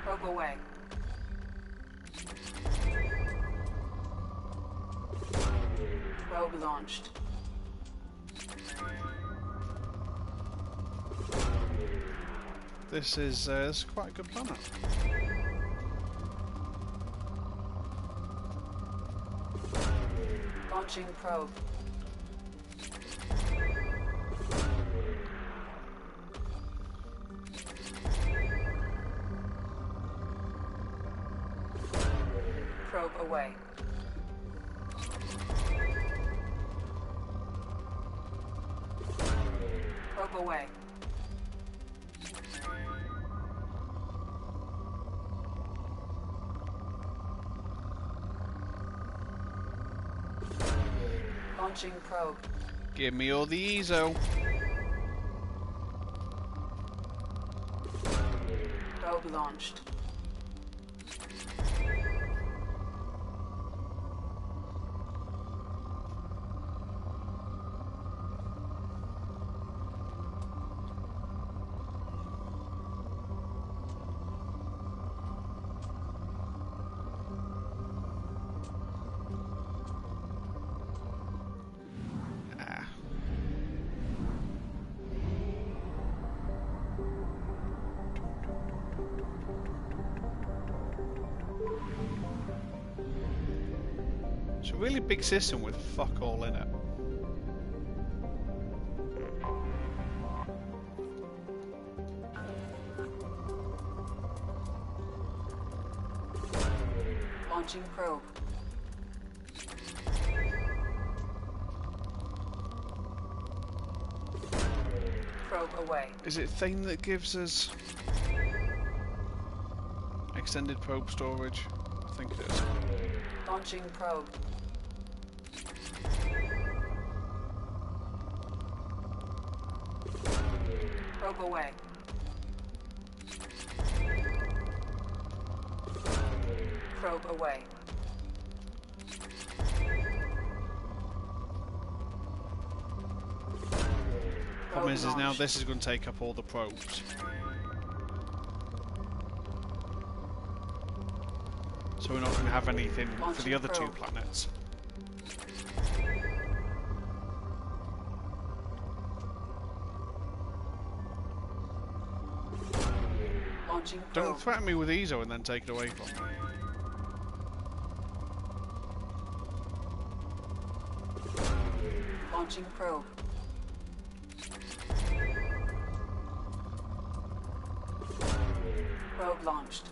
Probe away. Probe launched.
This is quite a good planet.
Launching probe. Probe away. Probe away. Launching probe.
Give me all the ESO.
Probe launched.
It's a really big system with fuck all in it.
Launching probe. Probe away.
Is it Thane that gives us extended probe storage? I think it is.
Launching probe. Probe away. Probe away.
Problem is now this is going to take up all the probes. So we're not going to have anything for the other two planets. Don't threaten me with ESO and then take it away from me.
Launching probe. Probe launched.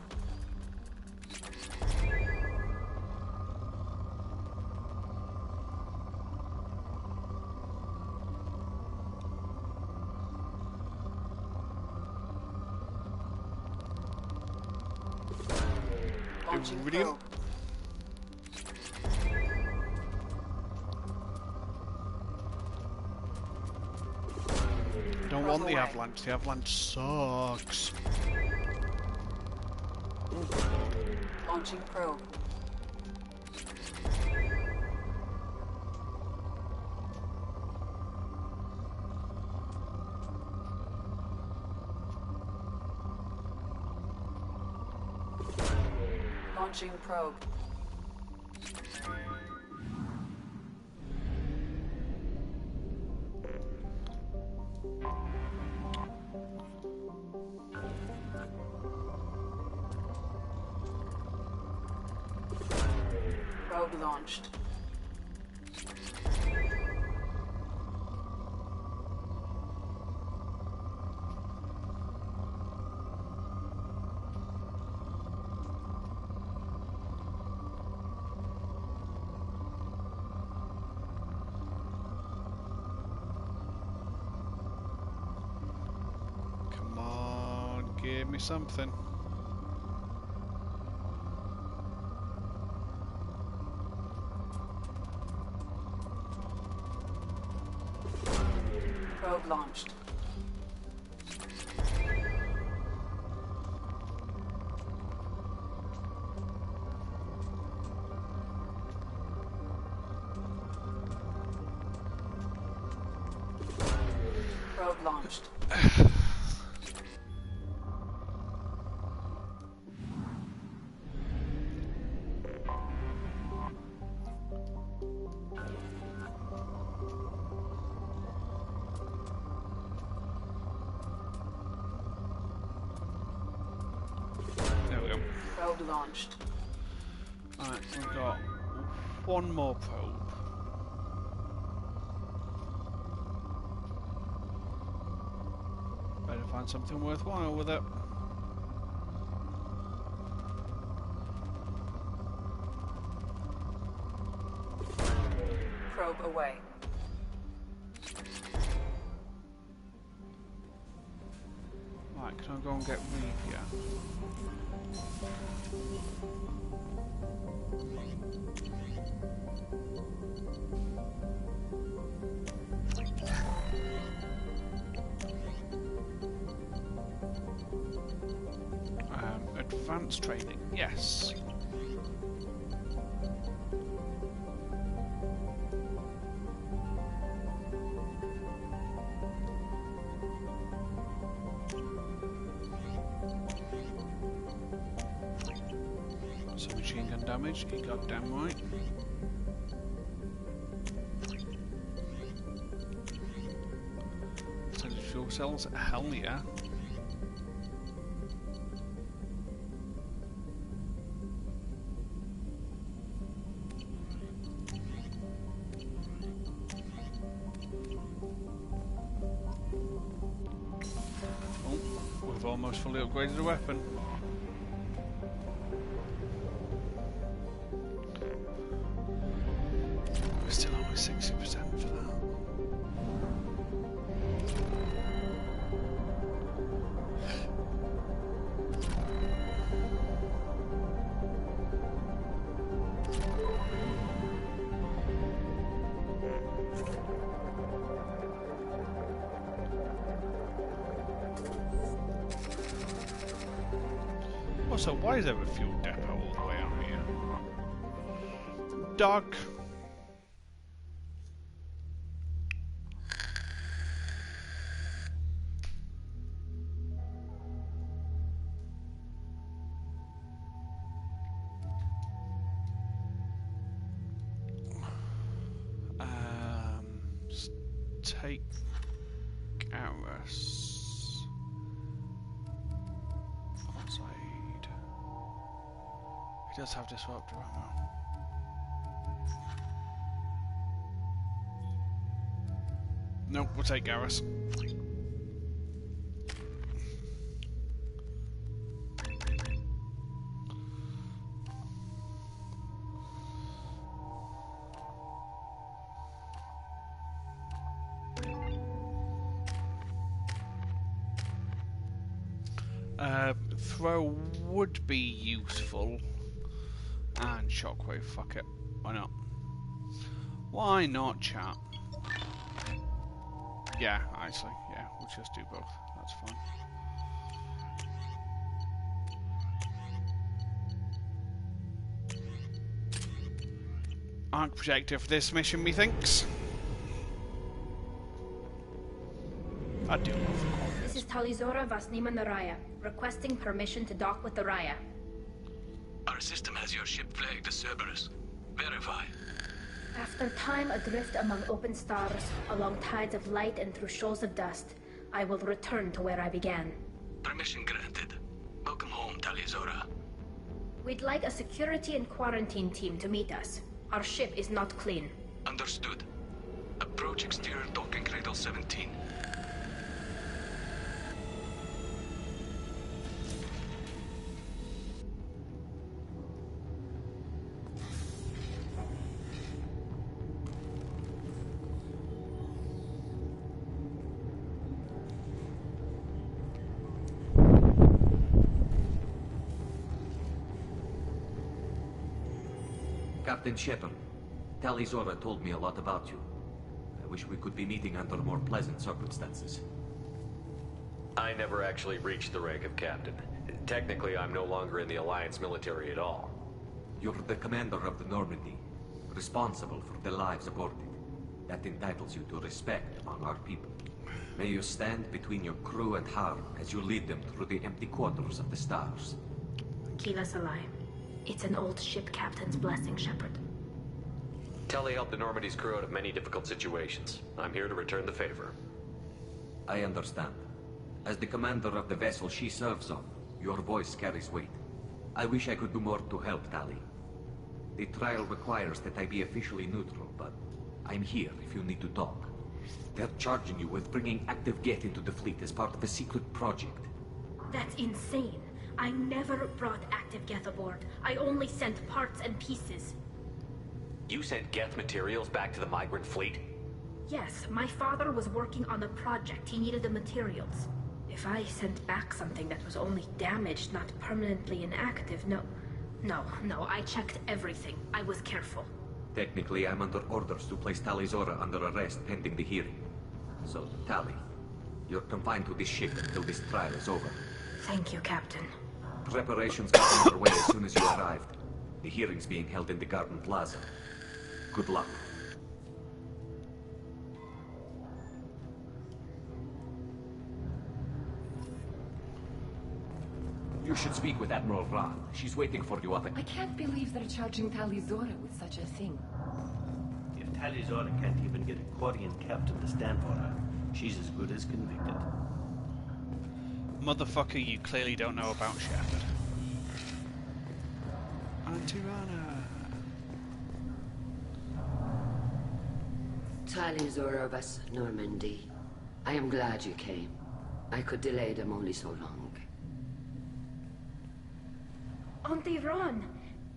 Brilliant. I don't want the avalanche. The avalanche sucks.
Launching probe. Launching probe. Probe launched.
Come on, give me something.
Probe launched. Probe launched.
There we go.
Probe launched.
Alright, we've got one more probe. Better find something worthwhile with it.
Probe away.
Right, can I go and get Revia? Advanced training, yes. Some machine gun damage, you goddamn right. Percentage fuel cells, hell yeah. Oh, we've almost fully upgraded the weapon. We're still only 60% for that. Also, why is there a fuel depot all the way out here? Dog. Take Garrus outside. He does have disruptor ammo. Nope, we'll take Garrus. Throw would be useful. And shockwave, fuck it. Why not? Why not, chat? Yeah, actually, yeah, we'll just do both. That's fine. Arc projector for this mission, methinks. I do love the quality.
This is Talizora Vasnima Naraya, requesting permission to dock with the Raya.
Our system has your ship flagged as Cerberus. Verify.
After time adrift among open stars, along tides of light and through shoals of dust, I will return to where I began.
Permission granted. Welcome home, Talizora.
We'd like a security and quarantine team to meet us. Our ship is not clean.
Understood. Approach exterior docking cradle 17.
Captain Shepard, Talizora told me a lot about you. I wish we could be meeting under more pleasant circumstances.
I never actually reached the rank of captain. Technically, I'm no longer in the Alliance military at all.
You're the commander of the Normandy, responsible for the lives aborted. That entitles you to respect among our people. May you stand between your crew and harm as you lead them through the empty quarters of the stars.
Keep us alive. It's an old ship captain's blessing, Shepard.
Telly helped the Normandy's crew out of many difficult situations. I'm here to return the favor.
I understand. As the commander of the vessel she serves on, your voice carries weight. I wish I could do more to help, Tali. The trial requires that I be officially neutral, but I'm here if you need to talk. They're charging you with bringing active Geth into the fleet as part of a secret project.
That's insane. I never brought active Geth aboard. I only sent parts and pieces.
You sent Geth materials back to the migrant fleet?
Yes, my father was working on a project. He needed the materials. If I sent back something that was only damaged, not permanently inactive, no, I checked everything. I was careful.
Technically, I'm under orders to place Talizora under arrest pending the hearing. So, Tali, you're confined to this ship until this trial is over.
Thank you, Captain.
Preparations got underway as soon as you arrived. The hearing's being held in the Garden Plaza. Good luck. You should speak with Admiral Ra. She's waiting for you up at...
I can't believe they're charging Talizora with such a thing.
If Talizora can't even get a Quarian captain to stand for her, she's as good as convicted.
Motherfucker, you clearly don't know about Shepard. Antirana.
Talizora vas Normandy. I am glad you came. I could delay them only so long.
Auntie Ron!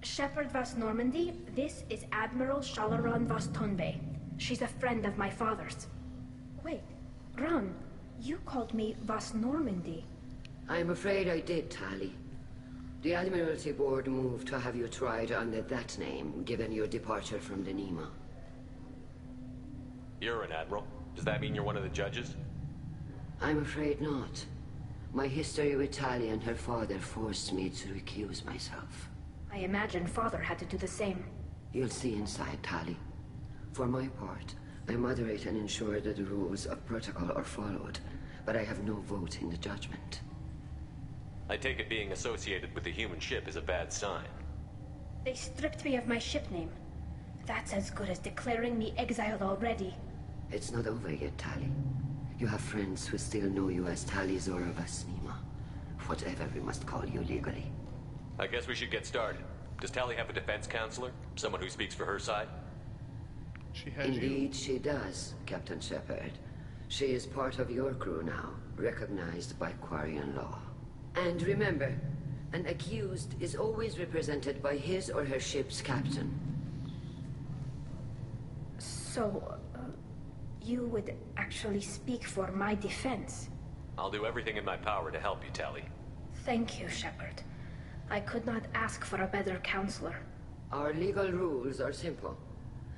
Shepard vas Normandy, this is Admiral Shalaran vas Tonbe. She's a friend of my father's. Wait, Ron, you called me vas Normandy.
I'm afraid I did, Tali. The Admiralty Board moved to have you tried under that name, given your departure from the Nima.
You're an admiral. Does that mean you're one of the judges?
I'm afraid not. My history with Tali and her father forced me to recuse myself.
I imagine father had to do the same.
You'll see inside, Tali. For my part, I moderate and ensure that the rules of protocol are followed, but I have no vote in the judgment.
I take it being associated with the human ship is a bad sign.
They stripped me of my ship name. That's as good as declaring me exiled already.
It's not over yet, Tali. You have friends who still know you as Talizora vas Nima. Whatever we must call you legally.
I guess we should get started. Does Tali have a defense counselor? Someone who speaks for her side?
Indeed, she does, Captain Shepard. She is part of your crew now, recognized by Quarian law. And remember, an accused is always represented by his or her ship's captain.
So, you would actually speak for my defense?
I'll do everything in my power to help you, Tali.
Thank you, Shepard. I could not ask for a better counselor.
Our legal rules are simple.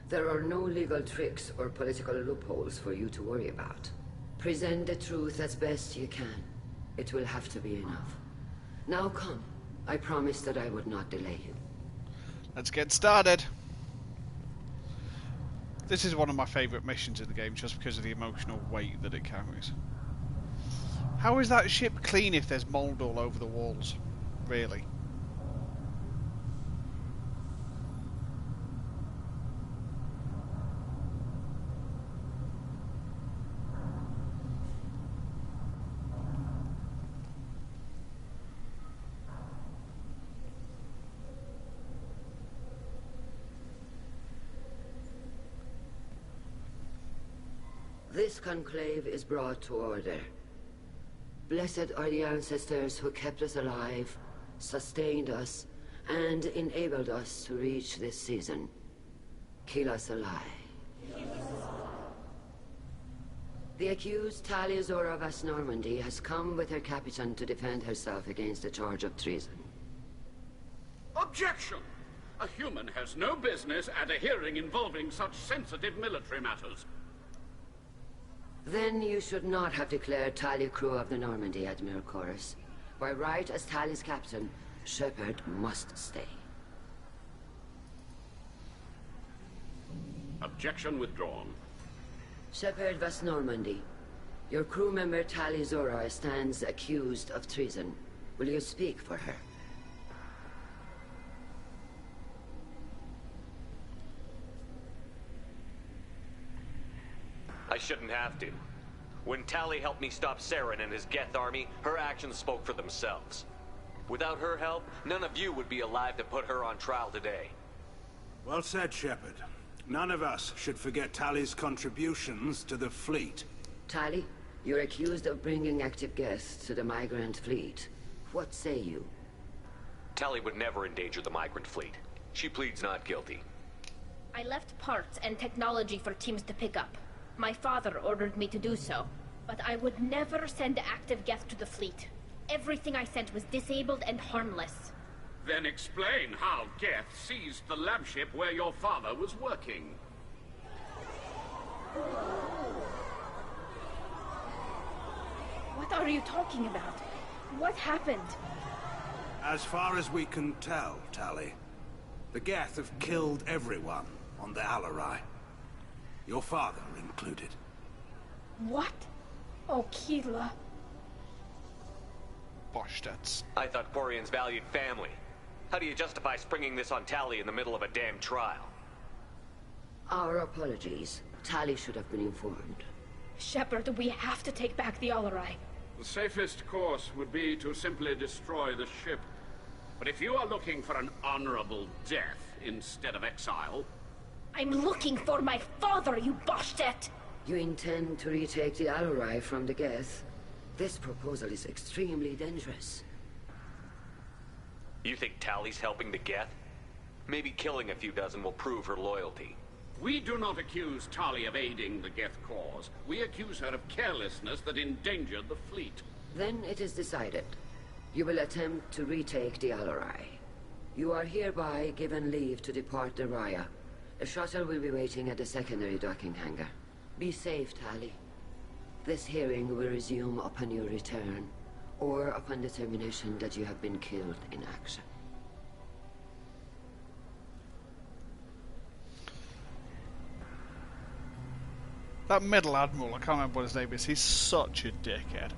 There are no legal tricks or political loopholes for you to worry about. Present the truth as best you can. It will have to be enough. Now come. I promised that I would not delay you.
Let's get started. This is one of my favourite missions in the game just because of the emotional weight that it carries. How is that ship clean if there's mould all over the walls? Really?
This conclave is brought to order. Blessed are the ancestors who kept us alive, sustained us, and enabled us to reach this season. Keep us alive. The accused Taliazora of Normandy has come with her captain to defend herself against a charge of treason.
Objection! A human has no business at a hearing involving such sensitive military matters.
Then you should not have declared Tali crew of the Normandy, Admiral Chorus. By right as Tali's captain, Shepard must stay.
Objection withdrawn.
Shepard Vas Normandy, your crew member Tali Zora stands accused of treason. Will you speak for her?
I shouldn't have to. When Tali helped me stop Saren and his Geth army, her actions spoke for themselves. Without her help, none of you would be alive to put her on trial today.
Well said, Shepard. None of us should forget Tali's contributions to the fleet.
Tali, you're accused of bringing active Geth to the migrant fleet. What say you?
Tali would never endanger the migrant fleet. She pleads not guilty.
I left parts and technology for teams to pick up. My father ordered me to do so, but I would never send active Geth to the fleet. Everything I sent was disabled and harmless.
Then explain how Geth seized the lab ship where your father was working.
What are you talking about? What happened?
As far as we can tell, Tali, the Geth have killed everyone on the Alarai. Your father included.
What? Oh, Keela.
Boshtats.
I thought Quarians valued family. How do you justify springing this on Tali in the middle of a damn trial?
Our apologies. Tali should have been informed.
Shepard, we have to take back the Alarai.
The safest course would be to simply destroy the ship. But if you are looking for an honorable death instead of exile...
I'm looking for my father, you Boshtet!
You intend to retake the Alarai from the Geth? This proposal is extremely dangerous.
You think Tali's helping the Geth? Maybe killing a few dozen will prove her loyalty.
We do not accuse Tali of aiding the Geth cause. We accuse her of carelessness that endangered the fleet.
Then it is decided. You will attempt to retake the Alarai. You are hereby given leave to depart the Raya. A shuttle will be waiting at the secondary docking hangar. Be safe, Tali. This hearing will resume upon your return, or upon determination that you have been killed in action.
That middle admiral, I can't remember what his name is, he's such a dickhead.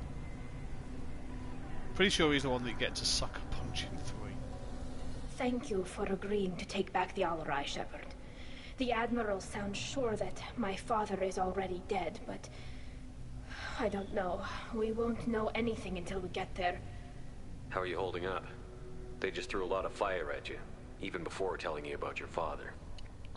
Pretty sure he's the one that you get to sucker punch in 3.
Thank you for agreeing to take back the Alarai, Shepard. The Admiral sounds sure that my father is already dead, but... I don't know. We won't know anything until we get there.
How are you holding up? They just threw a lot of fire at you, even before telling you about your father.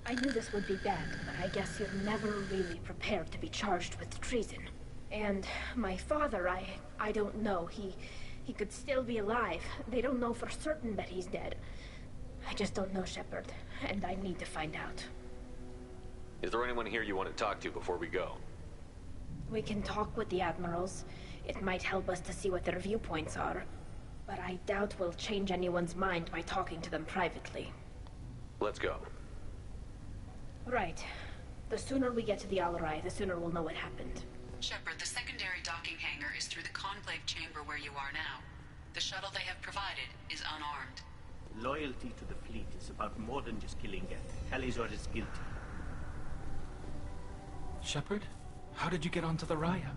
I knew this would be bad, but I guess you're never really prepared to be charged with treason. And my father, I don't know. He could still be alive. They don't know for certain that he's dead. I just don't know, Shepard, and I need to find out.
Is there anyone here you want to talk to before we go?
We can talk with the Admirals. It might help us to see what their viewpoints are. But I doubt we'll change anyone's mind by talking to them privately.
Let's go.
Right. The sooner we get to the Alarai, the sooner we'll know what happened.
Shepard, the secondary docking hangar is through the conclave chamber where you are now. The shuttle they have provided is unarmed.
Loyalty to the fleet is about more than just killing Geth. Talizor is guilty.
Shepard? How did you get onto the Raya?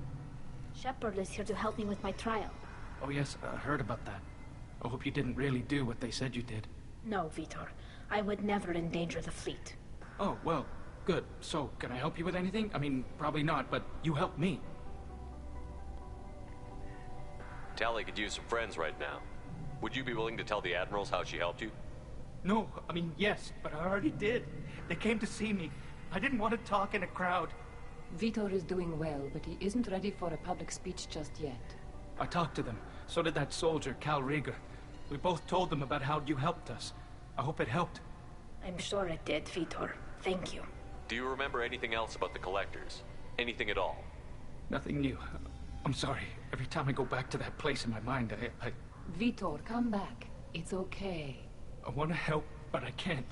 Shepard is here to help me with my trial.
Oh yes, I heard about that. I hope you didn't really do what they said you did.
No, Vitor. I would never endanger the fleet.
Oh, well, good. So, can I help you with anything? I mean, probably not, but you helped me.
Tali could use some friends right now. Would you be willing to tell the Admirals how she helped you?
No, I mean, yes, but I already did. They came to see me. I didn't want to talk in a crowd.
Vitor is doing well, but he isn't ready for a public speech just yet.
I talked to them. So did that soldier, Cal Rieger. We both told them about how you helped us. I hope it helped.
I'm sure it did, Vitor. Thank you.
Do you remember anything else about the Collectors? Anything at all?
Nothing new. I'm sorry. Every time I go back to that place in my mind, I
Vitor, come back. It's okay.
I want to help, but I can't.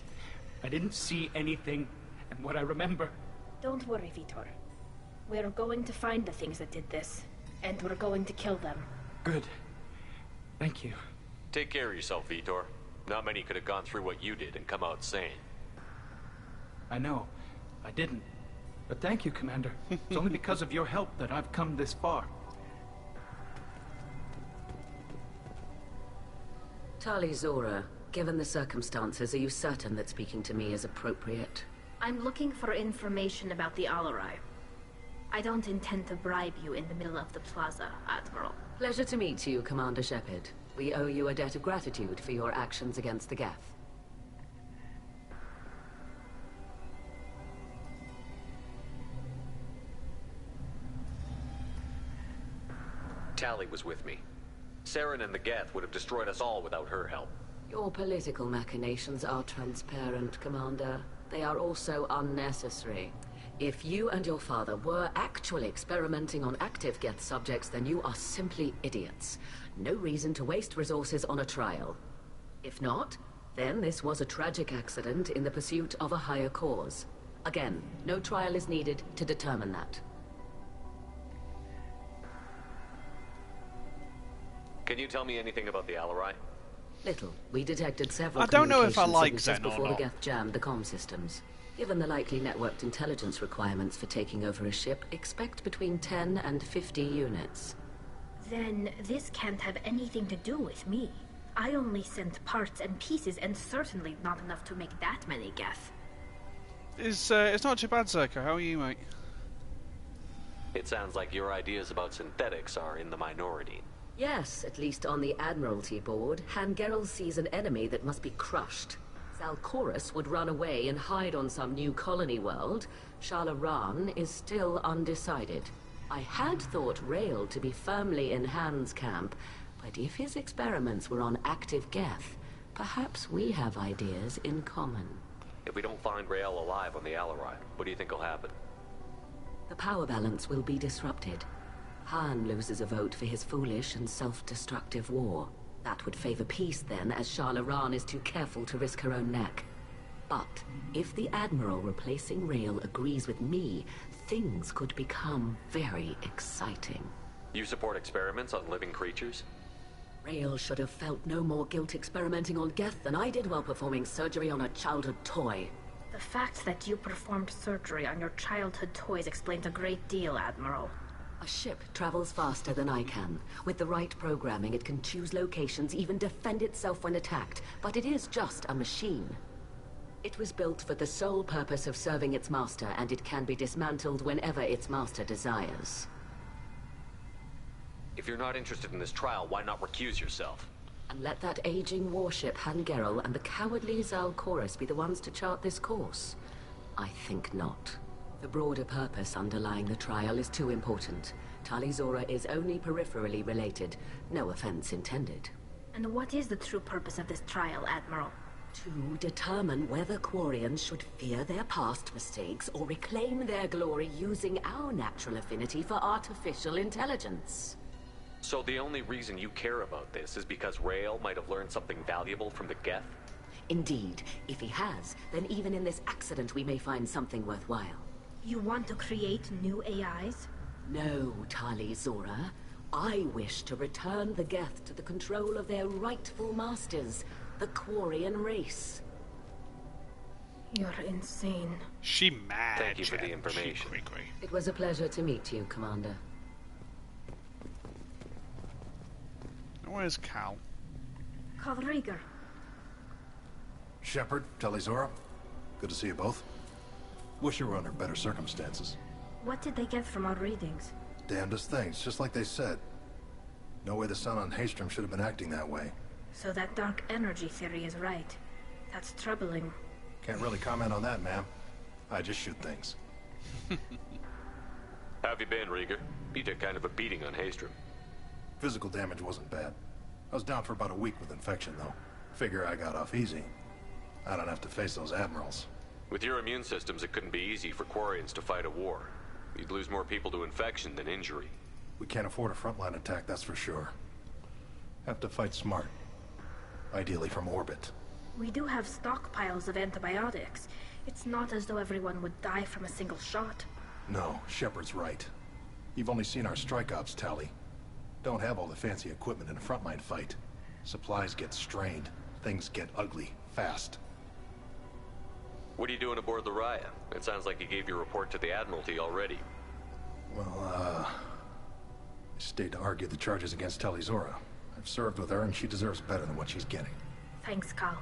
I didn't see anything, and what I remember...
Don't worry, Vitor. We're going to find the things that did this, and we're going to kill them.
Good. Thank you.
Take care of yourself, Vitor. Not many could have gone through what you did and come out sane.
I know. I didn't. But thank you, Commander. It's only because of your help that I've come this far.
Tali Zora, given the circumstances, are you certain that speaking to me is appropriate?
I'm looking for information about the Alarai. I don't intend to bribe you in the middle of the plaza, Admiral.
Pleasure to meet you, Commander Shepard. We owe you a debt of gratitude for your actions against the Geth.
Tali was with me. Saren and the Geth would have destroyed us all without her help.
Your political machinations are transparent, Commander. They are also unnecessary. If you and your father were actually experimenting on active Geth subjects, then you are simply idiots. No reason to waste resources on a trial. If not, then this was a tragic accident in the pursuit of a higher cause. Again, no trial is needed to determine that.
Can you tell me anything about the Alarai?
Little. We detected several
I don't know if I like
communication
Zen
signatures
or
before
not.
the Geth jammed the comm systems. Given the likely networked intelligence requirements for taking over a ship, expect between 10 and 50 units.
Then this can't have anything to do with me. I only sent parts and pieces, and certainly not enough to make that many Geth.
It's not too bad, Zerko. How are you, mate?
It sounds like your ideas about synthetics are in the minority.
Yes, at least on the Admiralty board, Hangerel sees an enemy that must be crushed. Zalcorus would run away and hide on some new colony world. Shalaran is still undecided. I had thought Rael to be firmly in Han's camp, but if his experiments were on active Geth, perhaps we have ideas in common.
If we don't find Rael alive on the Alarai, what do you think will happen?
The power balance will be disrupted. Han loses a vote for his foolish and self-destructive war. That would favor peace then, as Shalaran is too careful to risk her own neck. But if the Admiral replacing Rael agrees with me, things could become very exciting.
You support experiments on living creatures?
Rael should have felt no more guilt experimenting on Geth than I did while performing surgery on a childhood toy.
The fact that you performed surgery on your childhood toys explains a great deal, Admiral.
A ship travels faster than I can. With the right programming, it can choose locations, even defend itself when attacked. But it is just a machine. It was built for the sole purpose of serving its master, and it can be dismantled whenever its master desires.
If you're not interested in this trial, why not recuse yourself?
And let that aging warship, Hangerel, and the cowardly Zalcorus be the ones to chart this course? I think not. The broader purpose underlying the trial is too important. Tali Zora is only peripherally related. No offense intended.
And what is the true purpose of this trial, Admiral?
To determine whether Quarians should fear their past mistakes or reclaim their glory using our natural affinity for artificial intelligence.
So the only reason you care about this is because Rael might have learned something valuable from the Geth?
Indeed. If he has, then even in this accident we may find something worthwhile.
You want to create new AIs?
No, Tali Zora. I wish to return the Geth to the control of their rightful masters, the Quarian race.
You're insane.
She mad.
Thank you for the information.
It was a pleasure to meet you, Commander.
Where's Cal?
Cal Rieger.
Shepard, Telizora, good to see you both. Wish you were under better circumstances.
What did they get from our readings?
Damnedest things, just like they said. No way the sun on Haystrom should have been acting that way.
So that dark energy theory is right. That's troubling.
Can't really comment on that, ma'am. I just shoot things.
How have you been, Rieger? You took kind of a beating on Haystrom.
Physical damage wasn't bad. I was down for about a week with infection, though. Figure I got off easy. I don't have to face those admirals.
With your immune systems, it couldn't be easy for Quarians to fight a war. You'd lose more people to infection than injury.
We can't afford a frontline attack, that's for sure. Have to fight smart. Ideally from orbit.
We do have stockpiles of antibiotics. It's not as though everyone would die from a single shot.
No, Shepard's right. You've only seen our strike ops, Tally. Don't have all the fancy equipment in a frontline fight. Supplies get strained. Things get ugly, fast.
What are you doing aboard the Raya? It sounds like you gave your report to the Admiralty already.
Well, I stayed to argue the charges against Talizora. I've served with her, and she deserves better than what she's getting.
Thanks, Carl.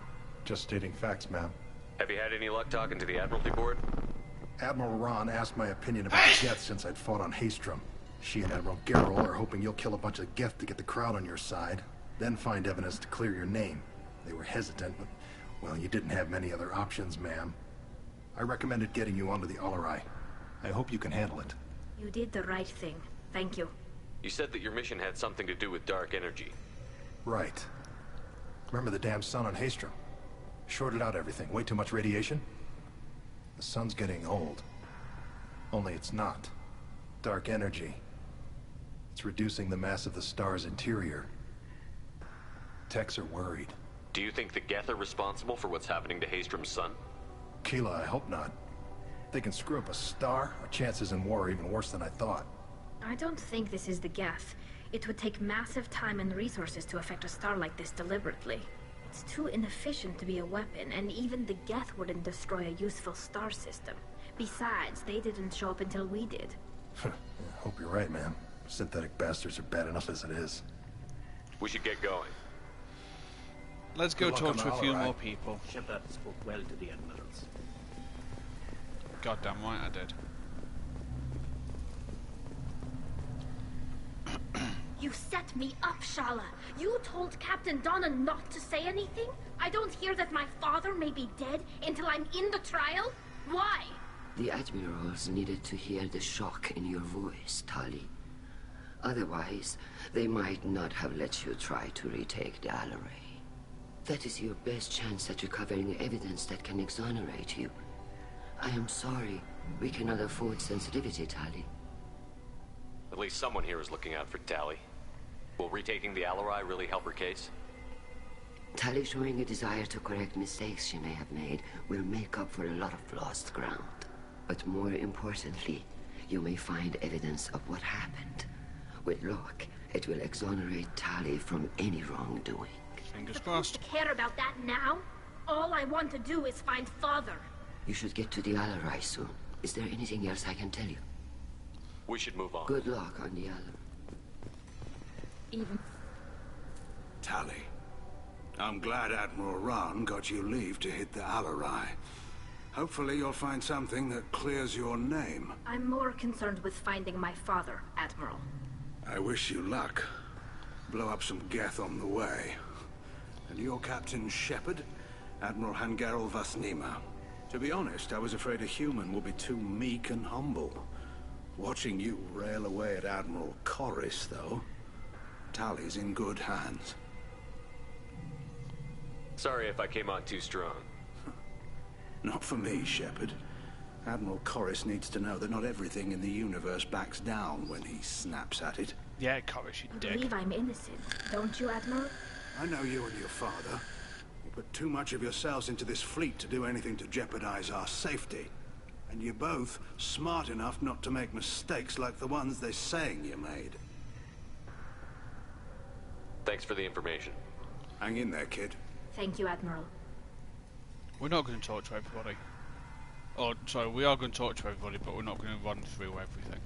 Just stating facts, ma'am.
Have you had any luck talking to the Admiralty board?
Admiral Ron asked my opinion about the Geth since I'd fought on Haystrom. She and Admiral Garrel are hoping you'll kill a bunch of Geth to get the crowd on your side, then find evidence to clear your name. They were hesitant, but, well, you didn't have many other options, ma'am. I recommended getting you onto the Alarai. I hope you can handle it.
You did the right thing. Thank you.
You said that your mission had something to do with dark energy.
Right. Remember the damn sun on Haystrom? Shorted out everything. Way too much radiation? The sun's getting old. Only it's not. Dark energy. It's reducing the mass of the star's interior. Techs are worried.
Do you think the Geth are responsible for what's happening to Haystrom's sun?
Keela, I hope not. They can screw up a star. Our chances in war are even worse than I thought.
I don't think this is the Geth. It would take massive time and resources to affect a star like this deliberately. It's too inefficient to be a weapon, and even the Geth wouldn't destroy a useful star system. Besides, they didn't show up until we did.
I hope you're right, man. Synthetic bastards are bad enough as it is.
We should get going.
Let's go talk to a few more people.
Shepard spoke well to the admirals.
Goddamn right I did.
You set me up, Shala. You told Captain Donna not to say anything? I don't hear that my father may be dead until I'm in the trial? Why?
The admirals needed to hear the shock in your voice, Tali. Otherwise, they might not have let you try to retake the Alarai. That is your best chance at recovering evidence that can exonerate you. I am sorry. We cannot afford sensitivity, Tali.
At least someone here is looking out for Tali. Will retaking the Alarai really help her case?
Tali showing a desire to correct mistakes she may have made will make up for a lot of lost ground. But more importantly, you may find evidence of what happened. With luck, it will exonerate Tali from any wrongdoing.
Fingers crossed.
I care about that now? All I want to do is find Father.
You should get to the Alarai soon. Is there anything else I can tell you?
We should move on.
Good luck on the Alarai.
Even...
Tali, I'm glad Admiral Ron got you leave to hit the Alarai. Hopefully you'll find something that clears your name.
I'm more concerned with finding my father, Admiral.
I wish you luck. Blow up some Geth on the way. And your Captain Shepard, Admiral Hangarel Vasnima. To be honest, I was afraid a human would be too meek and humble. Watching you rail away at Admiral Corris, though, Tali's in good hands.
Sorry if I came on too strong.
Not for me, Shepard. Admiral Corris needs to know that not everything in the universe backs down when he snaps at it.
Yeah, Corris, you
You
dick.
believe I'm innocent, don't you, Admiral?
I know you and your father. You put too much of yourselves into this fleet to do anything to jeopardize our safety. And you're both smart enough not to make mistakes like the ones they're saying you made.
Thanks for the information.
Hang in there, kid.
Thank you, Admiral.
We're not going to talk to everybody. Oh, sorry, we are going to talk to everybody, but we're not going to run through everything.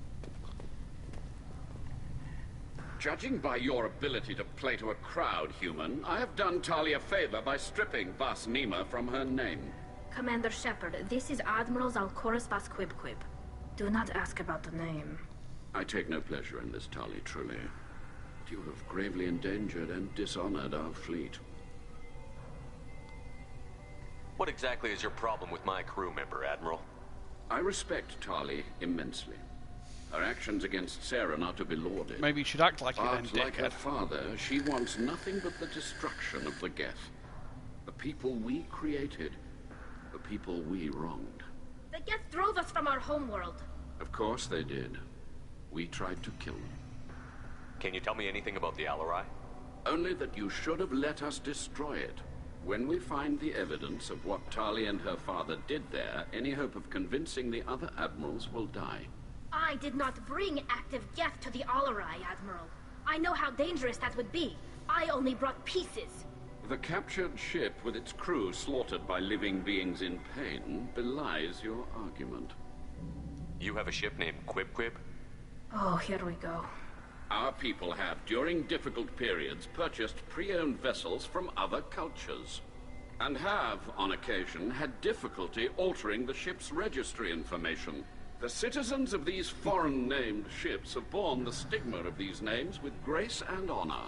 Judging by your ability to play to a crowd, human, I have done Tali a favor by stripping Vasnima from her name.
Commander Shepard, this is Admiral Zalkoris Vasquibquib. Do not ask about the name.
I take no pleasure in this, Tali, truly. But you have gravely endangered and dishonored our fleet.
What exactly is your problem with my crew member, Admiral?
I respect Tali immensely. Her actions against Saren are to be lauded.
Maybe you should act like it then,
But like her
dickhead.
father, she wants nothing but the destruction of the Geth. The people we created. The people we wronged.
The Geth drove us from our homeworld.
Of course they did. We tried to kill them.
Can you tell me anything about the Alarai?
Only that you should have let us destroy it. When we find the evidence of what Tali and her father did there, any hope of convincing the other admirals will die.
I did not bring active Geth to the Alarai, Admiral. I know how dangerous that would be. I only brought pieces.
The captured ship with its crew slaughtered by living beings in pain belies your argument.
You have a ship named Quib Quib?
Oh, here we go.
Our people have, during difficult periods, purchased pre-owned vessels from other cultures. And have, on occasion, had difficulty altering the ship's registry information. The citizens of these foreign-named ships have borne the stigma of these names with grace and honor.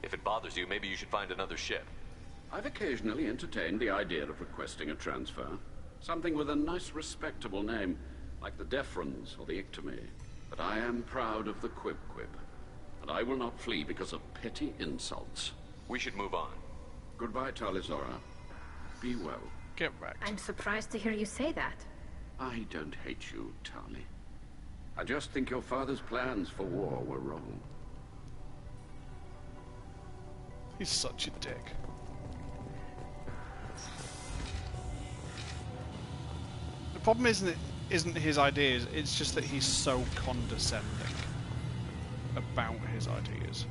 If it bothers you, maybe you should find another ship.
I've occasionally entertained the idea of requesting a transfer. Something with a nice, respectable name, like the Defrons or the Ictomy. But I am proud of the Quib Quib, and I will not flee because of petty insults.
We should move on.
Goodbye, Talizora. Be well.
Get wrecked.
I'm surprised to hear you say that.
I don't hate you, Tali. I just think your father's plans for war were wrong.
He's such a dick. The problem isn't his ideas, it's just that he's so condescending about his ideas.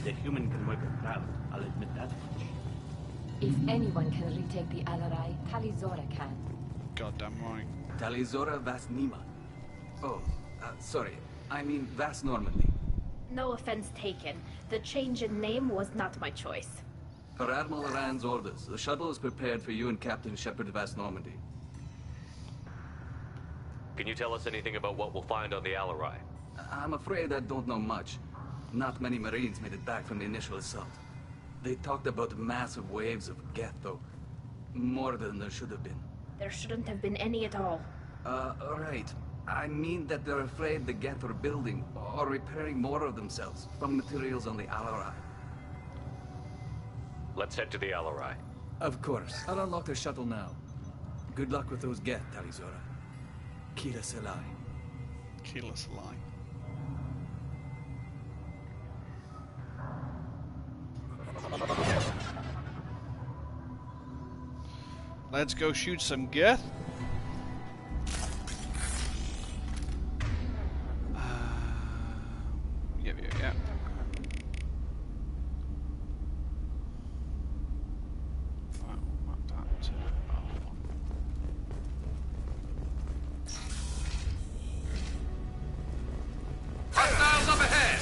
The human can work a crowd, I'll admit that much.
If anyone can retake the Alarai, Talizora can.
Goddamn right.
Talizora Vas Nima. Oh, sorry. I mean Vas Normandy.
No offense taken. The change in name was not my choice.
Per Admiral Rand's orders, the shuttle is prepared for you and Captain Shepard Vas Normandy.
Can you tell us anything about what we'll find on the Alarai?
I'm afraid I don't know much. Not many Marines made it back from the initial assault. They talked about massive waves of Geth, though. More than there should have been.
There shouldn't have been any at all.
Right. I mean that they're afraid the Geth are building or repairing more of themselves from materials on the Alarai.
Let's head to the Alarai.
Of course. I'll unlock the shuttle now. Good luck with those Geth, Talizora. Kila Selai.
Kila Selai. Let's go shoot some Geth. Yeah.
Hostiles up ahead!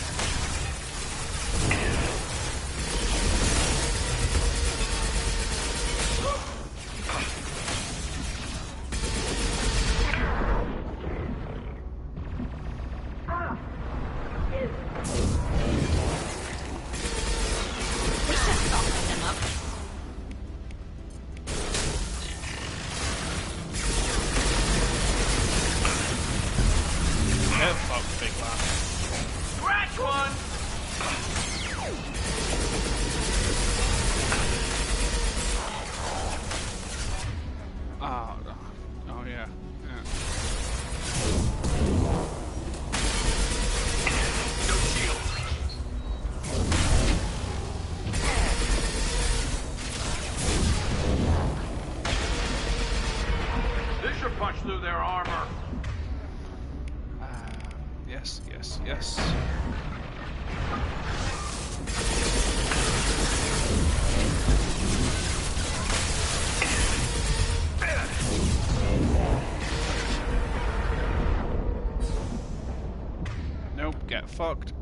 Punch through their armor.
Yes. Nope, get fucked.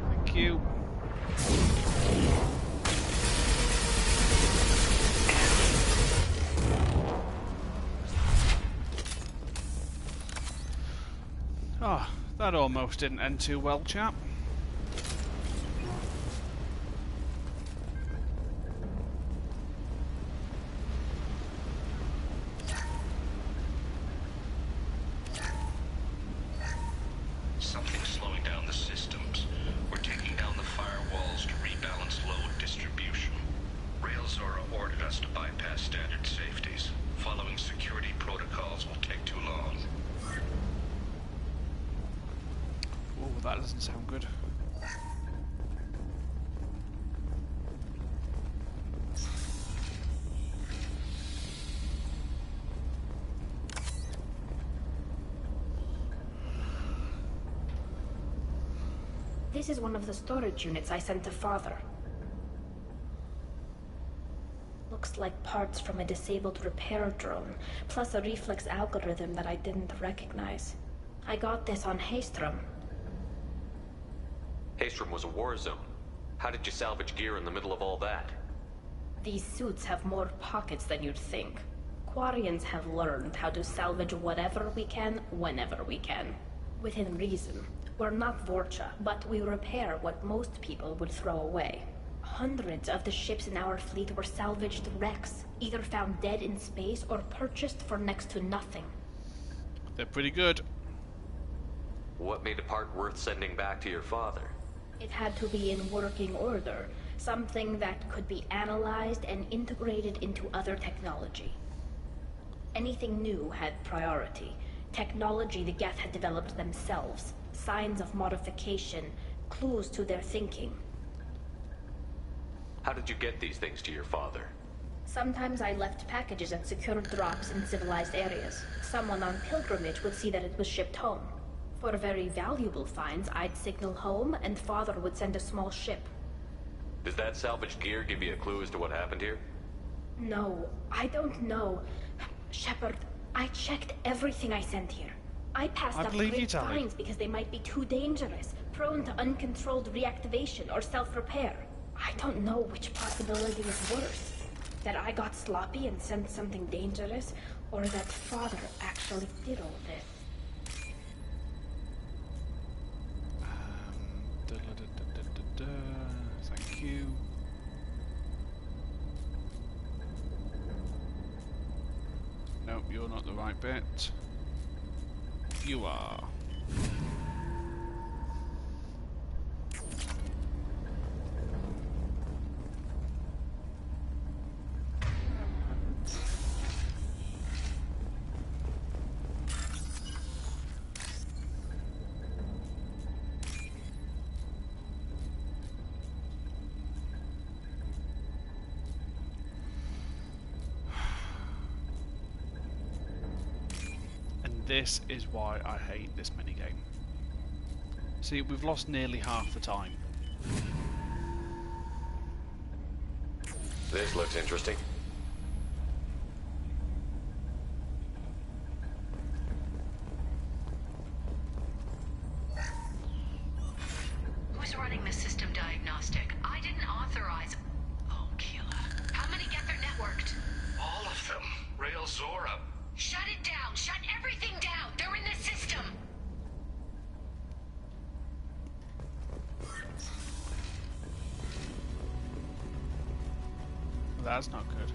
Thank you. Ah, that almost didn't end too well, chap. Well, that doesn't sound good.
This is one of the storage units I sent to Father. Looks like parts from a disabled repair drone, plus a reflex algorithm that I didn't recognize. I got this on Haystrom.
Haystrom was a war zone. How did you salvage gear in the middle of all that?
These suits have more pockets than you'd think. Quarians have learned how to salvage whatever we can, whenever we can. Within reason. We're not Vorcha, but we repair what most people would throw away. Hundreds of the ships in our fleet were salvaged wrecks, either found dead in space or purchased for next to nothing.
They're pretty good.
What made a part worth sending back to your father?
It had to be in working order, something that could be analyzed and integrated into other technology. Anything new had priority. Technology the Geth had developed themselves, signs of modification, clues to their thinking.
How did you get these things to your father?
Sometimes I left packages at secure drops in civilized areas. Someone on pilgrimage would see that it was shipped home. For very valuable finds, I'd signal home, and Father would send a small ship.
Does that salvaged gear give you a clue as to what happened here?
No, I don't know. Shepard, I checked everything I sent here. I passed up great finds because they might be too dangerous, prone to uncontrolled reactivation or self-repair. I don't know which possibility is worse. That I got sloppy and sent something dangerous, or that Father actually did all this.
Thank you. Nope, you're not the right bit. You are. This is why I hate this minigame. See, we've lost nearly half the time.
This looks interesting.
Who's running the system diagnostic? I didn't authorize... Oh, Keela. How many get their networked?
All of them. Rail Zora.
Shut it down! Shut everything down! They're in the system!
That's not good.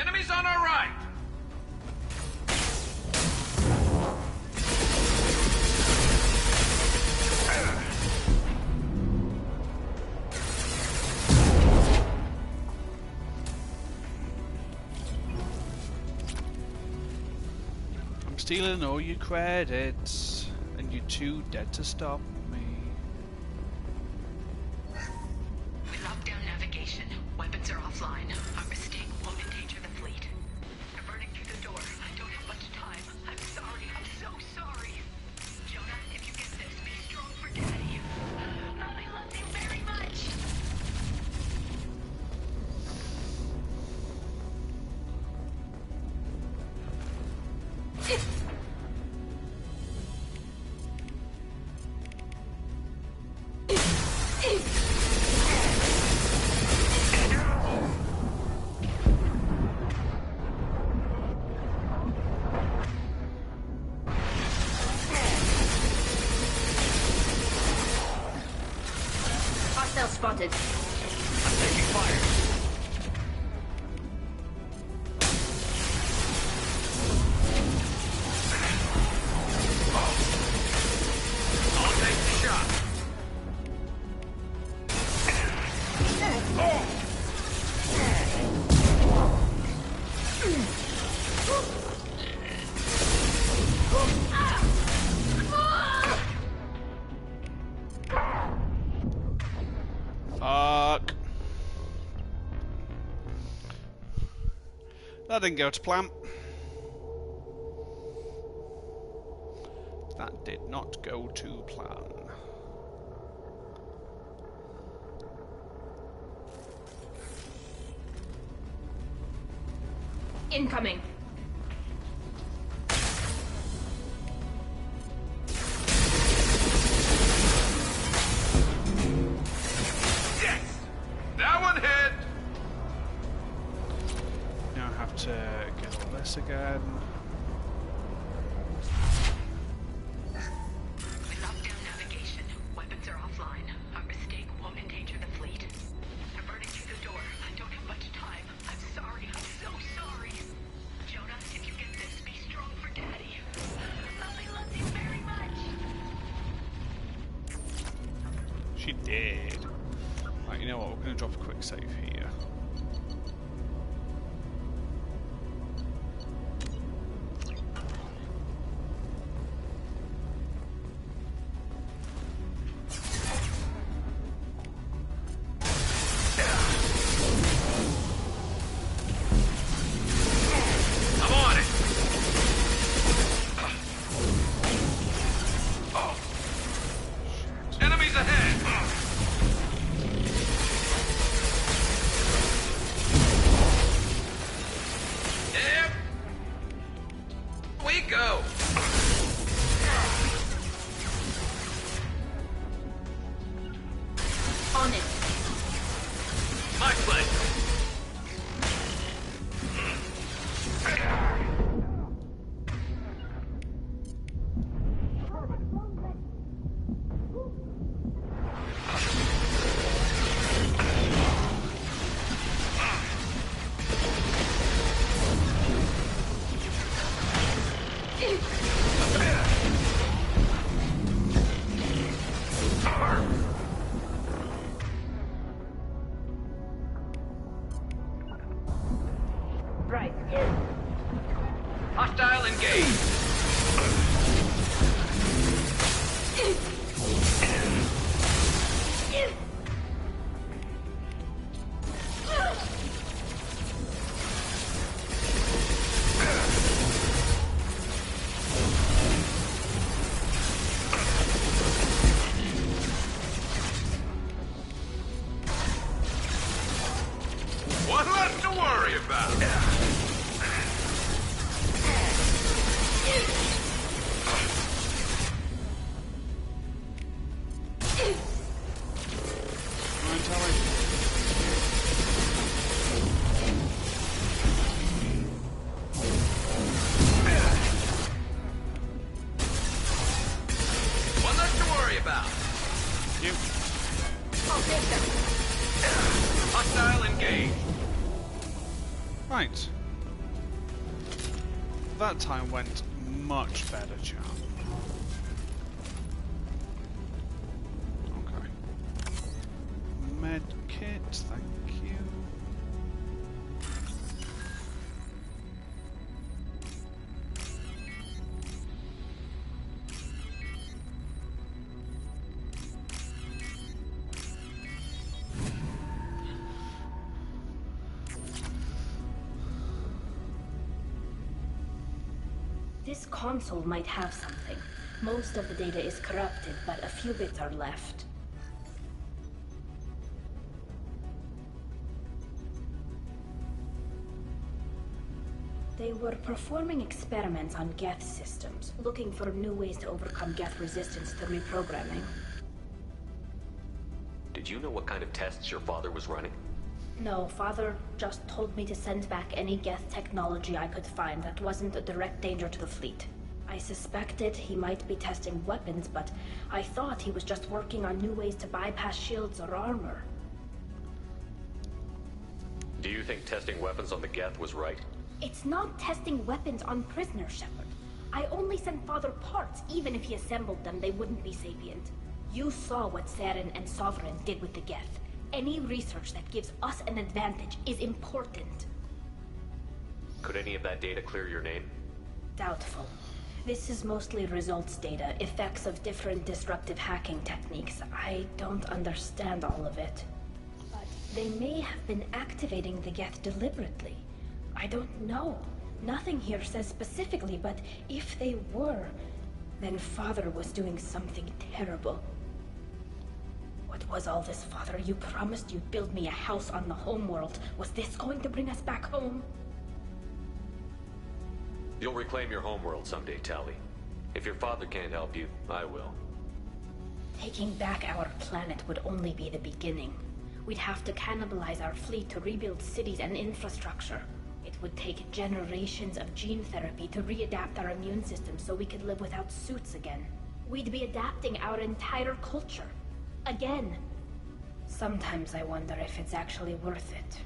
Enemies on our right!
I'm stealing all your credits, and you're too dead to stop me.
We locked down navigation. Weapons are offline. Our mistake won't endanger the fleet. They're burning through the door. I don't have much time. I'm sorry. I'm so sorry. Jonah, if you get this, be strong for Daddy. I love you very much.
Hostile spotted.
I'm taking fire. I'll take the shot.
That didn't go to plan. That did not go to plan.
Incoming.
Yes! That one hit!
Now I have to get all this again.
We locked down navigation. Weapons are offline. Our mistake won't endanger the fleet. I'm burning through the door. I don't have much time. I'm sorry. I'm so sorry. Jonah, if you get this, be strong for Daddy. Mommy loves you very much.
She did. Right, you know what? We're going to drop a quick save here.
I'm on it! Enemies ahead! Yep. We go!
On it.
My pleasure.
Right.
Hostile engaged. One less to worry about. One less to worry about.
You.
I'll take them.
Hostile engaged.
Right. That time went much better, chap. Okay. Med kit, thank you.
This console might have something. Most of the data is corrupted, but a few bits are left. They were performing experiments on Geth systems, looking for new ways to overcome Geth resistance through reprogramming.
Did you know what kind of tests your father was running?
No, Father just told me to send back any Geth technology I could find that wasn't a direct danger to the fleet. I suspected he might be testing weapons, but I thought he was just working on new ways to bypass shields or armor.
Do you think testing weapons on the Geth was right?
It's not testing weapons on prisoners, Shepard. I only sent Father parts. Even if he assembled them, they wouldn't be sapient. You saw what Saren and Sovereign did with the Geth. Any research that gives us an advantage is important.
Could any of that data clear your name?
Doubtful. This is mostly results data, effects of different disruptive hacking techniques. I don't understand all of it. But they may have been activating the Geth deliberately. I don't know. Nothing here says specifically, but if they were, then Father was doing something terrible. What was all this, Father? You promised you'd build me a house on the homeworld. Was this going to bring us back home?
You'll reclaim your homeworld someday, Tali. If your father can't help you, I will.
Taking back our planet would only be the beginning. We'd have to cannibalize our fleet to rebuild cities and infrastructure. It would take generations of gene therapy to readapt our immune system so we could live without suits again. We'd be adapting our entire culture. Again. Sometimes I wonder if it's actually worth it.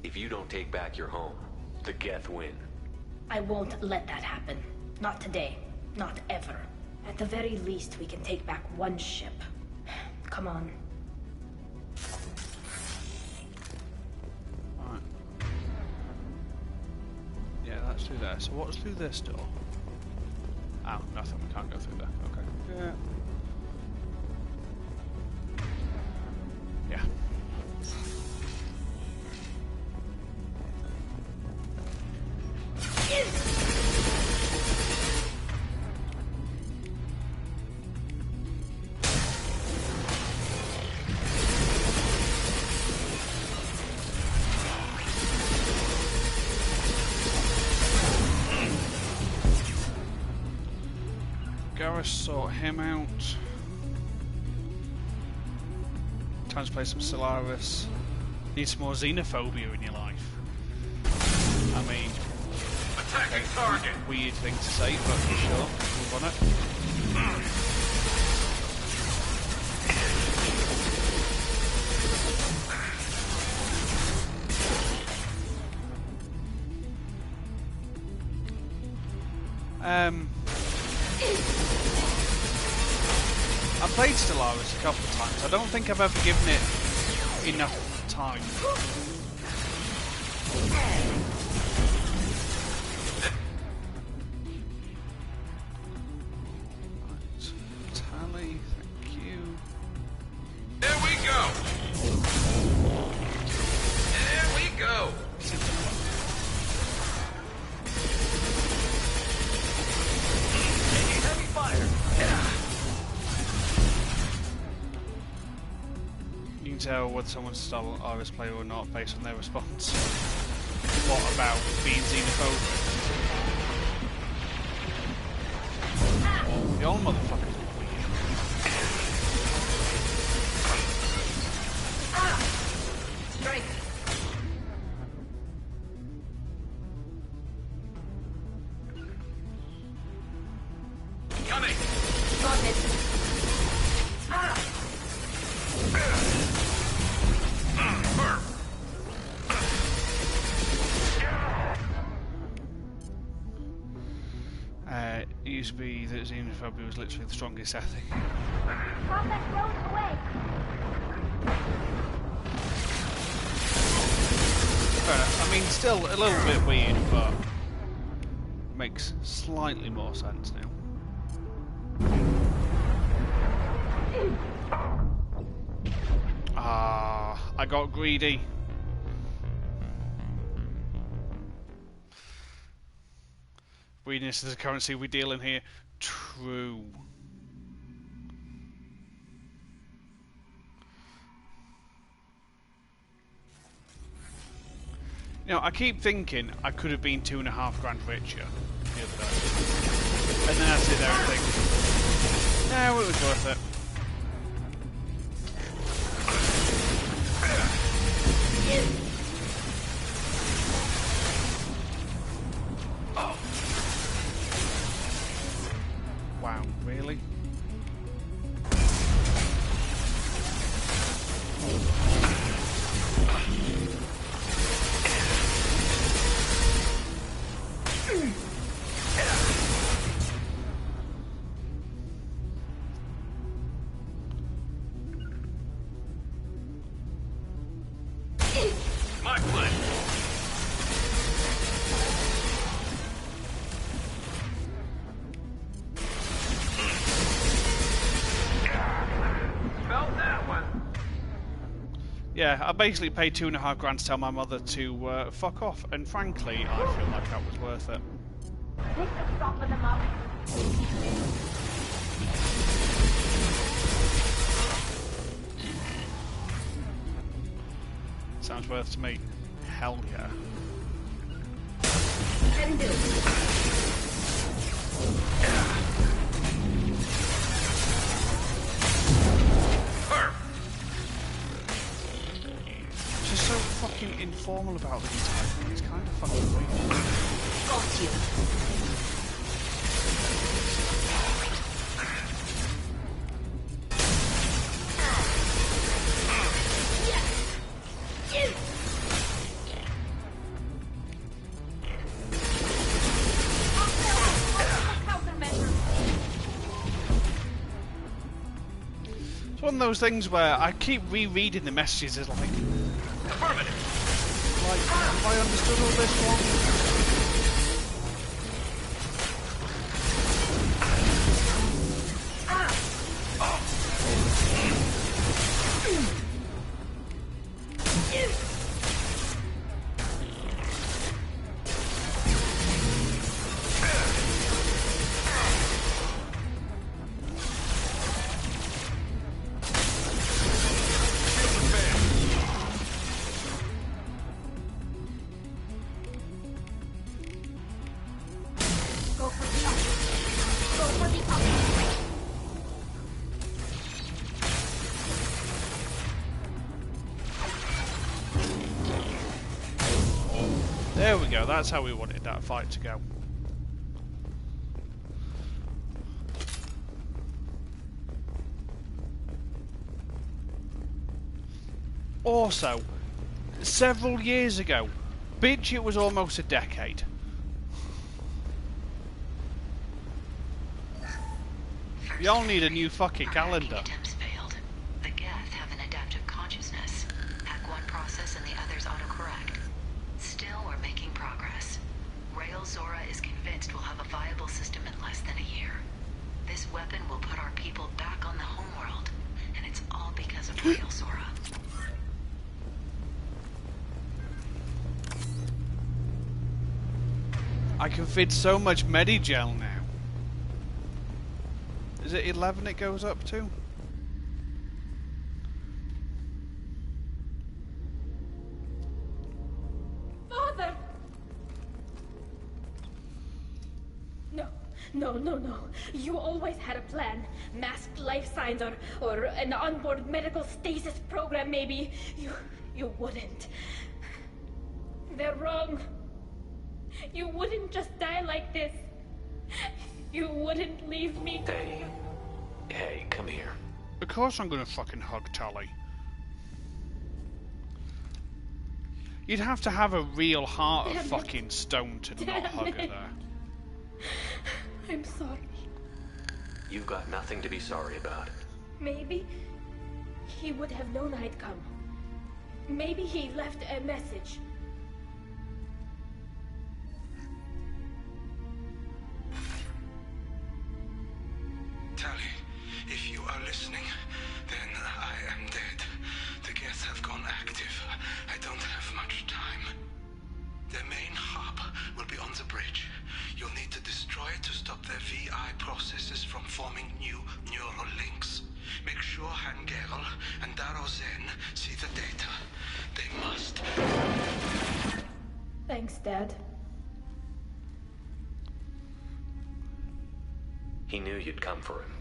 If you don't take back your home, the Geth win.
I won't let that happen. Not today. Not ever. At the very least, we can take back one ship. Come on.
Alright. Yeah, that's through there. So what's through this door? Oh, nothing. We can't go through there. Okay. Yeah. Yeah. Garrus sort him out. Time to play some Solaris. Need some more xenophobia in your life. I mean,
attacking target.
Weird thing to say, but sure, move on it. I played Stellaris a couple of times. I don't think I've ever given it enough time. Right. Tali, thank you.
There we go. There we go.
Heavy fire.
You can tell whether someone's a Stellaris player or not based on their response. What about being xenophobic? The old motherfuckers are weird.
Strike!
Coming.
Got it.
It used to be that xenophobia was literally the strongest ethic.
Prophet rode away.
Fair enough. I mean, still a little bit weird, but makes slightly more sense now. Ah, I got greedy. Greediness is the currency we deal in here. True. You know, I keep thinking I could have been $2.5 grand richer the other day. And then I sit there and think, no, it was worth it. Wow, really?
My pleasure.
Yeah, I basically paid $2.5 to tell my mother to fuck off, and frankly, I feel like that was worth it. Sounds worth to me. Hell yeah. Just so fucking informal about the entire thing. It's kind of fucking weird.
Got you.
It's one of those things where I keep rereading the messages as like, have I understood all this wrong? There we go, that's how we wanted that fight to go. Also, several years ago, bitch, it was almost a decade. We all need a new fucking calendar.
Attempts failed. The Geth have an adaptive consciousness. Hack one process and the others autocorrect. Still, we're making progress. Rail Zora is convinced we'll have a viable system in less than a year. This weapon will put our people back on the homeworld, and it's all because of Rail Zora.
I can fit so much Medigel now. Is it 11 it goes up to?
Father! No. You always had a plan. Masked life signs or an onboard medical stasis program maybe. You wouldn't. They're wrong. You wouldn't just die like this. You wouldn't leave me.
Hey, come here.
Of course I'm gonna fucking hug Tali. You'd have to have a real heart of fucking stone to not hug her there.
I'm sorry.
You've got nothing to be sorry about.
Maybe he would have known I'd come. Maybe he left a message.
Tali, if you are listening, then I am dead. The Geth have gone active. I don't have much time. Their main hub will be on the bridge. You'll need to destroy it to stop their VI processes from forming new neural links. Make sure Hangerl and Darozen see the data. They must.
Thanks, Dad.
He knew you'd come for him.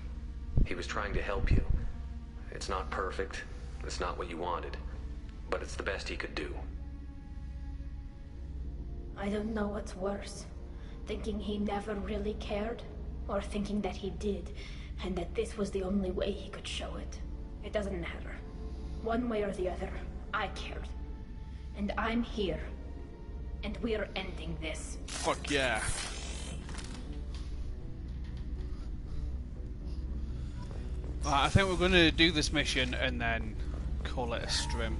He was trying to help you. It's not perfect. It's not what you wanted. But it's the best he could do.
I don't know what's worse. Thinking he never really cared, or thinking that he did, and that this was the only way he could show it. It doesn't matter. One way or the other, I cared. And I'm here. And we're ending this.
Fuck yeah. I think we're gonna do this mission and then call it a stream.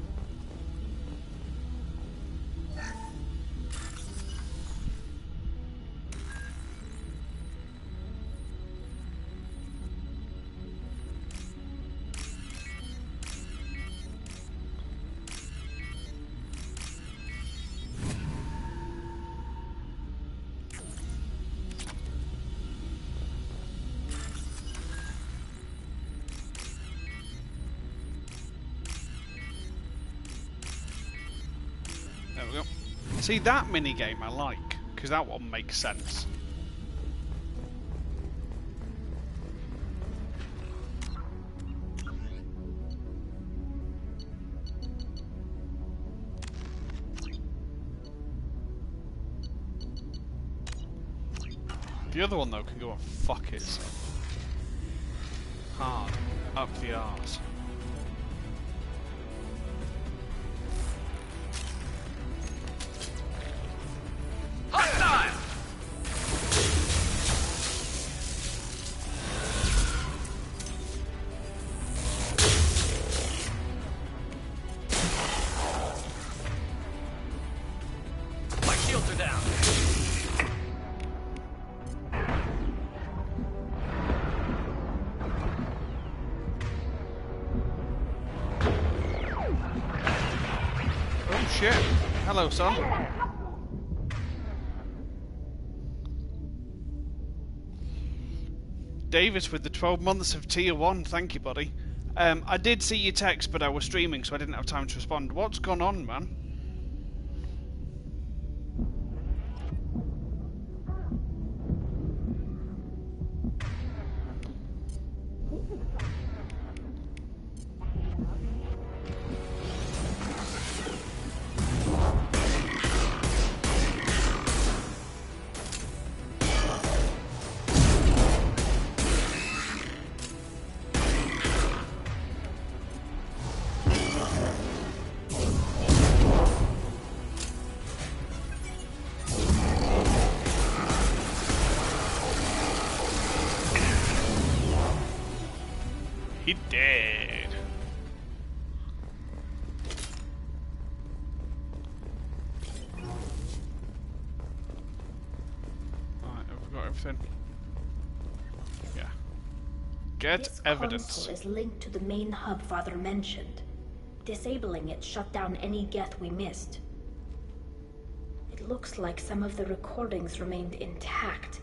See, that minigame I like, because that one makes sense. The other one, though, can go and fuck itself. Hard. Up the arse.
Hostile! My shields are down.
Oh shit. Hello, son. Davis with the 12 months of tier 1, thank you, buddy. I did see your text, but I was streaming, so I didn't have time to respond. What's gone on, man? He dead. Alright, have we got everything? Yeah. Get
This
evidence.
console is linked to the main hub Father mentioned. Disabling it shut down any geth we missed. It looks like some of the recordings remained intact.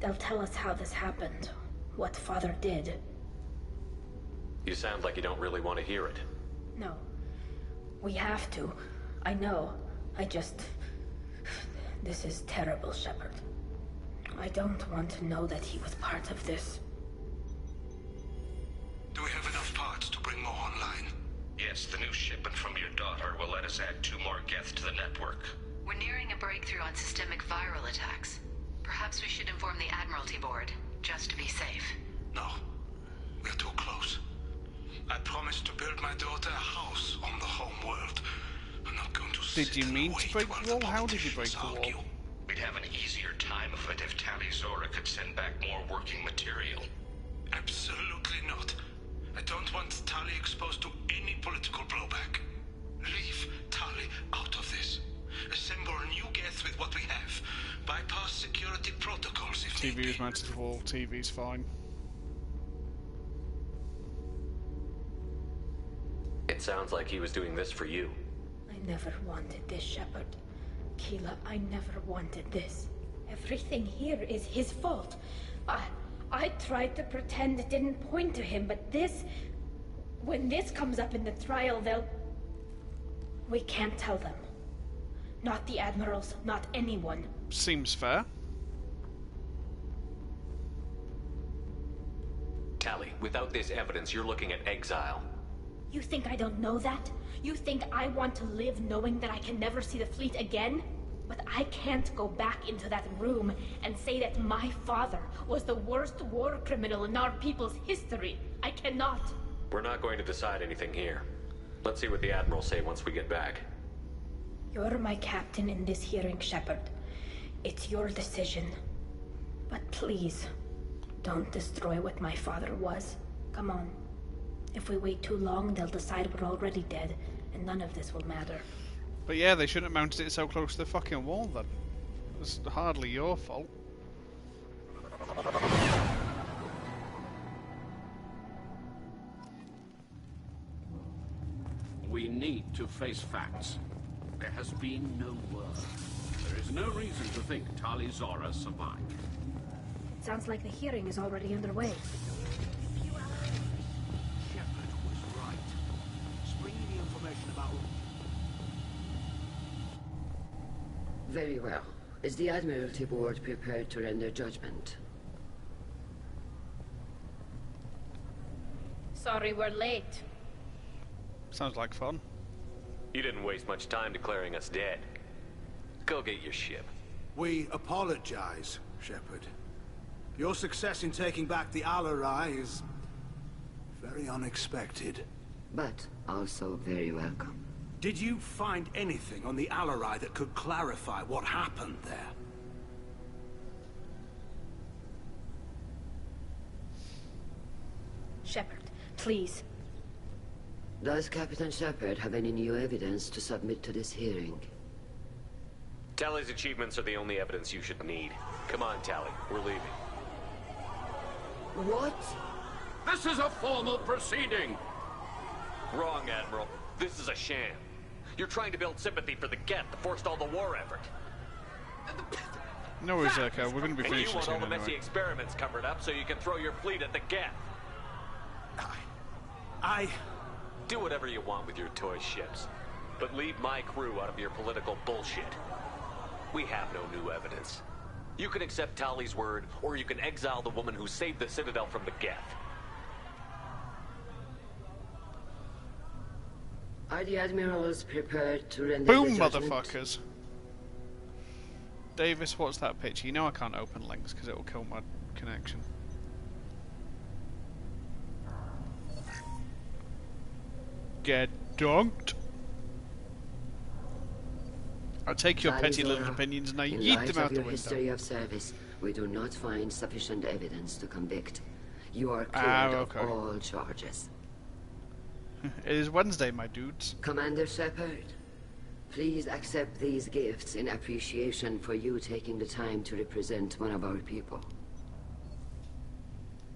They'll tell us how this happened, what Father did.
You sound like you don't really want to hear it.
No. We have to. I know. This is terrible, Shepard. I don't want to know that he was part of this.
Do we have enough parts to bring more online?
Yes, the new shipment from your daughter will let us add 2 more geth to the network.
We're nearing a breakthrough on systemic viral attacks. Perhaps we should inform the Admiralty Board, just to be safe.
No. We're too close. I promised to build my daughter a house on the home world. I'm not going to
Did you mean to break the wall? How did you break the wall?
We'd have an easier time of it if Tali Zora could send back more working material.
Absolutely not. I don't want Tali exposed to any political blowback. Leave Tali out of this. Assemble a new geth with what we have. Bypass security protocols if need be.
TV is mounted to the wall. TV's fine.
It sounds like he was doing this for you.
I never wanted this, Shepard. Keela, I never wanted this. Everything here is his fault. I tried to pretend it didn't point to him, but this... When this comes up in the trial, they'll... We can't tell them. Not the admirals, not anyone.
Seems fair.
Tali, without this evidence, you're looking at exile.
You think I don't know that? You think I want to live knowing that I can never see the fleet again? But I can't go back into that room and say that my father was the worst war criminal in our people's history. I cannot.
We're not going to decide anything here. Let's see what the Admirals say once we get back.
You're my captain in this hearing, Shepard. It's your decision. But please, don't destroy what my father was. Come on. If we wait too long, they'll decide we're already dead, and none of this will matter.
But yeah, they shouldn't have mounted it so close to the fucking wall then. It's hardly your fault.
We need to face facts. There has been no word. There is no reason to think Tali Zora survived.
Sounds like the hearing is already underway.
Shepard was right. Just bring me the information about...
Very well. Is the Admiralty Board prepared to render judgment?
Sorry we're late.
Sounds like fun.
You didn't waste much time declaring us dead. Go get your ship.
We apologize, Shepard. Your success in taking back the Alarai is very unexpected.
But also very welcome.
Did you find anything on the Alarai that could clarify what happened there?
Shepard, please.
Does Captain Shepard have any new evidence to submit to this hearing?
Tally's achievements are the only evidence you should need. Come on, Tally. We're leaving.
What?
This is a formal proceeding.
Wrong, Admiral. This is a sham. You're trying to build sympathy for the Geth that forced all the war effort.
No worries, Zerko. We're going to be
And you
finishing
want all
soon
the messy
anyway.
experiments covered up so you can throw your fleet at the Geth. Do whatever you want with your toy ships, but leave my crew out of your political bullshit. We have no new evidence. You can accept Tally's word, or you can exile the woman who saved the Citadel from the Geth.
Are the Admirals prepared to render
Boom,
the judgment?
motherfuckers. Davis, what's that picture? You know I can't open links because it will kill my connection. Get dunked. I take your petty little opinions and I
In
yeet
light
them out
of
the
your
window.
history of service, we do not find sufficient evidence to convict. You are cleared
okay.
of all charges.
It is Wednesday, my dudes.
Commander Shepard, please accept these gifts in appreciation for you taking the time to represent one of our people.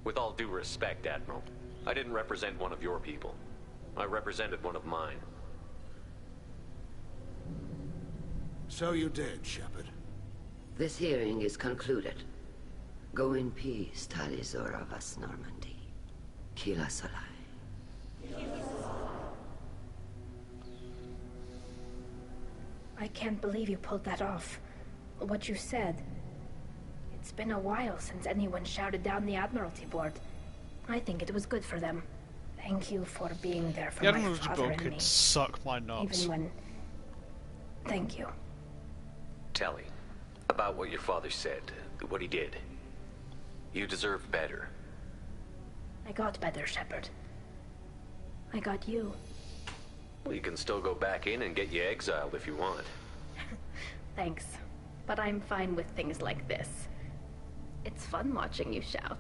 With all due respect, Admiral, I didn't represent one of your people. I represented one of mine.
So you did, Shepard.
This hearing is concluded. Go in peace, Talizora Vas Normandy. Kila Solai.
I can't believe you pulled that off. What you said. It's been a while since anyone shouted down the Admiralty Board. I think it was good for them. Thank you for being there for
The
my
Admiralty
father
Board
and
could
me.
suck my nuts.
Even when... Thank you.
Tally, about what your father said, what he did. You deserve better.
I got better, Shepard. I got you.
Well, you can still go back in and get you exiled if you want.
Thanks. But I'm fine with things like this. It's fun watching you shout.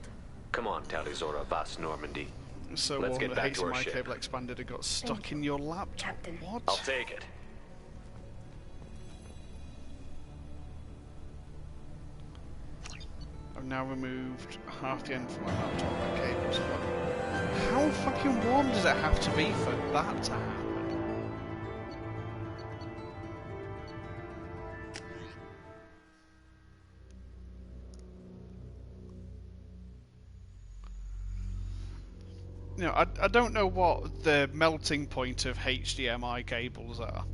Come on, Talizora Vas Normandy.
So
Let's
one
get
that
back
hates
to our
my
ship.
cable expanded and got stuck
Thank
in your laptop.
Captain.
What?
I'll take it.
I've now removed half the end from my laptop by cables. How fucking warm does it have to be for that to happen? You know, I don't know what the melting point of HDMI cables are.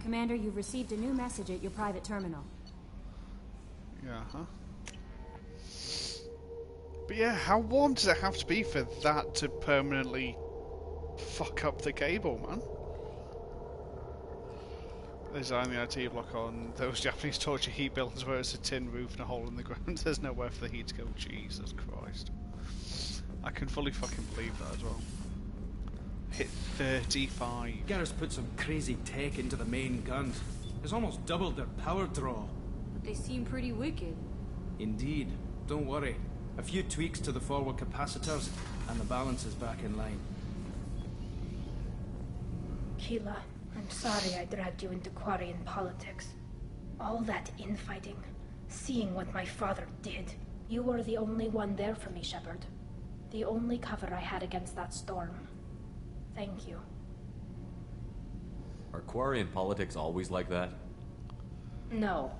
Commander, you've received a new message at your private terminal.
Yeah, huh? But yeah, how warm does it have to be for that to permanently fuck up the cable, man? Design the IT block on those Japanese torture heat buildings where it's a tin roof and a hole in the ground. There's nowhere for the heat to go. Jesus Christ. I can fully fucking believe that as well. Hit 35.
Garrus put some crazy tech into the main guns. It's almost doubled their power draw.
But they seem pretty wicked.
Indeed. Don't worry. A few tweaks to the forward capacitors, and the balance is back in line.
Keela, I'm sorry I dragged you into Quarian politics. All that infighting, seeing what my father did. You were the only one there for me, Shepard. The only cover I had against that storm. Thank you.
Are Quarian politics always like that?
No.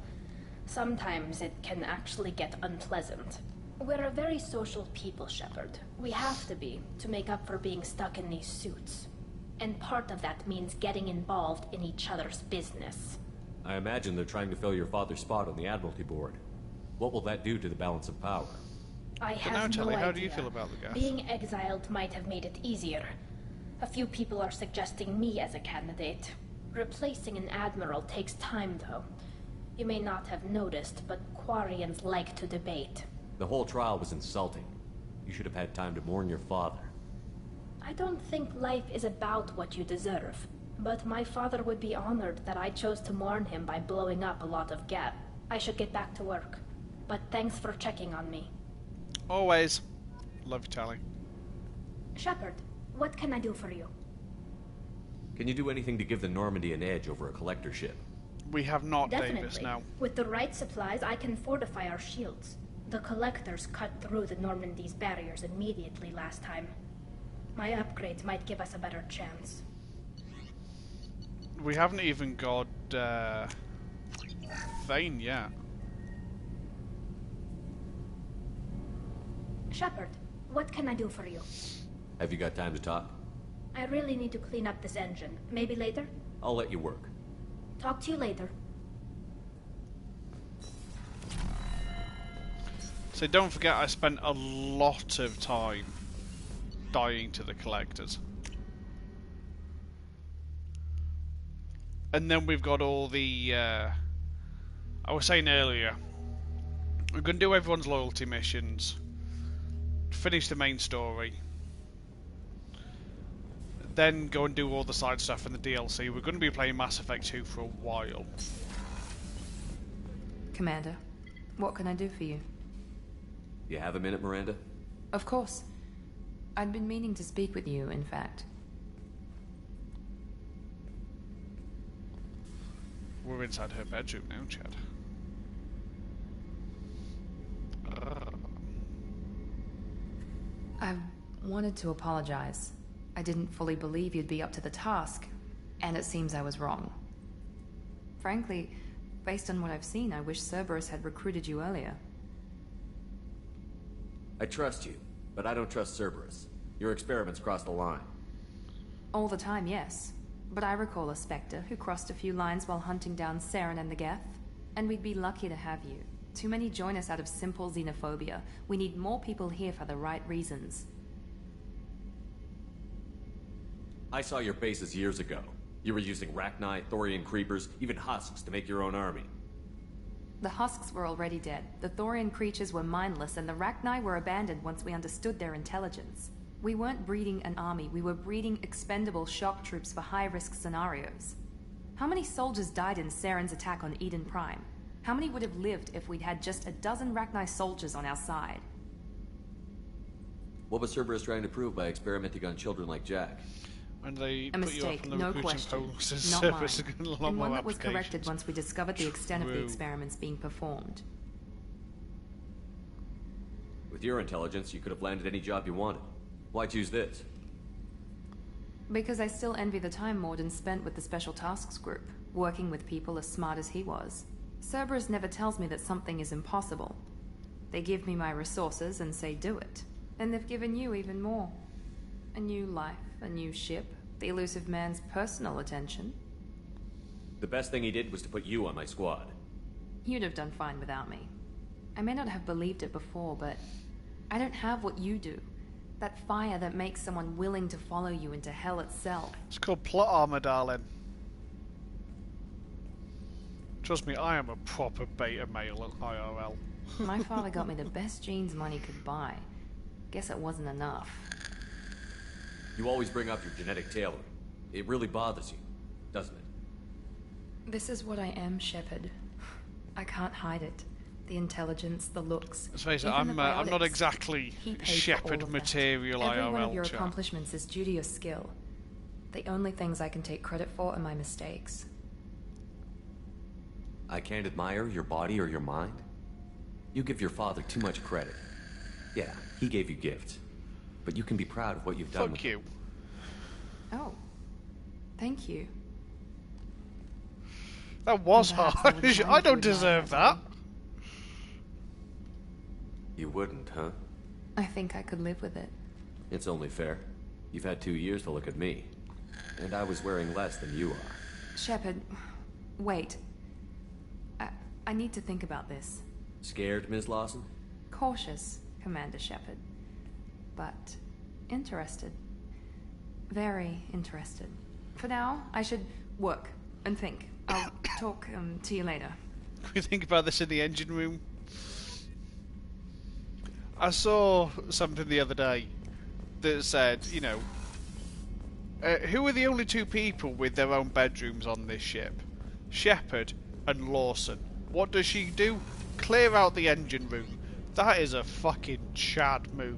Sometimes it can actually get unpleasant. We're a very social people, Shepard. We have to be, to make up for being stuck in these suits. And part of that means getting involved in each other's business.
I imagine they're trying to fill your father's spot on the Admiralty Board. What will that do to the balance of power?
I
But
have
now,
no
Telly,
idea.
how do you feel about the Geth?
Being exiled might have made it easier. A few people are suggesting me as a candidate. Replacing an admiral takes time, though. You may not have noticed, but Quarians like to debate.
The whole trial was insulting. You should have had time to mourn your father.
I don't think life is about what you deserve, but my father would be honored that I chose to mourn him by blowing up a lot of Geth. I should get back to work, but thanks for checking on me.
Always. Love you, Tally.
Shepard, what can I do for you?
Can you do anything to give the Normandy an edge over a collector ship?
We have not,
Definitely.
Davis, now.
With the right supplies, I can fortify our shields. The collectors cut through the Normandy's barriers immediately last time. My upgrades might give us a better chance.
We haven't even got Thane yet.
Shepard, what can I do for you?
Have you got time to talk?
I really need to clean up this engine. Maybe later?
I'll let you work.
Talk to you later.
So don't forget, I spent a lot of time dying to the collectors. And then we've got all the... I was saying earlier, we're going to do everyone's loyalty missions, finish the main story, then go and do all the side stuff in the DLC. We're going to be playing Mass Effect 2 for a while.
Commander, what can I do for you?
You have a minute, Miranda?
Of course. I'd been meaning to speak with you, in fact.
We're inside her bedroom now, Chad.
I wanted to apologize. I didn't fully believe you'd be up to the task, and it seems I was wrong. Frankly, based on what I've seen, I wish Cerberus had recruited you earlier.
I trust you, but I don't trust Cerberus. Your experiments crossed the line.
All the time, yes. But I recall a Spectre who crossed a few lines while hunting down Saren and the Geth. And we'd be lucky to have you. Too many join us out of simple xenophobia. We need more people here for the right reasons.
I saw your bases years ago. You were using Rachni, Thorian creepers, even husks to make your own army.
The husks were already dead. The Thorian creatures were mindless, and the Rachni were abandoned once we understood their intelligence. We weren't breeding an army, we were breeding expendable shock troops for high-risk scenarios. How many soldiers died in Saren's attack on Eden Prime? How many would have lived if we'd had just a dozen Rachni soldiers on our side?
What was Cerberus trying to prove by experimenting on children like Jack?
When they
A
put you up
mistake,
on the
no
recruiting
question.
posts,
Not
Cerberus
mine.
is gonna
And
lot
one
more
that was corrected
applications.
once we discovered the extent of the
True.
experiments being performed.
With your intelligence, you could have landed any job you wanted. Why choose this?
Because I still envy the time Morden spent with the Special Tasks Group, working with people as smart as he was. Cerberus never tells me that something is impossible. They give me my resources and say do it. And they've given you even more. A new life, a new ship, the elusive man's personal attention.
The best thing he did was to put you on my squad.
You'd have done fine without me. I may not have believed it before, but I don't have what you do. That fire that makes someone willing to follow you into hell itself.
It's called plot armor, darling. Trust me, I am a proper beta male at IRL.
My father got me the best jeans money could buy. Guess it wasn't enough.
You always bring up your genetic tailoring. It really bothers you, doesn't it?
This is what I am, Shepard. I can't hide it. The intelligence, the looks.
Let's face it,
even
I'm
the
not
biotics.
exactly
He paid for all
Shepard
of that.
material
Every one of your
IRL chat.
accomplishments is due to your skill. The only things I can take credit for are my mistakes.
I can't admire your body or your mind? You give your father too much credit. Yeah, he gave you gifts. But you can be proud of what you've done.
Fuck you.
Oh. Thank you.
That was
Perhaps I
harsh.
would
I don't
to admire
deserve that.
You wouldn't, huh?
I think I could live with it.
It's only fair. You've had 2 years to look at me. And I was wearing less than you are.
Shepard, wait. I need to think about this.
Scared, Ms. Lawson?
Cautious, Commander Shepard. But interested. Very interested. For now, I should work and think. I'll talk to you later.
Can we think about this in the engine room? I saw something the other day that said, you know, who are the only 2 people with their own bedrooms on this ship? Shepard and Lawson. What does she do? Clear out the engine room. That is a fucking Chad move.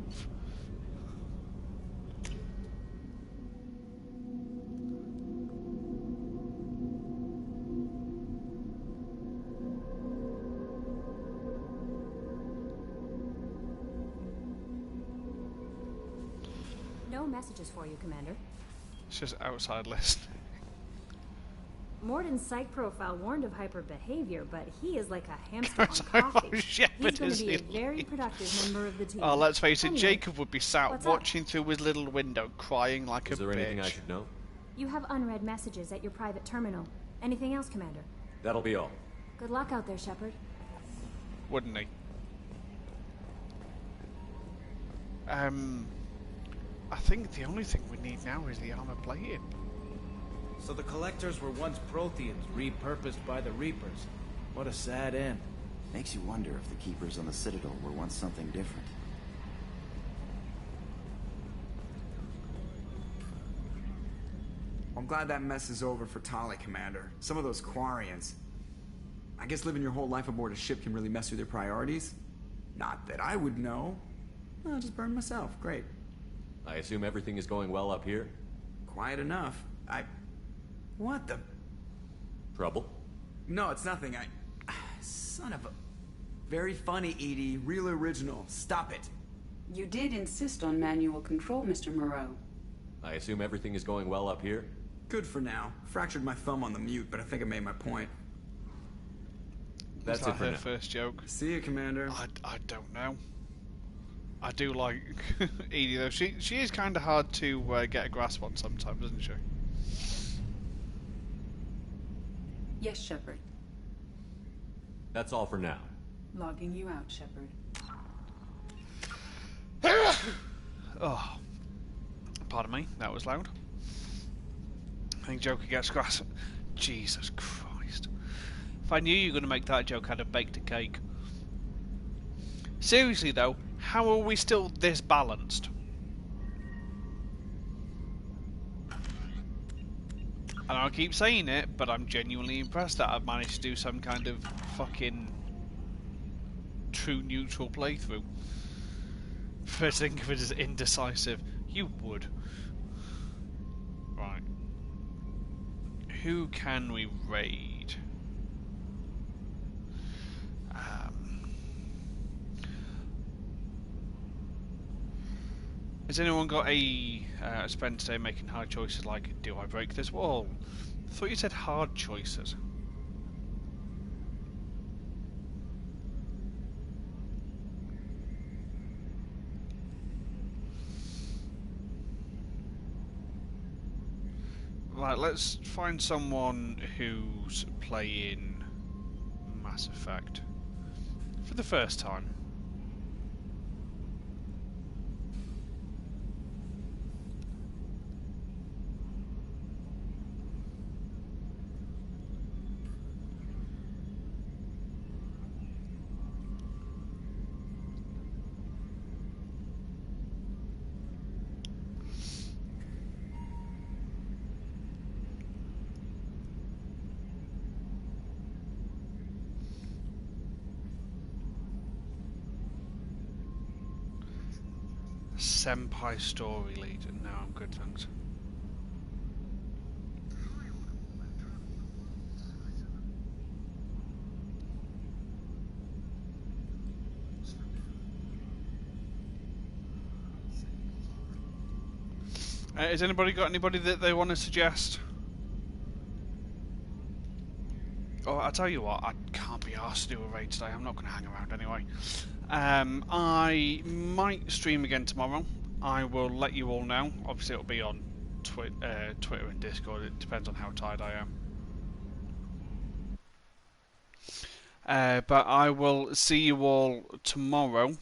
No messages for you, Commander.
It's just outside listening.
Morden's psych profile warned of hyper behavior, but he is like a hamster on coffee. He's going to be a very productive member of the team.
Oh, let's face it,
Anyway,
Jacob would be sat
what's
watching through his little window, crying like a bitch.
Is there anything I should know?
You have unread messages at your private terminal. Anything else, Commander?
That'll be all.
Good luck out there, Shepard.
Wouldn't he? I think the only thing we need now is the armor plating.
So the Collectors were once Protheans, repurposed by the Reapers. What a sad end.
Makes you wonder if the Keepers on the Citadel were once something different.
I'm glad that mess is over for Tali, Commander. Some of those Quarians. I guess living your whole life aboard a ship can really mess with your priorities. Not that I would know. I'll just burn myself. Great.
I assume everything is going well up here?
Quiet enough. What the...
Trouble?
No, it's nothing. Son of a... Very funny, Edie. Real original. Stop it.
You did insist on manual control, Mr. Moreau.
I assume everything is going well up here?
Good for now. Fractured my thumb on the mute, but I think I made my point.
That's it for
her
now.
first joke.
See you, Commander.
I don't know. I do like Edie though. She is kind of hard to get a grasp on sometimes, isn't she?
Yes, Shepard.
That's all for now.
Logging you out, Shepard.
Oh, pardon me. That was loud. I think Joker gets grass. Jesus Christ! If I knew you were going to make that joke, I'd have baked a cake. Seriously though, how are we still this balanced? And I'll keep saying it, but I'm genuinely impressed that I've managed to do some kind of fucking true neutral playthrough. First think of it as indecisive. You would. Right. Who can we raid? Has anyone got a spend today making hard choices like, do I break this wall? I thought you said hard choices. Right, let's find someone who's playing Mass Effect for the first time. Senpai story lead. No, I'm good, thanks. Has anybody got anybody that they want to suggest? Oh, I'll tell you what, I can't be be arsed to do a raid today. I'm not going to hang around anyway. I might stream again tomorrow. I will let you all know. Obviously, it'll be on Twitter and Discord. It depends on how tired I am. But I will see you all tomorrow,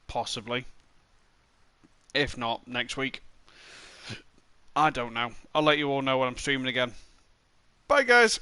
possibly. If not, next week. I don't know. I'll let you all know when I'm streaming again. Bye, guys.